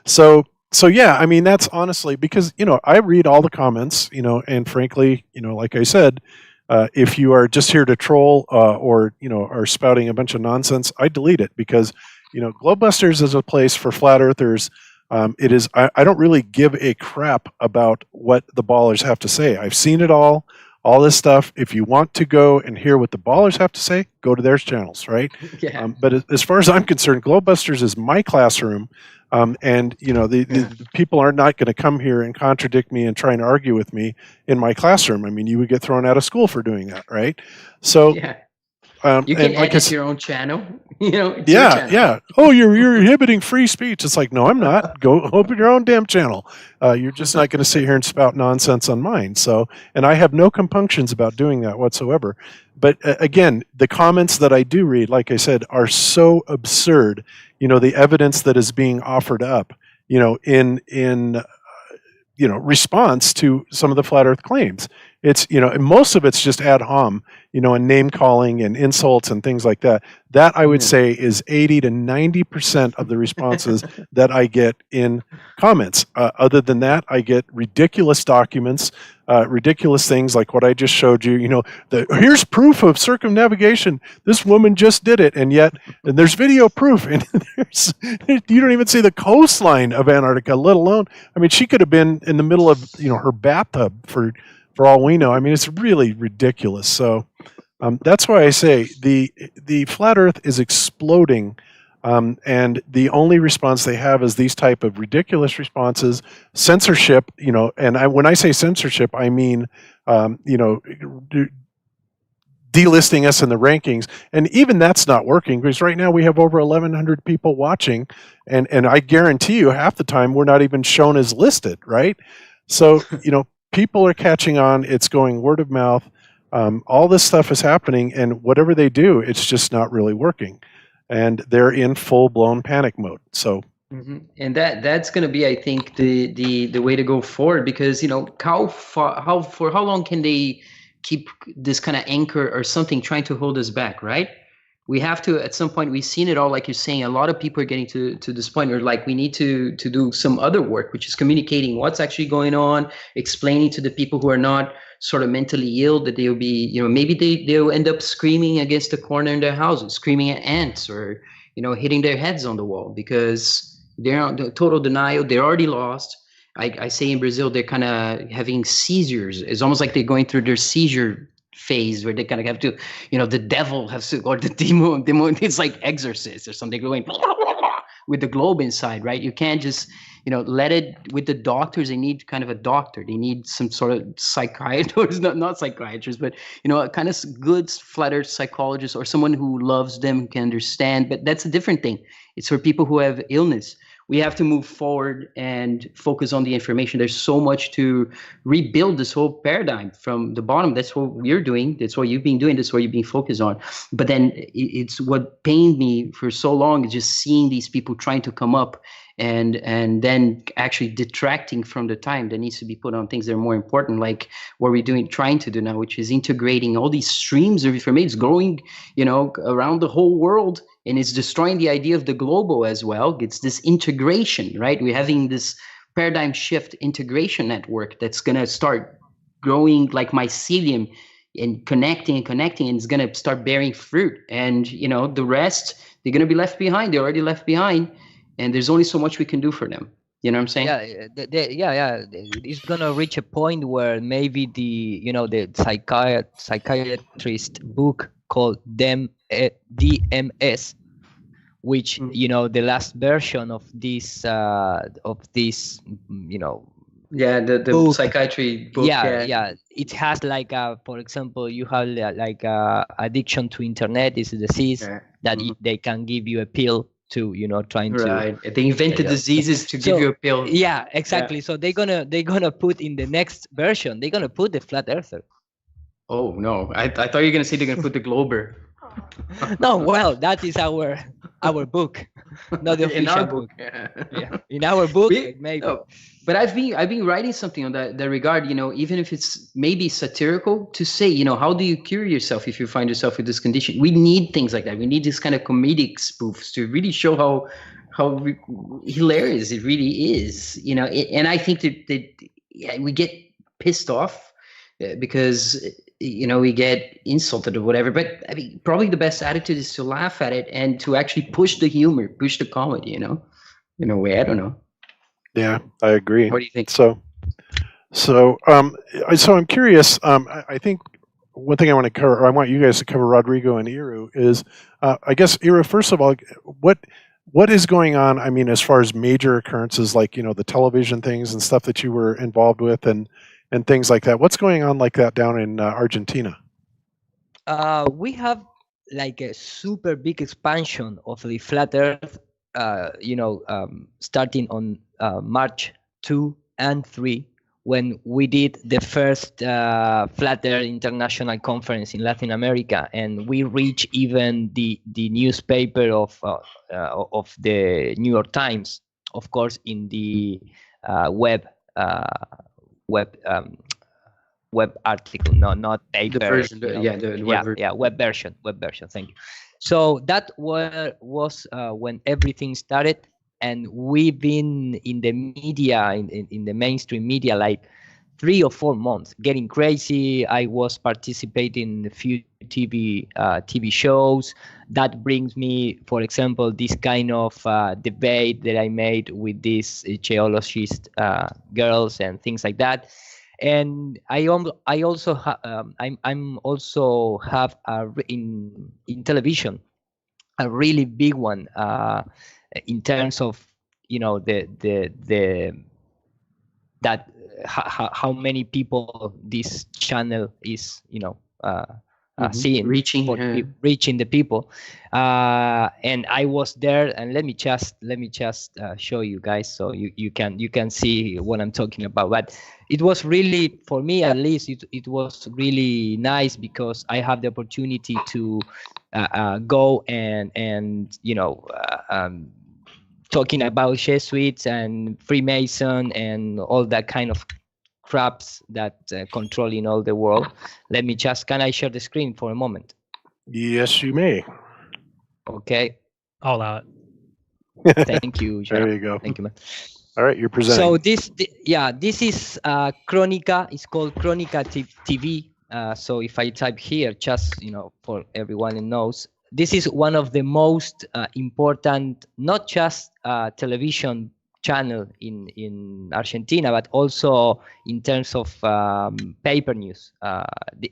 So yeah, I mean, that's honestly because, I read all the comments, and frankly, like I said, if you are just here to troll or are spouting a bunch of nonsense, I delete it because Globebusters is a place for flat earthers. It is. I don't really give a crap about what the ballers have to say. I've seen it all this stuff. If you want to go and hear what the ballers have to say, go to their channels, right? Yeah. But as far as I'm concerned, Globebusters is my classroom. And the people are not going to come here and contradict me and try and argue with me in my classroom. I mean, you would get thrown out of school for doing that, right? So Yeah. You can edit your own channel. It's your channel. yeah. Oh, you're inhibiting free speech. It's like, no, I'm not. Go open your own damn channel. You're just not going to sit here and spout nonsense on mine. So, and I have no compunctions about doing that whatsoever. But again, the comments that I do read, like I said, are so absurd. The evidence that is being offered up, in response to some of the flat Earth claims. It's, and most of it's just ad hom, and name calling and insults and things like that. That I would say is 80 to 90% of the responses that I get in comments. Other than that, I get ridiculous documents, ridiculous things like what I just showed you. Here's proof of circumnavigation. This woman just did it, and there's video proof, and you don't even see the coastline of Antarctica, let alone. I mean, she could have been in the middle of her bathtub for all we know. I mean, it's really ridiculous. So that's why I say the flat Earth is exploding, and the only response they have is these type of ridiculous responses, censorship. And when I say censorship, I mean delisting us in the rankings, and even that's not working because right now we have over 1,100 people watching, and I guarantee you half the time we're not even shown as listed, right? So people are catching on. It's going word of mouth. All this stuff is happening, and whatever they do, it's just not really working. And they're in full-blown panic mode. So, and that's going to be, I think, the way to go forward, because for how long can they keep this kind of anchor or something trying to hold us back, right? We have to, at some point, we've seen it all, like you're saying, a lot of people are getting to this point where like we need to do some other work, which is communicating what's actually going on, explaining to the people who are not sort of mentally ill that they'll be, maybe they'll end up screaming against the corner in their houses, screaming at ants, or, hitting their heads on the wall because they're on the total denial. They're already lost. I say in Brazil, they're kind of having seizures. It's almost like they're going through their seizure phase where they kind of have to, the devil has to, or the demon, it's like Exorcist or something going with the globe inside, right? You can't just, let it with the doctors. They need kind of a doctor. They need some sort of psychiatrist, not psychiatrist, but, a kind of good flat earth psychologist or someone who loves them, can understand. But that's a different thing. It's for people who have illness. We have to move forward and focus on the information. There's so much to rebuild this whole paradigm from the bottom. That's what we're doing. That's what you've been doing. That's what you've been focused on. But then it's what pained me for so long is just seeing these people trying to come up and then actually detracting from the time that needs to be put on things that are more important, like what we're trying to do now, which is integrating all these streams of information. It's growing, around the whole world. And it's destroying the idea of the global as well. It's this integration, right? We're having this paradigm shift integration network that's going to start growing like mycelium and connecting and connecting, and it's going to start bearing fruit. And the rest, they're going to be left behind. They're already left behind, and there's only so much we can do for them. You know what I'm saying? Yeah, it's gonna reach a point where maybe the psychiatrist book called DMS, which the last version of this the book, psychiatry book. it has for example, you have addiction to internet is a disease that they can give you a pill to trying to they invented diseases to give you a pill. Yeah, exactly. So they're gonna put in the next version, they're gonna put the flat earther. Oh no, I thought you were gonna say they're gonna put the glober. No, well, that is our book, not the official in our book. Yeah. In our book, maybe. No, but I've been writing something on that regard. Even if it's maybe satirical, to say, how do you cure yourself if you find yourself with this condition? We need things like that. We need this kind of comedic spoofs to really show how hilarious it really is. And I think that we get pissed off because we get insulted or whatever. But I mean, probably the best attitude is to laugh at it and to actually push the humor, push the comedy. In a way, I don't know. Yeah, I agree. What do you think? So I'm curious. I think one thing I want to cover, or I want you guys to cover, Rodrigo and Iru, is I guess Iru, first of all, what is going on? I mean, as far as major occurrences like the television things and stuff that you were involved with, and things like that. What's going on like that down in Argentina? We have a super big expansion of the flat Earth. Starting on March 2 and 3, when we did the first Flat Earth International Conference in Latin America, and we reached even the newspaper of the New York Times, of course, in the web article, not paper. The version, web version. Thank you. So that was when everything started, and we've been in the media, in the mainstream media, 3 or 4 months, getting crazy. I was participating in a few TV shows. That brings me, for example, this kind of debate that I made with these geologist girls and things like that. And I also I'm also have in television a really big one in terms of how many people this channel is seeing, reaching the people, and I was there. And let me just show you guys so you can see what I'm talking about. But it was really, for me at least, it was really nice because I have the opportunity to go and talking about Jesuits and Freemason and all that kind of craps that controlling all the world. Can I share the screen for a moment? Yes, you may. Okay. I'll allow it. Thank you. There you go. Thank you, man. All right, you're presenting. So this is Chronica. It's called Chronica TV. So if I type here, just for everyone who knows, this is one of the most important, not just television channel in Argentina, but also in terms of paper news.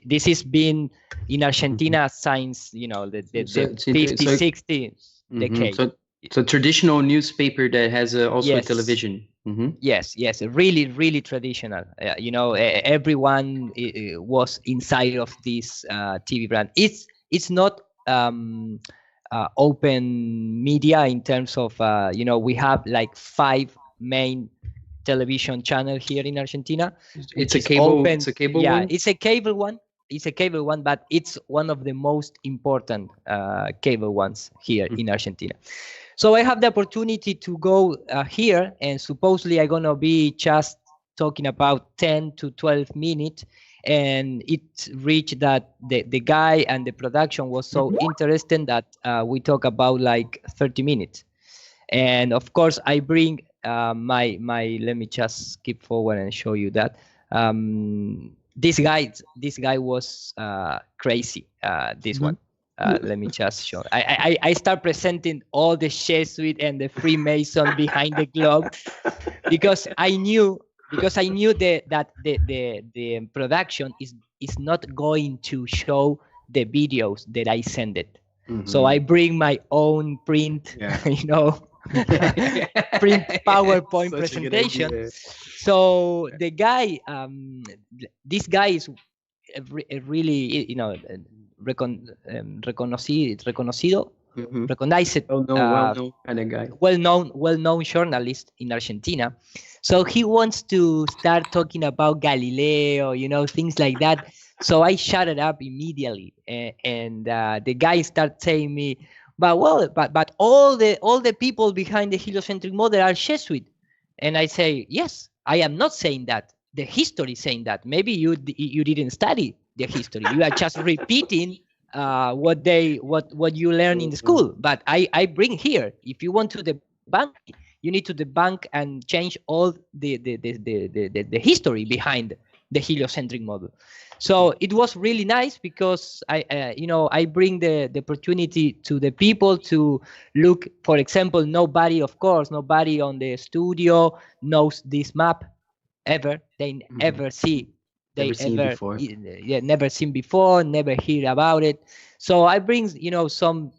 This has been in Argentina since the 50s, 60s decade. So traditional newspaper that has also a television. Mm-hmm. Yes, really, really traditional. Everyone was inside of this TV brand. It's not open media in terms of we have 5 main television channels here in Argentina. It's a cable one. It's a cable one. It's a cable one, but it's one of the most important cable ones here in Argentina. So I have the opportunity to go here, and supposedly I'm gonna be just talking about 10 to 12 minutes. And it reached that the guy and the production was so interesting that we talk about 30 minutes. And of course I bring my let me just skip forward and show you that. this guy was crazy. This one. Let me just show. I start presenting all the Jesuit and the Freemason behind the globe because I knew that the production is not going to show the videos that I send it. So I bring my own print, print PowerPoint presentation. So the guy, this guy is really, reconocido, recognized, well-known kind of guy, well-known journalist in Argentina. So he wants to start talking about Galileo, things like that. So I shut it up immediately, and the guy started saying me, but all the people behind the heliocentric model are Jesuit, and I say, yes, I am not saying that. The history is saying that. Maybe you didn't study the history. You are just repeating what you learn in the school. But I bring here. If you want to debunk, you need to debunk and change all the history behind the heliocentric model. So it was really nice because I bring the opportunity to the people to look. For example, nobody on the studio knows this map ever. They ever see. Never seen before, never hear about it. So I bring some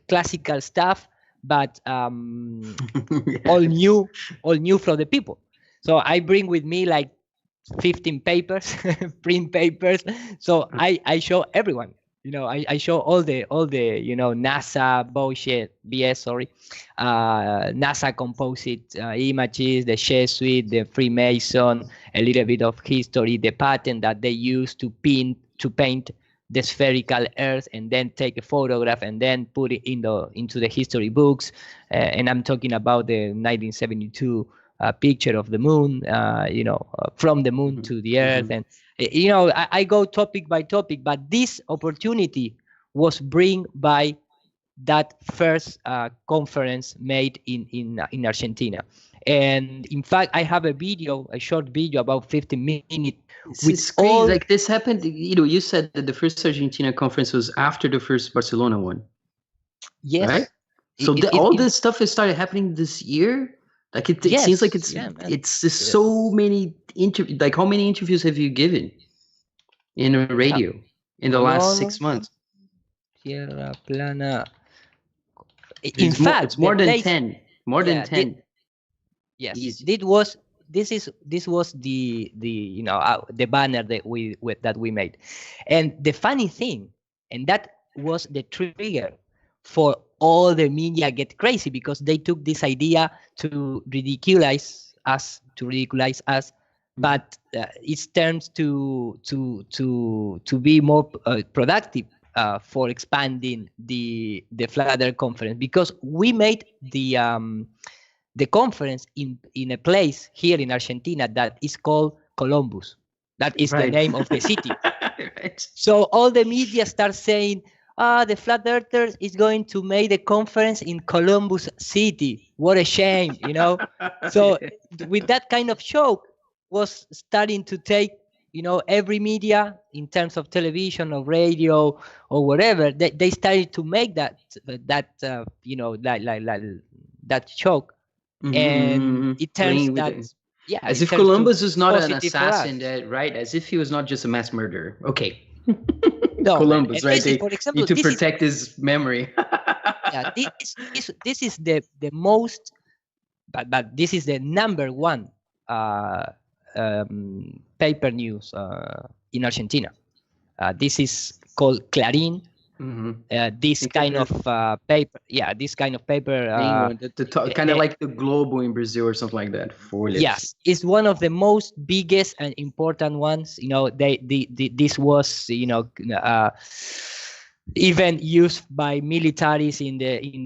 classical stuff, but all new from the people. So I bring with me like 15 papers, print papers. So I show everyone. I show all the NASA BS, NASA composite images, the Jesuit, the Freemason, a little bit of history, the pattern that they use to paint the spherical Earth, and then take a photograph and then put it into the history books. And I'm talking about the 1972 picture of the moon, from the moon to the Earth, and I go topic by topic. But this opportunity was bring by that first conference made in Argentina. And in fact, I have a short video about 15 minutes. It's crazy. Like this happened. You said that the first Argentina conference was after the first Barcelona one. Yes. Right. So all this stuff has started happening this year. Like it seems like it's just so many interviews. Like how many interviews have you given in a radio in the last 6 months? Tierra Plana. In fact, it's more than 10. More than 10. Yes, this was the banner that we made, and the funny thing, and that was the trigger for all the media get crazy, because they took this idea to ridiculize us, but it turns to be more productive for expanding the Flat Earth conference, because we made the conference in a place here in Argentina that is called Columbus. That is the name of the city. Right. So all the media start saying, the Flat Earthers is going to make the conference in Columbus City. What a shame, So with that kind of show was starting to take, every media in terms of television or radio or whatever, they started to make that show. And it turns that as if Columbus is not an assassin, right? As if he was not just a mass murderer. Okay. No, Columbus, right? They need to protect his memory. This is the most, but this is the number one paper news in Argentina. This is called Clarín. This kind of paper, kind of like the Globo in Brazil or something like that. Yes, it's one of the most biggest and important ones. This was even used by militaries in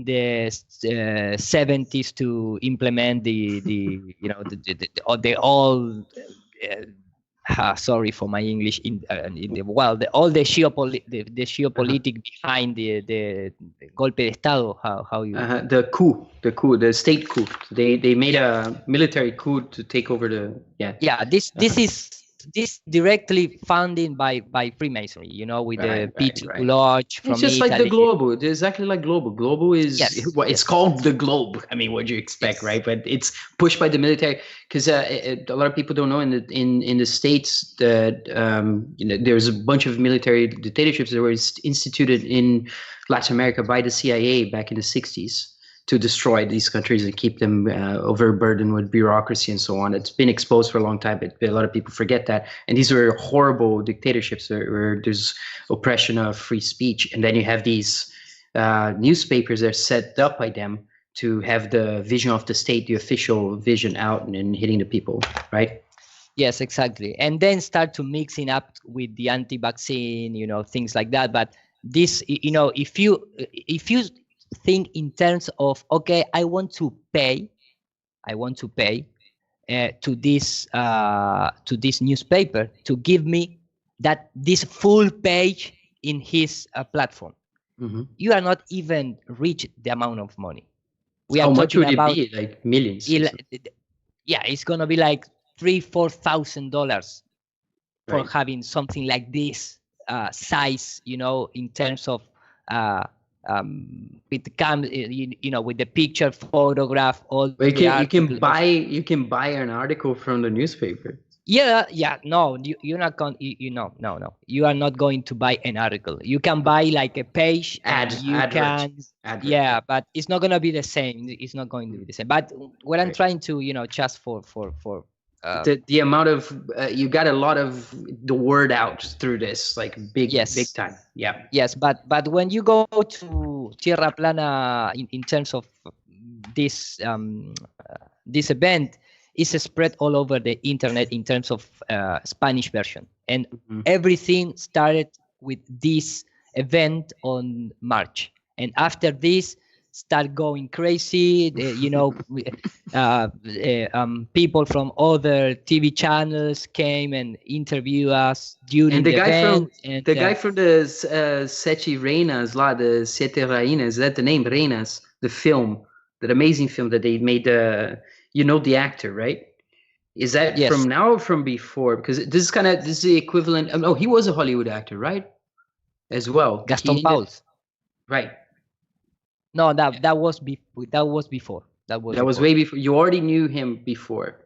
the 70s to implement sorry for my English. All the geopolitics behind the golpe de estado. How you the coup, the state coup. They made a military coup to take over the. This this directly funded by Freemasonry, you know, with the Peter Lodge from It's just Italy. like the Globo. It's exactly like Globo. Globo is Yes. it's called the Globe. I mean, what do you expect, right? But it's pushed by the military because a lot of people don't know in the States that there's a bunch of military dictatorships that were instituted in Latin America by the CIA back in the 60s to destroy these countries and keep them overburdened with bureaucracy and so on. It's been exposed for a long time, but a lot of people forget that. And these were horrible dictatorships where there's oppression of free speech. And then you have these newspapers that are set up by them to have the vision of the state, the official vision out and hitting the people, right? Yes, exactly. And then start to mixing up with the anti-vaccine, you know, things like that. But this, you know, if you think in terms of, okay, I want to pay to this newspaper to give me this full page in his platform. Mm-hmm. You are not even reach the amount of money. We How are much talking would about it be? Like millions? Yeah, it's gonna be like $3,000-$4,000 for Right. having something like this size, you know, in terms of with with the picture, photograph, all. But the you article. can buy an article from the newspaper. Yeah. No, you're not going. No. You are not going to buy an article. You can buy like a page. Advert. Yeah, but it's not gonna be the same. It's not going to be the same. But what I'm trying to, just for The amount of you got a lot of the word out through this, like big time. Yeah. Yes, but when you go to Tierra Plana in terms of this event, it's spread all over the internet in terms of Spanish version, and everything started with this event on March, and after this start going crazy. People from other TV channels came and interviewed us during And the guy event. from the Sete Reinas, the Siete Rainhas, is that the name? Reinas, the film, that amazing film that they made. The actor, right? Is that Yes. from now or from before? Because this is the equivalent. Oh, he was a Hollywood actor, right? As well, Gaston Pauls. Right. No, that was before. That was way before. You already knew him before.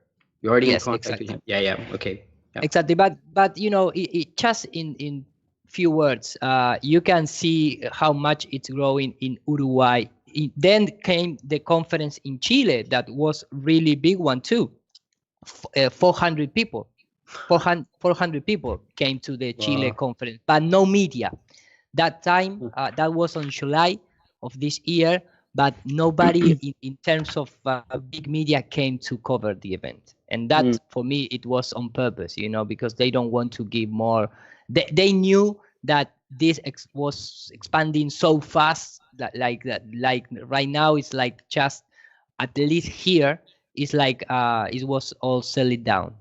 You already in Yes, contact with him. Yeah. Okay. Yeah. Exactly, but it just in few words, you can see how much it's growing in Uruguay. Then came the conference in Chile that was really big one too. 400 people came to the Chile conference, but no media. That time, that was on July of this year, but nobody in terms of big media came to cover the event. And that, for me, it was on purpose, because they don't want to give more. They knew that this was expanding so fast that like right now it's like just at least here it's like it was all settled down.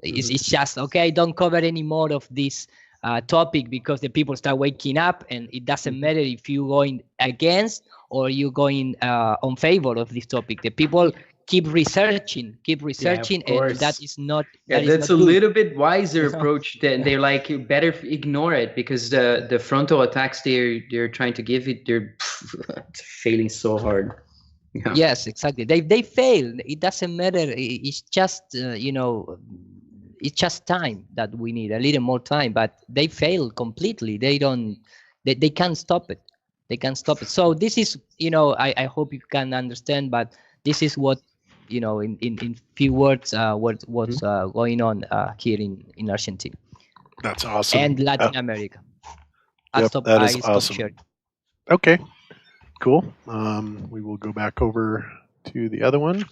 It's just okay, don't cover any more of this topic, because the people start waking up, and it doesn't matter if you're going against or you're going on favor of this topic. The people keep researching, and that is not. That's a little bit wiser approach. They're like, you better ignore it, because the frontal attacks they're trying to give it, they're failing so hard. Yeah. Yes, exactly. They fail. It doesn't matter. It's just it's just time that we need, a little more time. But they fail completely. They can't stop it. They can't stop it. So this is, I hope you can understand. But this is what, in few words, what's going on here in Argentina. That's awesome. And Latin America. That is awesome. Sharing. Okay, cool. We will go back over to the other one.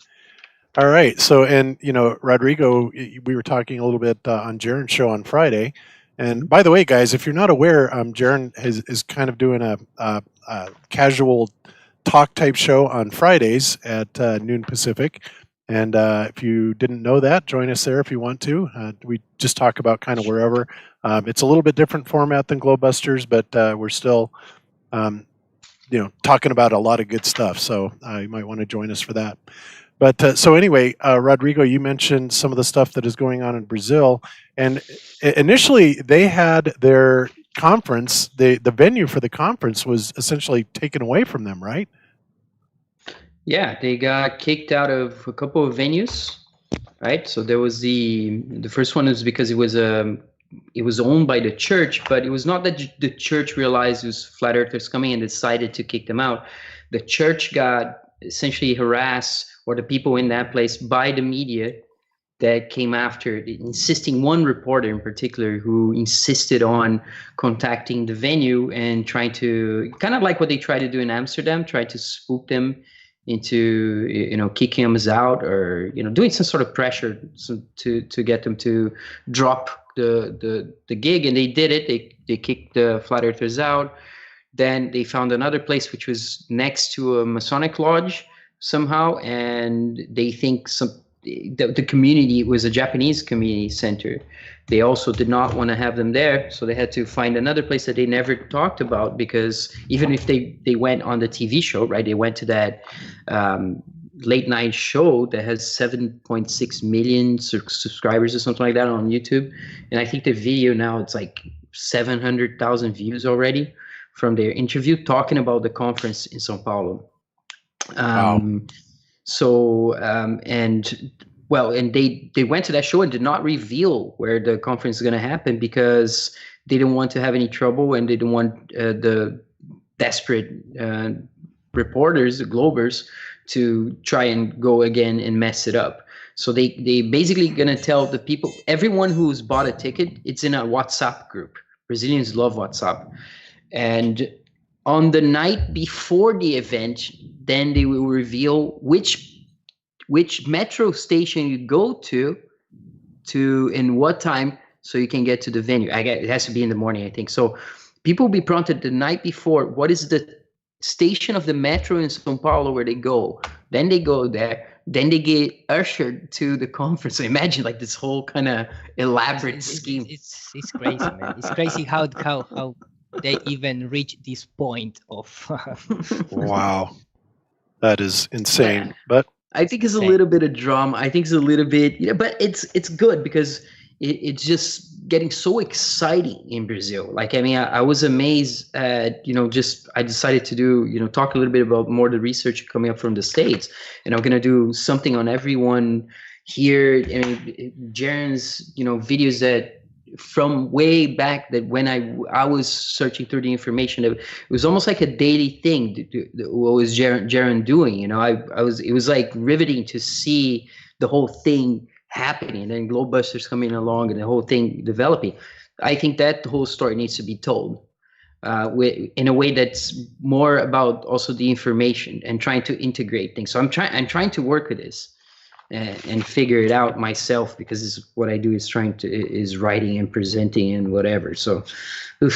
All right. So, and, Rodrigo, we were talking a little bit on Jaron's show on Friday. And by the way, guys, if you're not aware, Jaron is kind of doing a casual talk type show on Fridays at noon Pacific. And if you didn't know that, join us there if you want to. We just talk about kind of wherever. It's a little bit different format than Globebusters, but we're still, talking about a lot of good stuff. So you might want to join us for that. But so anyway, Rodrigo, you mentioned some of the stuff that is going on in Brazil, and initially they had their conference. The venue for the conference was essentially taken away from them, right? Yeah, they got kicked out of a couple of venues, right? So there was the first one is because it was owned by the church, but it was not that the church realized it was flat earthers coming and decided to kick them out. The church got essentially harassed, or the people in that place, by the media that came after, insisting, one reporter in particular who insisted on contacting the venue and trying to, kind of like what they tried to do in Amsterdam, try to spook them into, kicking them out, or, doing some sort of pressure to get them to drop the gig. And they did it. They kicked the flat earthers out. Then they found another place which was next to a Masonic lodge somehow, and they think the community was a Japanese community center. They also did not want to have them there, so they had to find another place that they never talked about, because even if they went on the TV show, right, they went to that late night show that has 7.6 million subscribers or something like that on YouTube, and I think the video now, it's like 700,000 views already from their interview talking about the conference in São Paulo. Wow. And they went to that show and did not reveal where the conference is going to happen, because they didn't want to have any trouble, and they didn't want the desperate reporters, the Globers, to try and go again and mess it up. So they basically going to tell the people, everyone who's bought a ticket, it's in a WhatsApp group. Brazilians love WhatsApp. And on the night before the event, then they will reveal which metro station you go to and what time, so you can get to the venue. It has to be in the morning, I think. So people will be prompted the night before, what is the station of the metro in São Paulo where they go? Then they go there. Then they get ushered to the conference. So imagine like this whole kind of elaborate scheme. It's crazy, man. It's crazy how they even reach this point of. Wow, that is insane. But I think it's a little bit of drama. I think it's a little bit, but it's good, because it's just getting so exciting in Brazil. Like, I mean, I was amazed at, I decided to do, talk a little bit about more the research coming up from the States, and I'm going to do something on everyone here. I mean, Jaron's, videos that from way back, that when I was searching through the information, it was almost like a daily thing. What was Jaron doing? It was like riveting to see the whole thing happening, and then Globebusters coming along and the whole thing developing. I think that the whole story needs to be told in a way that's more about also the information and trying to integrate things. So I'm trying to work with this and figure it out myself, because this is what I do, is writing and presenting and whatever. So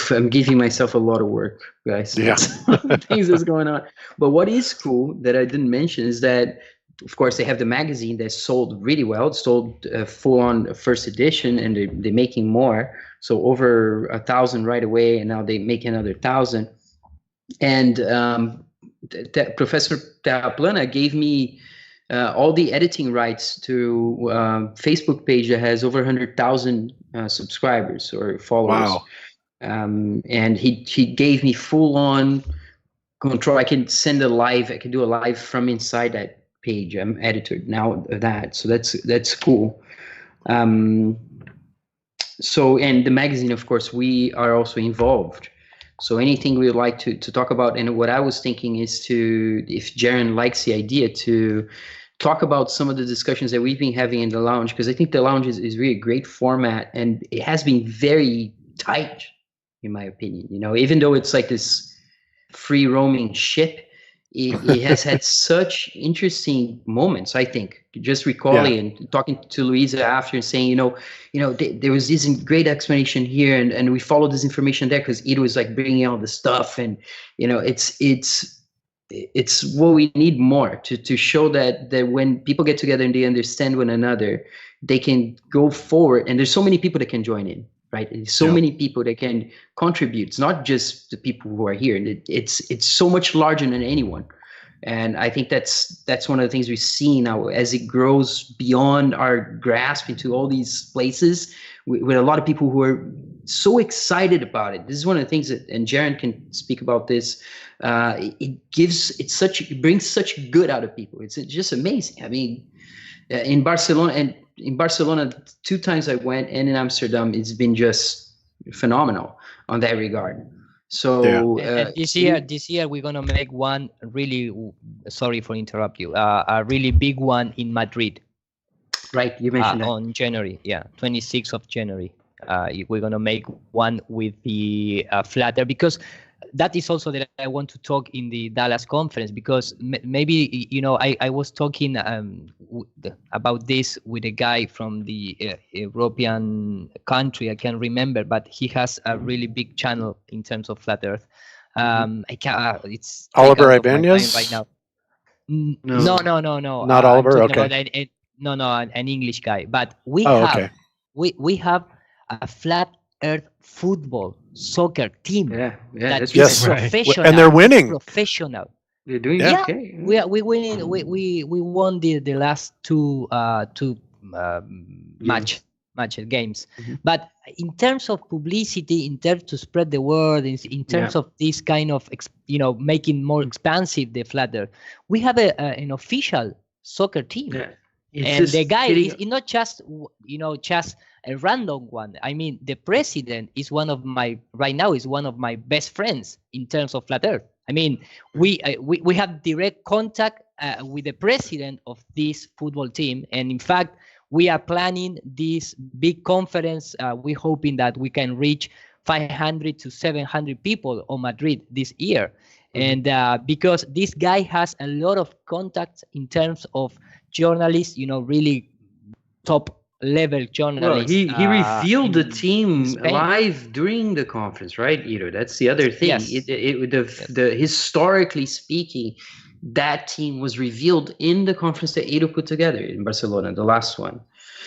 I'm giving myself a lot of work, guys. Yeah. Things that's going on. But what is cool that I didn't mention is that, of course, they have the magazine that sold really well. It sold full-on first edition, and they're making more. So over 1,000 right away, and now they make another 1,000. And Professor Terra Plana gave me all the editing rights to Facebook page that has over 100,000 subscribers or followers. Wow. And he gave me full-on control. I can do a live from inside that page. I'm editor now of that, so that's cool. So, and the magazine, of course, we are also involved. So anything we would like to talk about, and what I was thinking is if Jaron likes the idea, to talk about some of the discussions that we've been having in the lounge, because I think the lounge is really a great format, and it has been very tight, in my opinion. Even though it's like this free roaming ship, it has had such interesting moments. I think just recalling and talking to Luisa after and saying, there was this great explanation here, and we followed this information there because it was like bringing out the stuff, and it's what we need more to show that when people get together and they understand one another, they can go forward. And there's so many people that can join in, right? There's so many people that can contribute. It's not just the people who are here. And it's so much larger than anyone. And I think that's one of the things we see now as it grows beyond our grasp into all these places with a lot of people who are so excited about it. This is one of the things that, and Jaron can speak about this. It brings such good out of people. It's just amazing. I mean, in Barcelona 2 times I went, and in Amsterdam, it's been just phenomenal on that regard. So and this year we're gonna make one really. Sorry for interrupt you. A really big one in Madrid. Right, you mentioned that. On January. Yeah, 26th of January. We're gonna make one with the flat earth, because that is also that I want to talk in the Dallas conference, because maybe I was talking about this with a guy from the European country. I can't remember, but he has a really big channel in terms of flat earth. I can't. It's Oliver Ibanez right now. No. Not Oliver. Okay. An English guy. But we have a flat earth football soccer team that is professional. And they're winning. Professional. They're doing okay. We won the last two games. But in terms of publicity, in terms to spread the word, in terms of this kind of making more expansive the flat earth, we have an official soccer team. And the guy is not just just a random one. I mean, the president is one of my best friends in terms of flat earth. I mean, we have direct contact with the president of this football team, and in fact, we are planning this big conference. We're hoping that we can reach 500 to 700 people on Madrid this year, and because this guy has a lot of contacts in terms of journalists, really top level journalists. Well, he revealed the team live during the conference, right, Ito? That's the other thing. Yes. The historically speaking, that team was revealed in the conference that Ito put together in Barcelona, the last one.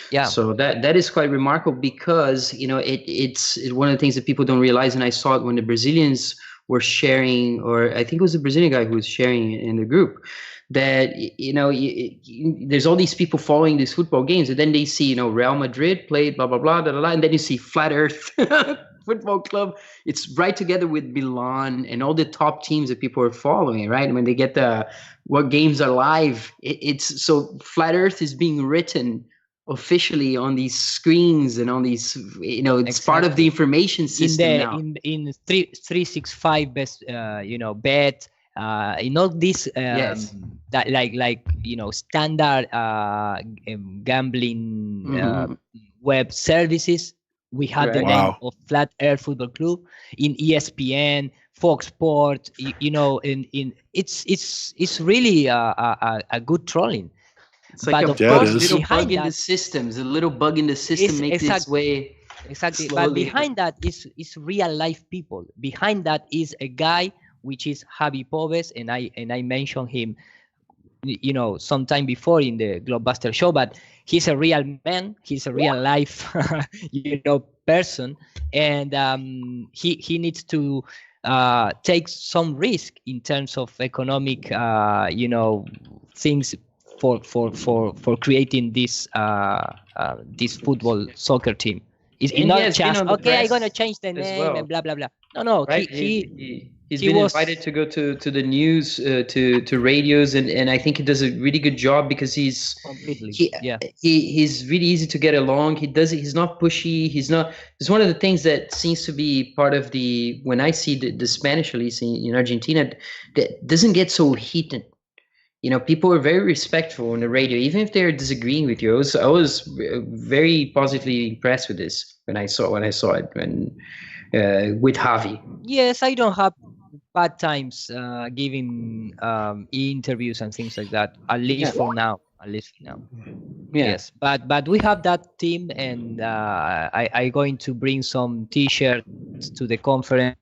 Yeah. So that is quite remarkable, because it's one of the things that people don't realize, and I saw it when the Brazilians were sharing, or I think it was the Brazilian guy who was sharing in the group, that there's all these people following these football games, and then they see Real Madrid played blah blah blah blah blah, and then you see Flat Earth Football Club. It's right together with Milan and all the top teams that people are following, right? When they get what games are live, it's so Flat Earth is being written officially on these screens and on these, it's part of the information system now. In 365 best, bet. All these that like standard gambling web services, we have the name of Flat Earth Football Club in ESPN, Fox Sports. It's really a good trolling. It's like little bug in the system. A little bug in the system makes its way. Exactly. Slowly. But behind that is real life people. Behind that is a guy which is Javi Pobes, and I mentioned him, sometime before in the Globebuster show. But he's a real man. He's a real life, person, and he needs to take some risk in terms of economic, things for creating this football soccer team. It's not just I'm gonna change the name and blah blah blah. No, right? He's been invited to go to the news, to radios, and I think he does a really good job, because he's really easy to get along. He's not pushy. It's one of the things that seems to be part of when I see the Spanish, at least in Argentina, that doesn't get so heated. People are very respectful on the radio, even if they're disagreeing with you. I was very positively impressed with this when I saw it with Javi. Yes, I don't have bad times giving interviews and things like that. At least for now. Yeah. Yes, but we have that team, and I going to bring some T-shirts to the conference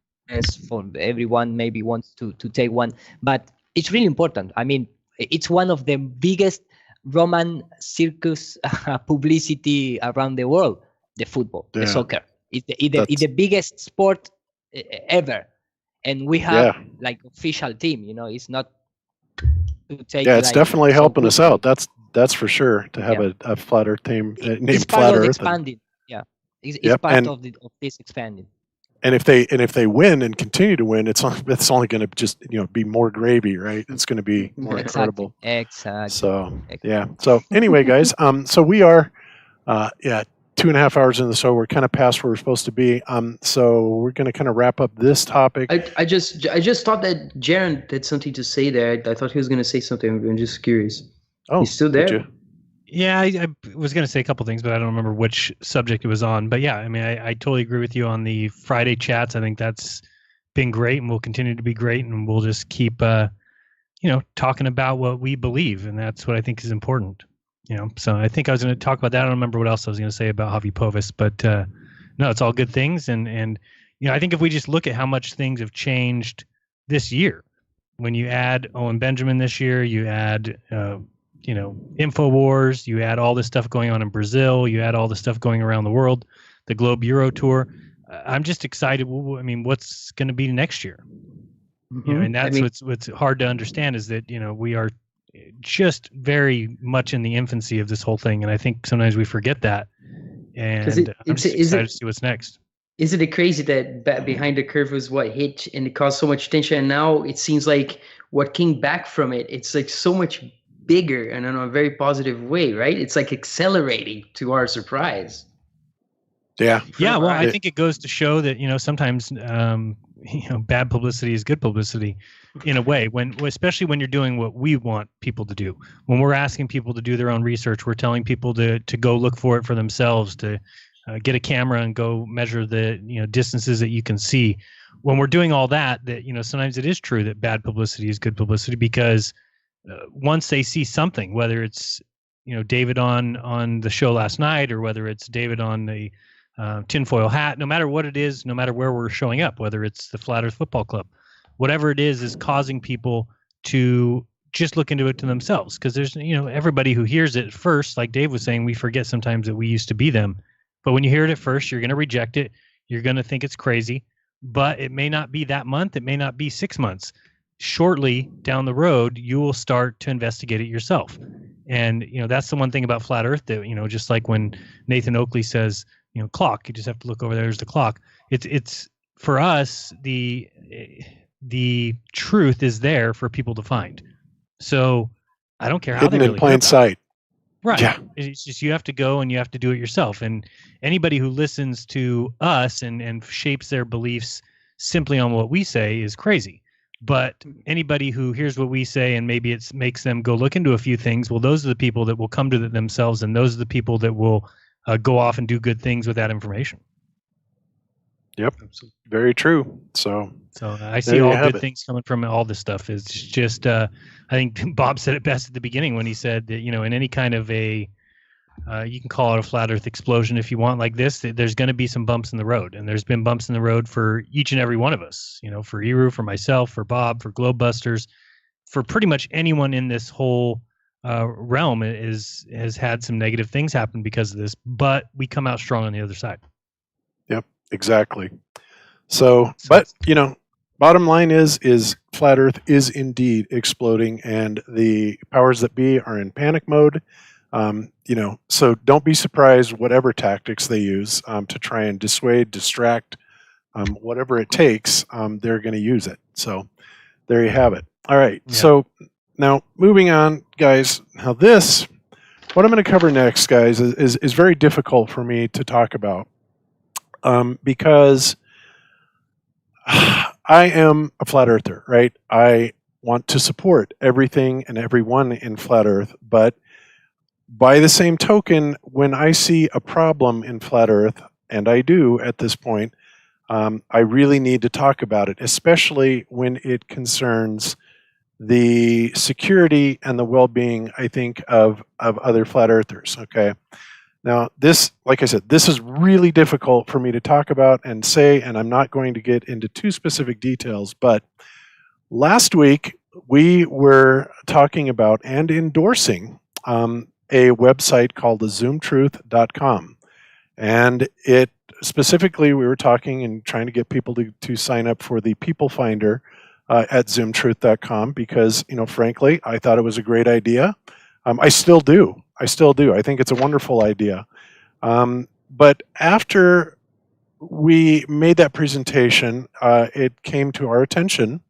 for everyone. Maybe wants to take one, but it's really important. I mean, it's one of the biggest Roman circus publicity around the world. The football, the soccer, it's the biggest sport ever, and we have like official team. It's not to take. Yeah, it's like, definitely some helping us good out. That's for sure. To have Yeah. a flat Earth team It's named part Flat of Earth. expanding. Yeah, it's Yep, part and- of this expanding. And if they win and continue to win, it's only going to just be more gravy, right? It's going to be more incredible. Exactly. So yeah. So anyway, guys, so we are 2.5 hours into the show. We're kind of past where we're supposed to be. So we're going to kind of wrap up this topic. I just thought that Jaron had something to say there. I thought he was going to say something. I'm just curious. Oh, he's still did there? you? Yeah, I was going to say a couple things, but I don't remember which subject it was on. But yeah, I mean, I totally agree with you on the Friday chats. I think that's been great and will continue to be great. And we'll just keep, talking about what we believe. And that's what I think is important. So I think I was going to talk about that. I don't remember what else I was going to say about Javi Povas, but no, it's all good things. And I think if we just look at how much things have changed this year, when you add Owen Benjamin this year, you add, InfoWars, you add all this stuff going on in Brazil, you add all the stuff going around the world, the Globe Euro Tour. I'm just excited. I mean, what's going to be next year? And that's what's hard to understand is that, we are just very much in the infancy of this whole thing. And I think sometimes we forget that. And I'm just excited to see what's next. Isn't it crazy that behind the curve was what hit and it caused so much tension, and now it seems like what came back from it, it's like so much bigger and in a very positive way, right? It's like accelerating to our surprise. Yeah. Yeah. Well, I think it goes to show that, sometimes, bad publicity is good publicity in a way, especially when you're doing what we want people to do. When we're asking people to do their own research, we're telling people to go look for it for themselves, to get a camera and go measure the, distances that you can see. When we're doing all that, sometimes it is true that bad publicity is good publicity, because once they see something, whether it's David on the show last night, or whether it's David on the tinfoil hat, no matter what it is, no matter where we're showing up, whether it's the Flat Earth Football Club, whatever it is causing people to just look into it to themselves. Because there's everybody who hears it first, like Dave was saying, we forget sometimes that we used to be them. But when you hear it at first, you're going to reject it. You're going to think it's crazy. But it may not be that month. It may not be 6 months. Shortly down the road, you will start to investigate it yourself. And, that's the one thing about Flat Earth that, just like when Nathan Oakley says, clock, you just have to look over there's the clock. It's for us, the truth is there for people to find. So I don't care how hidden they in really plain sight. Right. Yeah. It's just, you have to go and you have to do it yourself. And anybody who listens to us and shapes their beliefs simply on what we say is crazy. But anybody who hears what we say and maybe it makes them go look into a few things, well, those are the people that will come to themselves, and those are the people that will go off and do good things with that information. Yep. Very true. So I see all good things coming from all this stuff. It's just, I think Bob said it best at the beginning when he said that, in any kind of a, you can call it a flat earth explosion if you want, like this, there's going to be some bumps in the road. And there's been bumps in the road for each and every one of us, for Eru, for myself, for Bob, for Globebusters, for pretty much anyone in this whole realm has had some negative things happen because of this, but we come out strong on the other side. Yep, exactly. So, but bottom line is Flat Earth is indeed exploding, and the powers that be are in panic mode. So don't be surprised whatever tactics they use to try and dissuade, distract, whatever it takes, they're going to use it. So there you have it. All right. Yeah. So now moving on, guys. Now what I'm going to cover next, guys, is very difficult for me to talk about because I am a flat earther, right? I want to support everything and everyone in Flat Earth, but by the same token, when I see a problem in Flat Earth, and I do at this point, I really need to talk about it, especially when it concerns the security and the well-being, I think, of other Flat Earthers, okay? Now, like I said, this is really difficult for me to talk about and say, and I'm not going to get into too specific details, but last week we were talking about and endorsing a website called thezoomtruth.com. And it specifically, we were talking and trying to get people to sign up for the People Finder at zoomtruth.com because, frankly, I thought it was a great idea. I still do. I think it's a wonderful idea. But after we made that presentation, it came to our attention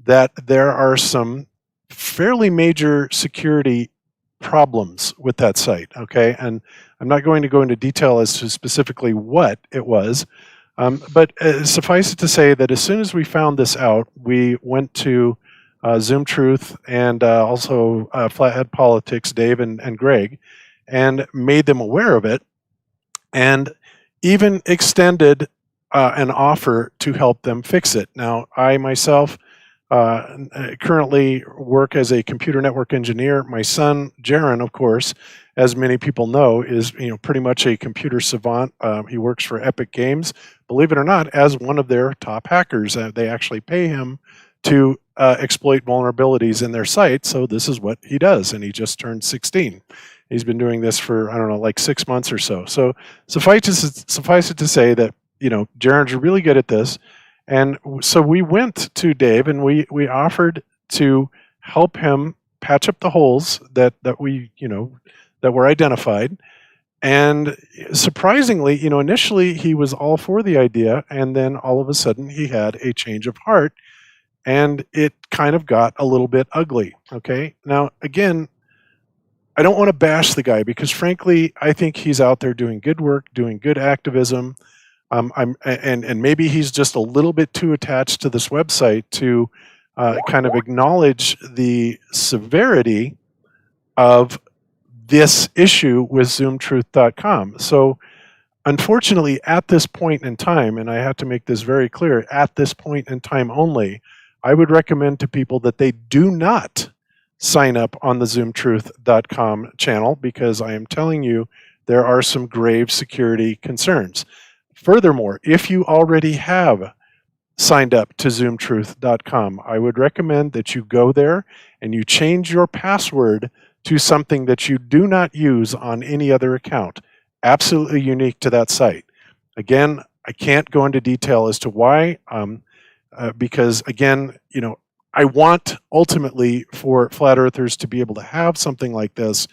that there are some fairly major security problems with that site, okay? And I'm not going to go into detail as to specifically what it was, but suffice it to say that as soon as we found this out, we went to Zoom Truth and also Flathead Politics, Dave and Greg, and made them aware of it, and even extended an offer to help them fix it. Now, I myself currently work as a computer network engineer. My son, Jaron, of course, as many people know, is pretty much a computer savant. He works for Epic Games, believe it or not, as one of their top hackers. They actually pay him to exploit vulnerabilities in their site. So this is what he does, and he just turned 16. He's been doing this for, I don't know, like 6 months or so. So suffice it to say that, Jaron's really good at this. And so we went to Dave and we offered to help him patch up the holes that we, that were identified. And surprisingly, initially he was all for the idea, and then all of a sudden he had a change of heart, and it kind of got a little bit ugly. Okay. Now, again, I don't want to bash the guy because frankly, I think he's out there doing good work, doing good activism. And maybe he's just a little bit too attached to this website to kind of acknowledge the severity of this issue with zoomtruth.com. So unfortunately, at this point in time, and I have to make this very clear, at this point in time only, I would recommend to people that they do not sign up on the zoomtruth.com channel because I am telling you there are some grave security concerns. Furthermore, if you already have signed up to zoomtruth.com, I would recommend that you go there and you change your password to something that you do not use on any other account, absolutely unique to that site. Again, I can't go into detail as to why, because again, I want ultimately for flat earthers to be able to have something like this,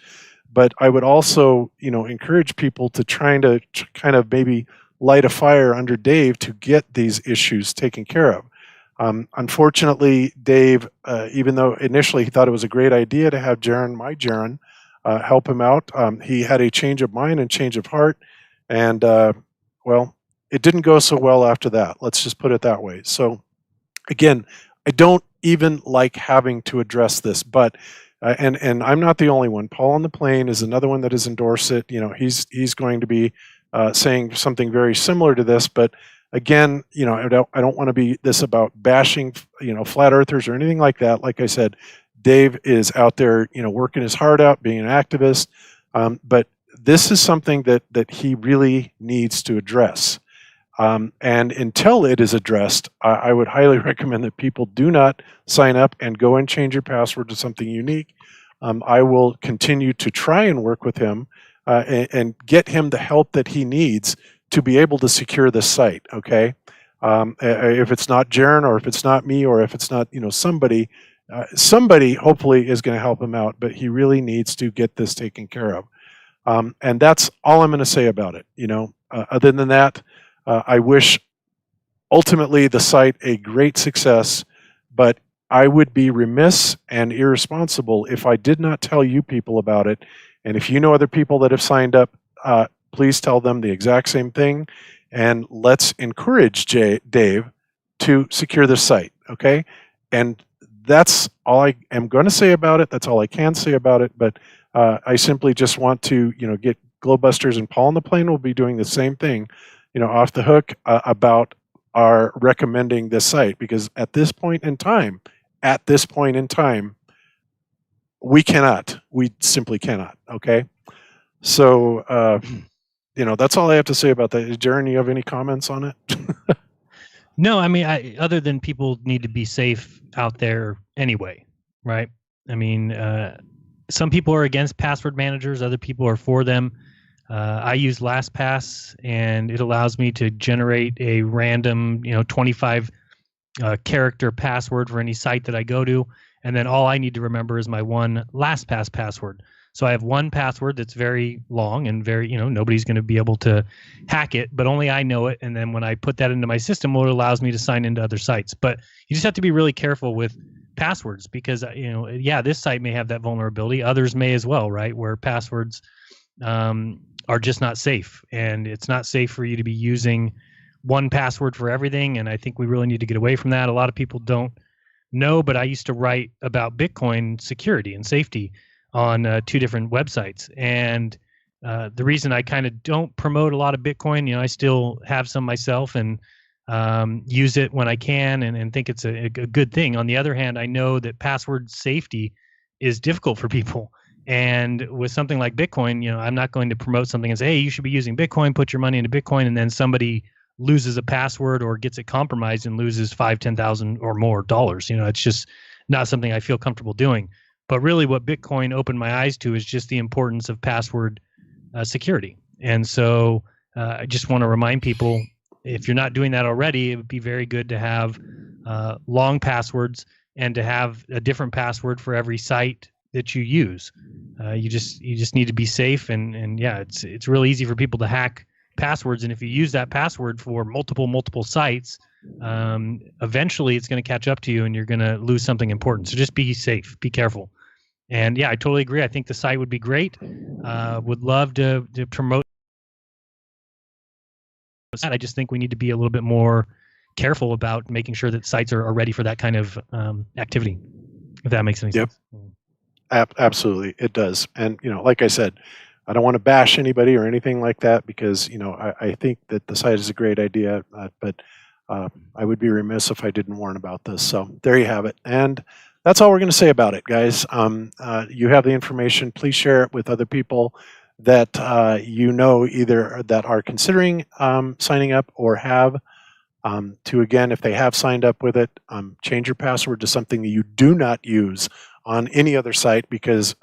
but I would also, encourage people to trying to kind of maybe light a fire under Dave to get these issues taken care of. Unfortunately, Dave, even though initially he thought it was a great idea to have Jaron, help him out, he had a change of mind and change of heart, and well, it didn't go so well after that. Let's just put it that way. So again, I don't even like having to address this, but and I'm not the only one. Paul on the Plane is another one that has endorsed it. He's going to be saying something very similar to this, but again, I don't want to be this about bashing, flat earthers or anything like that. Like I said, Dave is out there, working his heart out, being an activist, but this is something that he really needs to address. And until it is addressed, I would highly recommend that people do not sign up and go and change your password to something unique. I will continue to try and work with him and get him the help that he needs to be able to secure this site, okay? If it's not Jaron, or if it's not me, or if it's not, somebody hopefully is going to help him out, but he really needs to get this taken care of. And that's all I'm going to say about it. Other than that, I wish ultimately the site a great success, but I would be remiss and irresponsible if I did not tell you people about it. And if you know other people that have signed up, please tell them the exact same thing, and let's encourage Dave to secure this site, okay? And that's all I am going to say about it. That's all I can say about it, but I simply just want to, get Globebusters, and Paul on the Plane will be doing the same thing, off the hook about our recommending this site, because at this point in time, we simply cannot, okay? So, that's all I have to say about that. Jaron, you have any comments on it? No, I mean, other than people need to be safe out there anyway, right? I mean, some people are against password managers, other people are for them. I use LastPass, and it allows me to generate a random, 25 character password for any site that I go to. And then all I need to remember is my one LastPass password. So I have one password that's very long and very, nobody's going to be able to hack it, but only I know it. And then when I put that into my system, it allows me to sign into other sites. But you just have to be really careful with passwords because, this site may have that vulnerability. Others may as well, right? Where passwords are just not safe. And it's not safe for you to be using one password for everything. And I think we really need to get away from that. A lot of people don't know, but I used to write about Bitcoin security and safety on 2 different websites. And the reason I kind of don't promote a lot of Bitcoin, I still have some myself and use it when I can and think it's a good thing. On the other hand, I know that password safety is difficult for people. And with something like Bitcoin, I'm not going to promote something and say, hey, you should be using Bitcoin, put your money into Bitcoin, and then somebody loses a password or gets it compromised and loses $5,000, $10,000 or more dollars. It's just not something I feel comfortable doing. But really what Bitcoin opened my eyes to is just the importance of password security. And so I just want to remind people, if you're not doing that already, it would be very good to have long passwords and to have a different password for every site that you use. You just need to be safe. And it's really easy for people to hack passwords. And if you use that password for multiple sites, eventually it's going to catch up to you and you're going to lose something important. So just be safe, be careful. And I totally agree. I think the site would be great. Would love to promote that. I just think we need to be a little bit more careful about making sure that sites are ready for that kind of activity, if that makes any sense. Absolutely, it does. And, like I said, I don't want to bash anybody or anything like that because, I think that the site is a great idea, but I would be remiss if I didn't warn about this. So there you have it. And that's all we're going to say about it, guys. You have the information. Please share it with other people that either that are considering signing up or have. Again, if they have signed up with it, change your password to something that you do not use on any other site because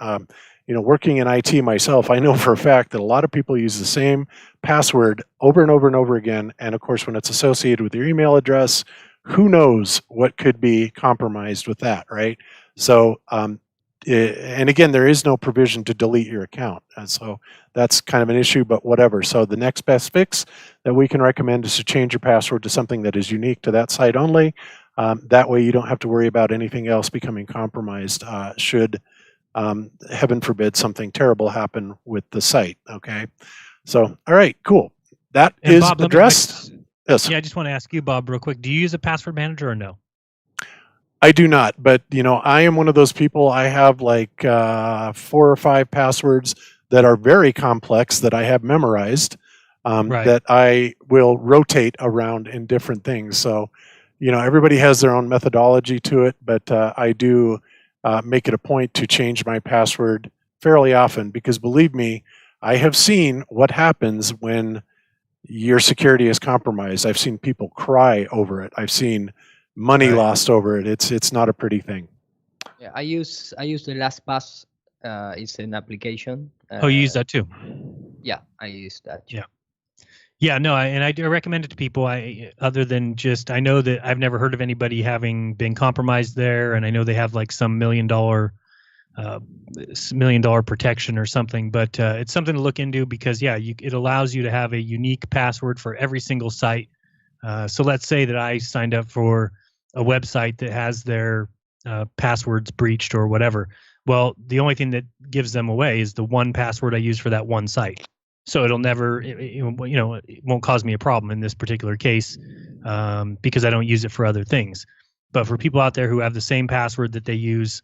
working in IT myself, I know for a fact that a lot of people use the same password over and over and over again. And of course, when it's associated with your email address, who knows what could be compromised with that, right? So, and again, there is no provision to delete your account. And so that's kind of an issue, but whatever. So the next best fix that we can recommend is to change your password to something that is unique to that site only. That way you don't have to worry about anything else becoming compromised should, heaven forbid, something terrible happen with the site, okay? So, all right, cool. That is Bob, addressed. Yes. Yeah, I just want to ask you, Bob, real quick. Do you use a password manager or no? I do not, but I am one of those people. I have like 4 or 5 passwords that are very complex that I have memorized that I will rotate around in different things. So, everybody has their own methodology to it, but I do make it a point to change my password fairly often because believe me, I have seen what happens when your security is compromised. I've seen people cry over it. I've seen money lost over it. It's not a pretty thing. Yeah, I use the LastPass. It's an application. You use that too? Yeah, I use that. Yeah, no, I recommend it to people. Other than just, I know that I've never heard of anybody having been compromised there, and I know they have like some $1 million protection or something. But it's something to look into because it allows you to have a unique password for every single site. So let's say that I signed up for a website that has their passwords breached or whatever. Well, the only thing that gives them away is the one password I use for that one site. So it'll never, it won't cause me a problem in this particular case because I don't use it for other things. But for people out there who have the same password that they use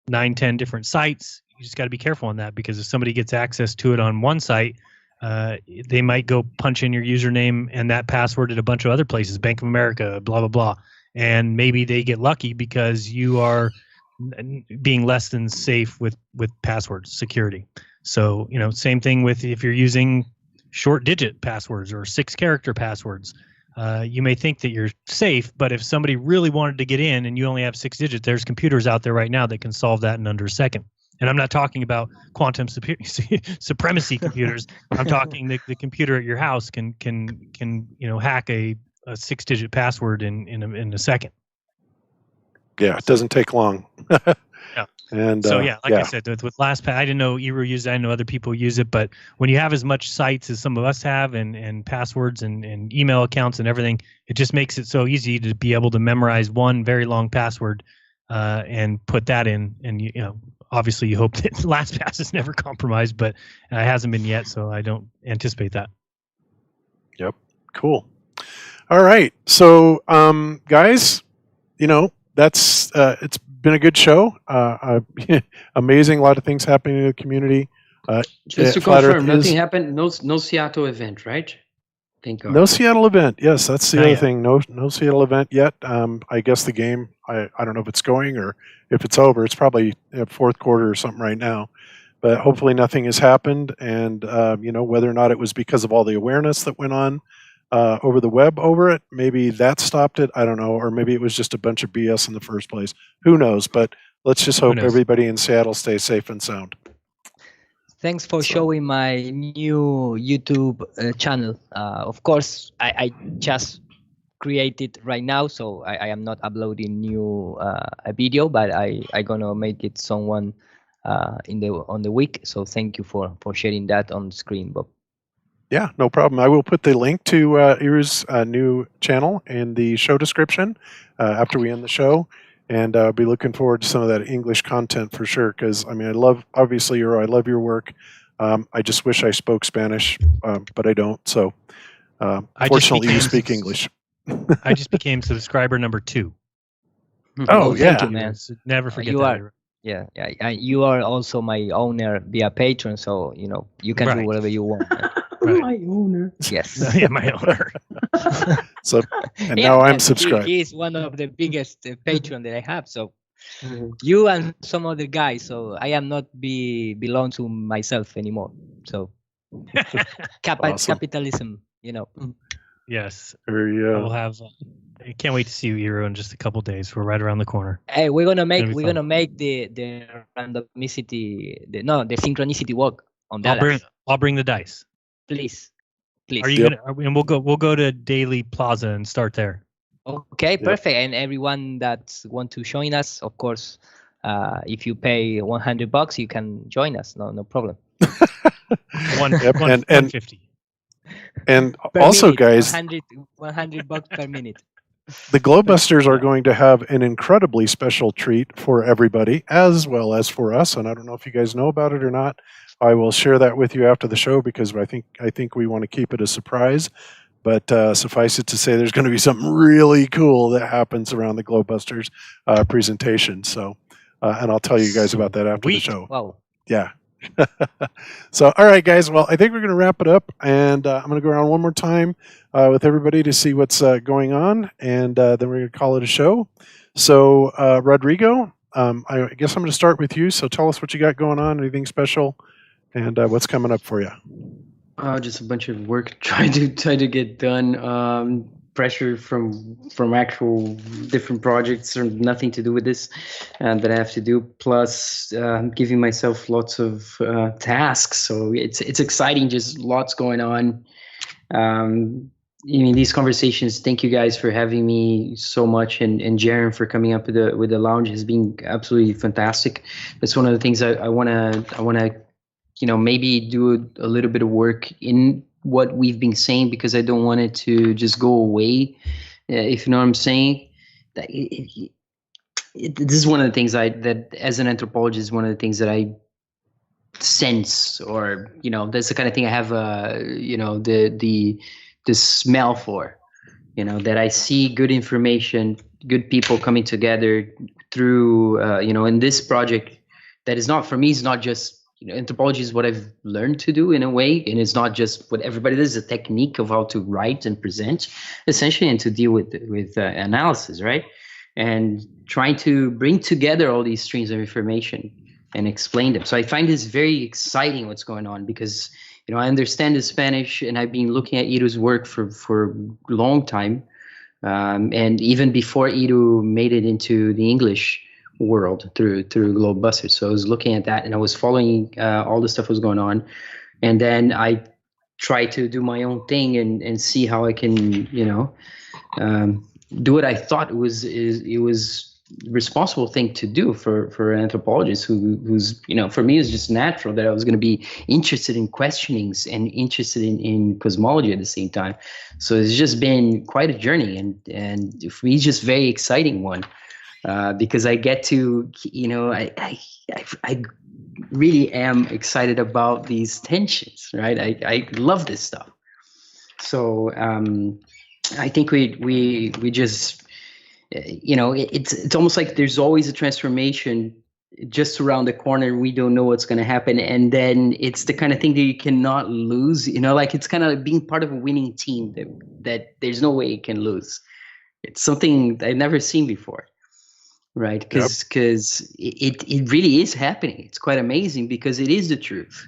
9, 10 different sites, you just got to be careful on that because if somebody gets access to it on one site, they might go punch in your username and that password at a bunch of other places, Bank of America, blah, blah, blah. And maybe they get lucky because you are being less than safe with password security. So, same thing with if you're using short digit passwords or 6-character passwords. You may think that you're safe, but if somebody really wanted to get in and you only have 6 digits, there's computers out there right now that can solve that in under a second. And I'm not talking about quantum supremacy computers. I'm talking the computer at your house can hack a 6-digit password in a second. Yeah, it doesn't take long. Yeah. And So yeah, like I said, with LastPass, I didn't know Eru used it. I know other people use it, but when you have as much sites as some of us have, and passwords and email accounts and everything, it just makes it so easy to be able to memorize one very long password and put that in. And you know, obviously, you hope that LastPass is never compromised, but it hasn't been yet, so I don't anticipate that. Yep. Cool. All right. So, guys, you know, that's it's been a good show. Amazing. A lot of things happening in the community. Just to Flat Earth confirm, nothing is- happened. No Seattle event, right? Thank God. No Seattle event. Yes, that's the Not other yet. thing. No Seattle event yet. I guess the game, I don't know if it's going or if it's over. It's probably fourth quarter or something right now. But hopefully nothing has happened. And, you know, whether or not it was because of all the awareness that went on over the web over it, maybe that stopped it. I don't know. Or maybe it was just a bunch of BS in the first place. Who knows? But let's just hope knows? everybody in Seattle stays safe and sound. Thanks for showing my new YouTube channel. Of course, I just created right now, so I am not uploading new a video, but I gonna make it someone on the week. So thank you for sharing that on the screen, Bob. Yeah, no problem. I will put the link to Iru's new channel in the show description after we end the show. And I'll be looking forward to some of that English content for sure. Because, I mean, obviously, Iru, I love your work. I just wish I spoke Spanish, but I don't. So, fortunately, you speak English. I just became subscriber number 2. Oh, yeah. Thank you, man. So never forget You that. are, Iru. yeah. You are also my owner via Patreon, so you know you can do Right. whatever you want. man. My owner. Yes. Yeah, my owner. So, and Yeah, now man, I'm subscribed. He is one of the biggest Patreon that I have. So you and some other guys. So I am not belong to myself anymore. So Awesome. capitalism, you know. Yes. We'll We'll have. I can't wait to see you, Iru, in just a couple days. We're right around the corner. Hey, we're gonna make Gonna be fun. the randomicity, the synchronicity work on Dallas. I'll bring the dice. Please. Are you gonna? And we'll go to Daily Plaza and start there. Okay, perfect. And everyone that want to join us, of course, if you pay $100, you can join us. No problem. Yep, and 150. And Per also, minute, guys, $100 per minute. the Globebusters are going to have an incredibly special treat for everybody, as well as for us. And I don't know if you guys know about it or not. I will share that with you after the show because I think we want to keep it a surprise. But suffice it to say, there's going to be something really cool that happens around the Globebusters presentation. So, and I'll tell you guys about that after the show. Wow. Yeah. So, all right, guys. Well, I think we're going to wrap it up, and I'm going to go around one more time with everybody to see what's going on, and then we're going to call it a show. So, Rodrigo, I guess I'm going to start with you. So, tell us what you got going on. Anything special, and what's coming up for you? Just a bunch of work trying to get done. Pressure from actual different projects or nothing to do with this that I have to do. Plus, giving myself lots of tasks. So it's exciting. Just lots going on. These conversations. Thank you guys for having me so much, and Jaren for coming up with the lounge has been absolutely fantastic. That's one of the things I wanna maybe do a little bit of work in what we've been saying, because I don't want it to just go away, if you know what I'm saying. This is one of the things that as an anthropologist, one of the things that I sense, or that's the kind of thing I have the smell for, that I see good information, good people coming together through in this project that is not, for me, it's not just anthropology is what I've learned to do in a way, and it's not just what everybody does. It's a technique of how to write and present, essentially, and to deal with analysis, right? And trying to bring together all these streams of information and explain them. So I find this very exciting what's going on, because I understand the Spanish, and I've been looking at Iru's work for a long time, and even before Iru made it into the English world through Globebusters. So I was looking at that, and I was following all the stuff that was going on, and then I tried to do my own thing and see how I can do what I thought it was responsible thing to do for an anthropologist who's, for me, it's just natural that I was going to be interested in questionings and interested in cosmology at the same time. So it's just been quite a journey, and for me, just very exciting one, because I get to, I really am excited about these tensions, right? I love this stuff. So I think we just, it's almost like there's always a transformation just around the corner. We don't know what's going to happen, and then it's the kind of thing that you cannot lose. Like it's kind of like being part of a winning team that there's no way you can lose. It's something I've never seen before, right? Because it really is happening. It's quite amazing because it is the truth,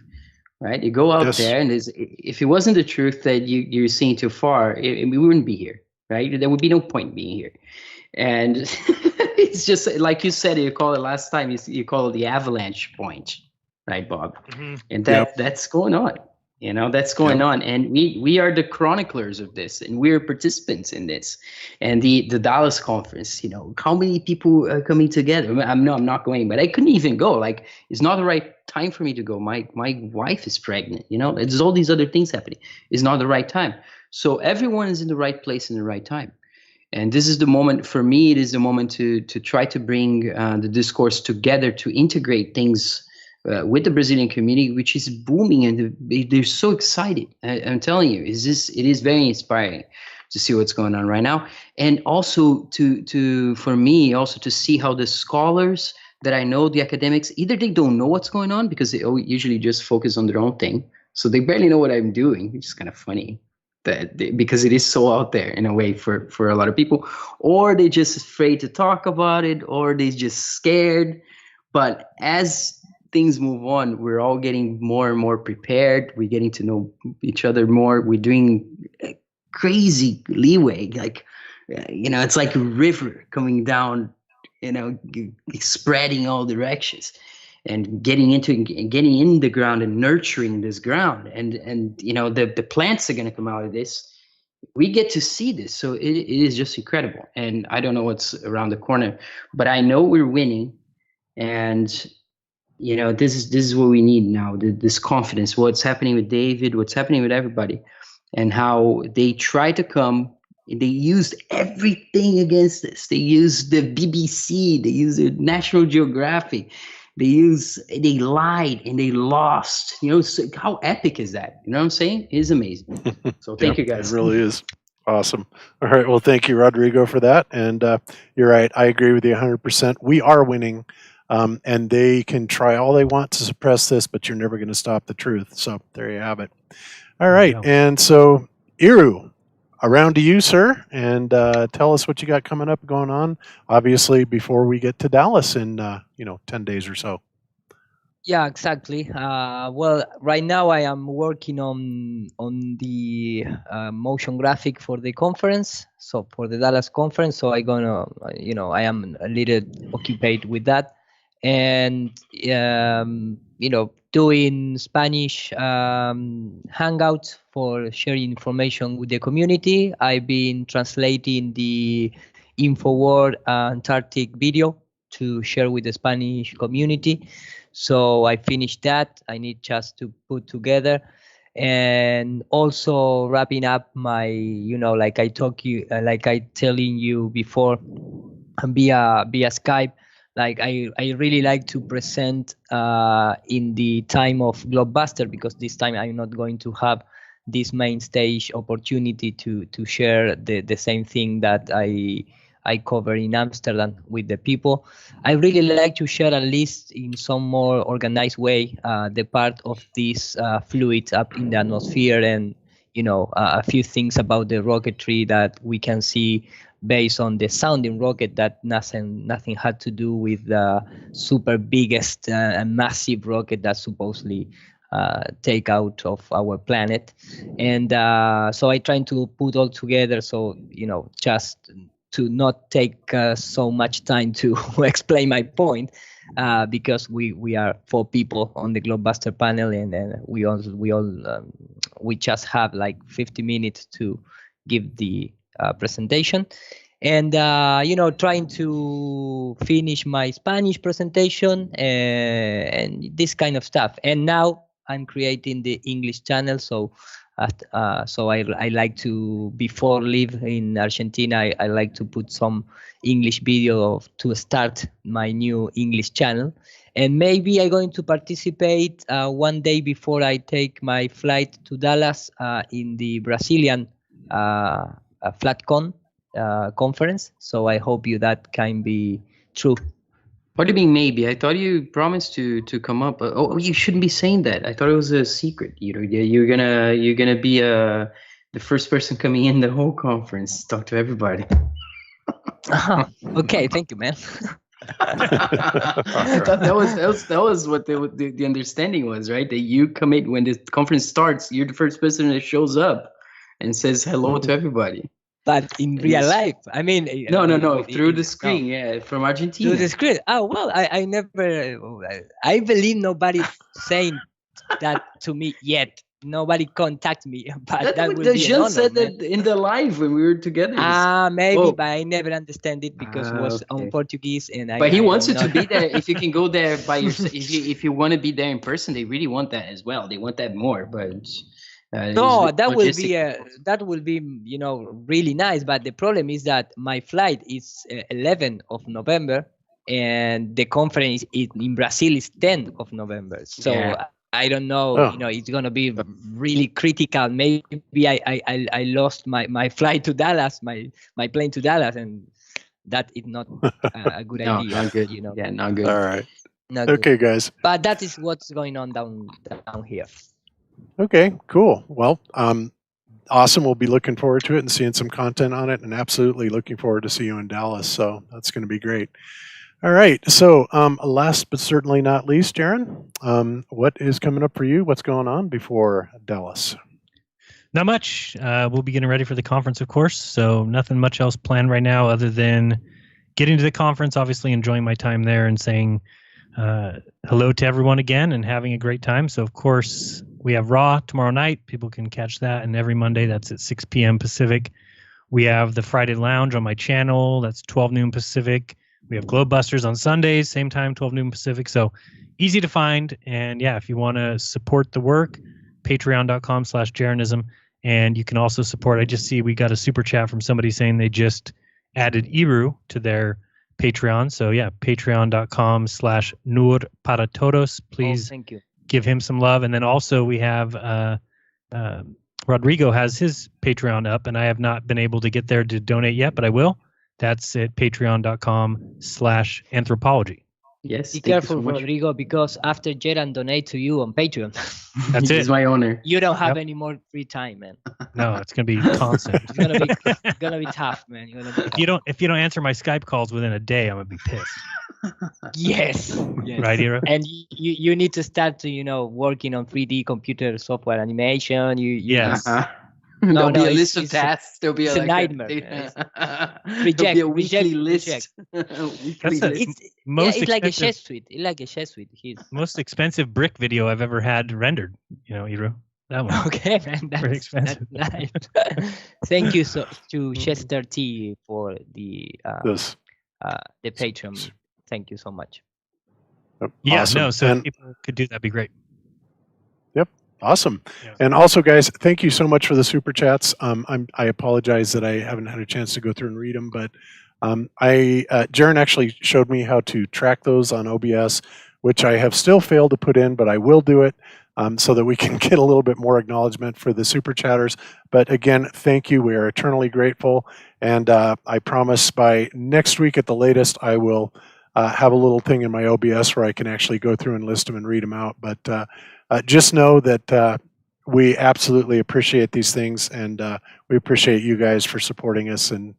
right? You go out there, and if it wasn't the truth that you're seeing too far, we wouldn't be here, right? There would be no point being here. And it's just like you said, you call it last time, you call it the avalanche point, right, Bob? Mm-hmm. And that's going on, that's going on. And we are the chroniclers of this, and we're participants in this. And the Dallas conference, how many people are coming together? I'm not going, but I couldn't even go. Like, it's not the right time for me to go. My wife is pregnant, there's all these other things happening. It's not the right time. So everyone is in the right place in the right time. And this is the moment, for me, it is the moment to try to bring the discourse together, to integrate things with the Brazilian community, which is booming, and they're so excited. I'm telling you, it is very inspiring to see what's going on right now. And also for me, to see how the scholars that I know, the academics, either they don't know what's going on because they usually just focus on their own thing. So they barely know what I'm doing, which is kind of funny. Because it is so out there in a way for a lot of people, or they're just afraid to talk about it, or they're just scared. But as things move on, we're all getting more and more prepared. We're getting to know each other more. We're doing crazy leeway. Like, it's like a river coming down, spreading all directions. And getting in the ground and nurturing this ground, and the plants are going to come out of this. We get to see this, so it is just incredible. And I don't know what's around the corner, but I know we're winning, and this is what we need now. This confidence. What's happening with David? What's happening with everybody? And how they try to come. They used everything against this. They used the BBC. They used the National Geographic. They lied and they lost. So how epic is that? You know what I'm saying? It is amazing. So thank you guys. It really is awesome. All right. Well, thank you, Rodrigo, for that. And you're right. I agree with you 100%. We are winning, and they can try all they want to suppress this, but you're never going to stop the truth. So there you have it. All right. And so, Iru, around to you, sir, and tell us what you got coming up, going on, obviously, before we get to Dallas in 10 days or so. Yeah, exactly. Well, right now I am working on the motion graphic for the conference, so for the Dallas conference. So I am a little occupied with that, and doing Spanish hangouts for sharing information with the community. I've been translating the InfoWorld Antarctic video to share with the Spanish community. So I finished that. I need just to put together, and also wrapping up my, like I telling you before, via Skype. Like I really like to present in the time of Globebuster, because this time I'm not going to have this main stage opportunity to share the same thing that I cover in Amsterdam with the people. I really like to share, at least in some more organized way, the part of this fluid up in the atmosphere, and a few things about the rocketry that we can see based on the sounding rocket, that nothing had to do with the super biggest massive rocket that supposedly take out of our planet. And so I trying to put all together, so just to not take so much time to explain my point, because we are 4 people on the Globebuster panel, and we just have like 50 minutes to give the presentation. and trying to finish my Spanish presentation and this kind of stuff. And now I'm creating the English channel, so I like to, before leave in Argentina, I like to put some English video to start my new English channel. And maybe I'm going to participate one day before I take my flight to Dallas in the Brazilian FlatCon conference. So I hope that can be true. What do you mean maybe? I thought you promised to come up. Oh, you shouldn't be saying that. I thought it was a secret. You're gonna be the first person coming in the whole conference. Talk to everybody. Okay, thank you, man. I thought that was what the understanding was, right? That you come in when the conference starts. You're the first person that shows up and says hello to everybody. But in real life, I mean, no, through the screen, yeah, from Argentina. Through the screen. Oh well, I never. I believe nobody saying that to me yet. Nobody contact me, but that would be Jean said that in the live when we were together. Maybe, but I never understand it because it was on Portuguese, and But he wants you to be there. If you can go there by yourself, if you want to be there in person, they really want that as well. They want that more, but. No, that will be really nice. But the problem is that my flight is 11th of November, and the conference in Brazil is 10th of November. So I don't know. It's gonna be really critical. Maybe I lost my flight to Dallas, my plane to Dallas, and that is not a good idea. Not good. Yeah, not good. All right. Not okay, good. guys. But that is what's going on down here. Okay, cool. Well, awesome. We'll be looking forward to it and seeing some content on it, and absolutely looking forward to see you in Dallas. So that's going to be great. All right. So last but certainly not least, Jaron, what is coming up for you? What's going on before Dallas? Not much. We'll be getting ready for the conference, of course. So nothing much else planned right now other than getting to the conference, obviously enjoying my time there and saying hello to everyone again and having a great time. So, of course, we have Raw tomorrow night. People can catch that. And every Monday, that's at 6 p.m. Pacific. We have the Friday Lounge on my channel. That's 12 noon Pacific. We have Globebusters on Sundays, same time, 12 noon Pacific. So easy to find. And yeah, if you want to support the work, patreon.com/Jaronism. And you can also support, I just see we got a super chat from somebody saying they just added Iru to their Patreon. So yeah, patreon.com/Nur para Todos. Please thank you. Give him some love. And then also we have Rodrigo has his Patreon up, and I have not been able to get there to donate yet, but I will. That's at patreon.com/anthropology. Yes. Be careful, Rodrigo, because after Jaron donate to you on Patreon, that's it. He's my owner. You don't have any more free time, man. No, it's gonna be constant. It's gonna be tough, man. If you don't answer my Skype calls within a day, I'm gonna be pissed. Yes. Right, Ira? And you need to start to working on 3D computer software animation. Yes. There'll be a list of tasks. There'll be a nightmare. Reject. There'll be a weekly list. It's like a chess suite. It's like a chess suite. Most expensive brick video I've ever had rendered. Iru. That one. Okay, man. Very expensive. That's nice. Thank you to Chester T for the Patreon. Thank you so much. Yeah, awesome. So if people could do that'd be great. Yep. Awesome. Yeah. And also, guys, thank you so much for the super chats. I apologize that I haven't had a chance to go through and read them, but Jaron actually showed me how to track those on OBS, which I have still failed to put in, but I will do it so that we can get a little bit more acknowledgement for the super chatters. But again, thank you. We are eternally grateful. And I promise by next week at the latest, I will have a little thing in my OBS where I can actually go through and list them and read them out. But just know that we absolutely appreciate these things, and we appreciate you guys for supporting us and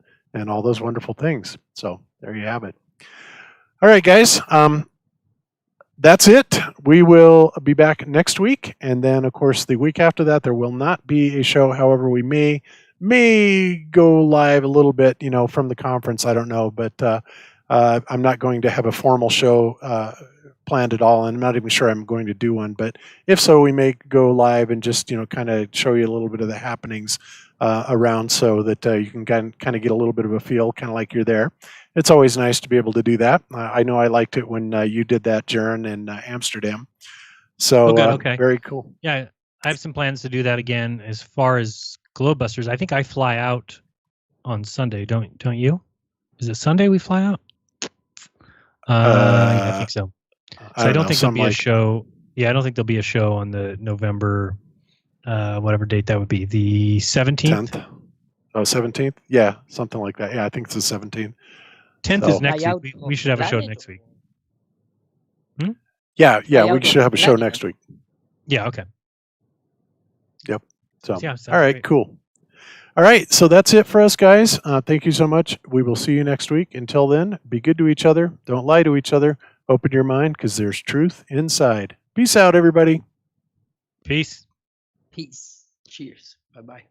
all those wonderful things. So there you have it. All right, guys. That's it. We will be back next week, and then, of course, the week after that, there will not be a show. However, we may go live a little bit, from the conference. I don't know, but I'm not going to have a formal show planned at all, and I'm not even sure I'm going to do one. But if so, we may go live and just kind of show you a little bit of the happenings around so that you can kind of get a little bit of a feel, kind of like you're there. It's always nice to be able to do that. I know I liked it when you did that, Jaron, in Amsterdam. So Oh, good. Okay. very cool. Yeah, I have some plans to do that again. As far as Globebusters, I think I fly out on Sunday. Don't you? Is it Sunday we fly out? Yeah, I think so. So I don't think there'll be a show. Yeah, I don't think there'll be a show on the November, whatever date that would be, the 17th. 10th. Oh, 17th? Yeah, something like that. Yeah, I think it's the 17th. 10th So- is next week. We should have a show next week. Yeah, Fly we out should have a show on next week. Yeah, okay. Yep. So, Yeah, sounds all right, great. cool. All right, so that's it for us, guys. Thank you so much. We will see you next week. Until then, be good to each other. Don't lie to each other. Open your mind because there's truth inside. Peace out, everybody. Peace. Peace. Cheers. Bye bye.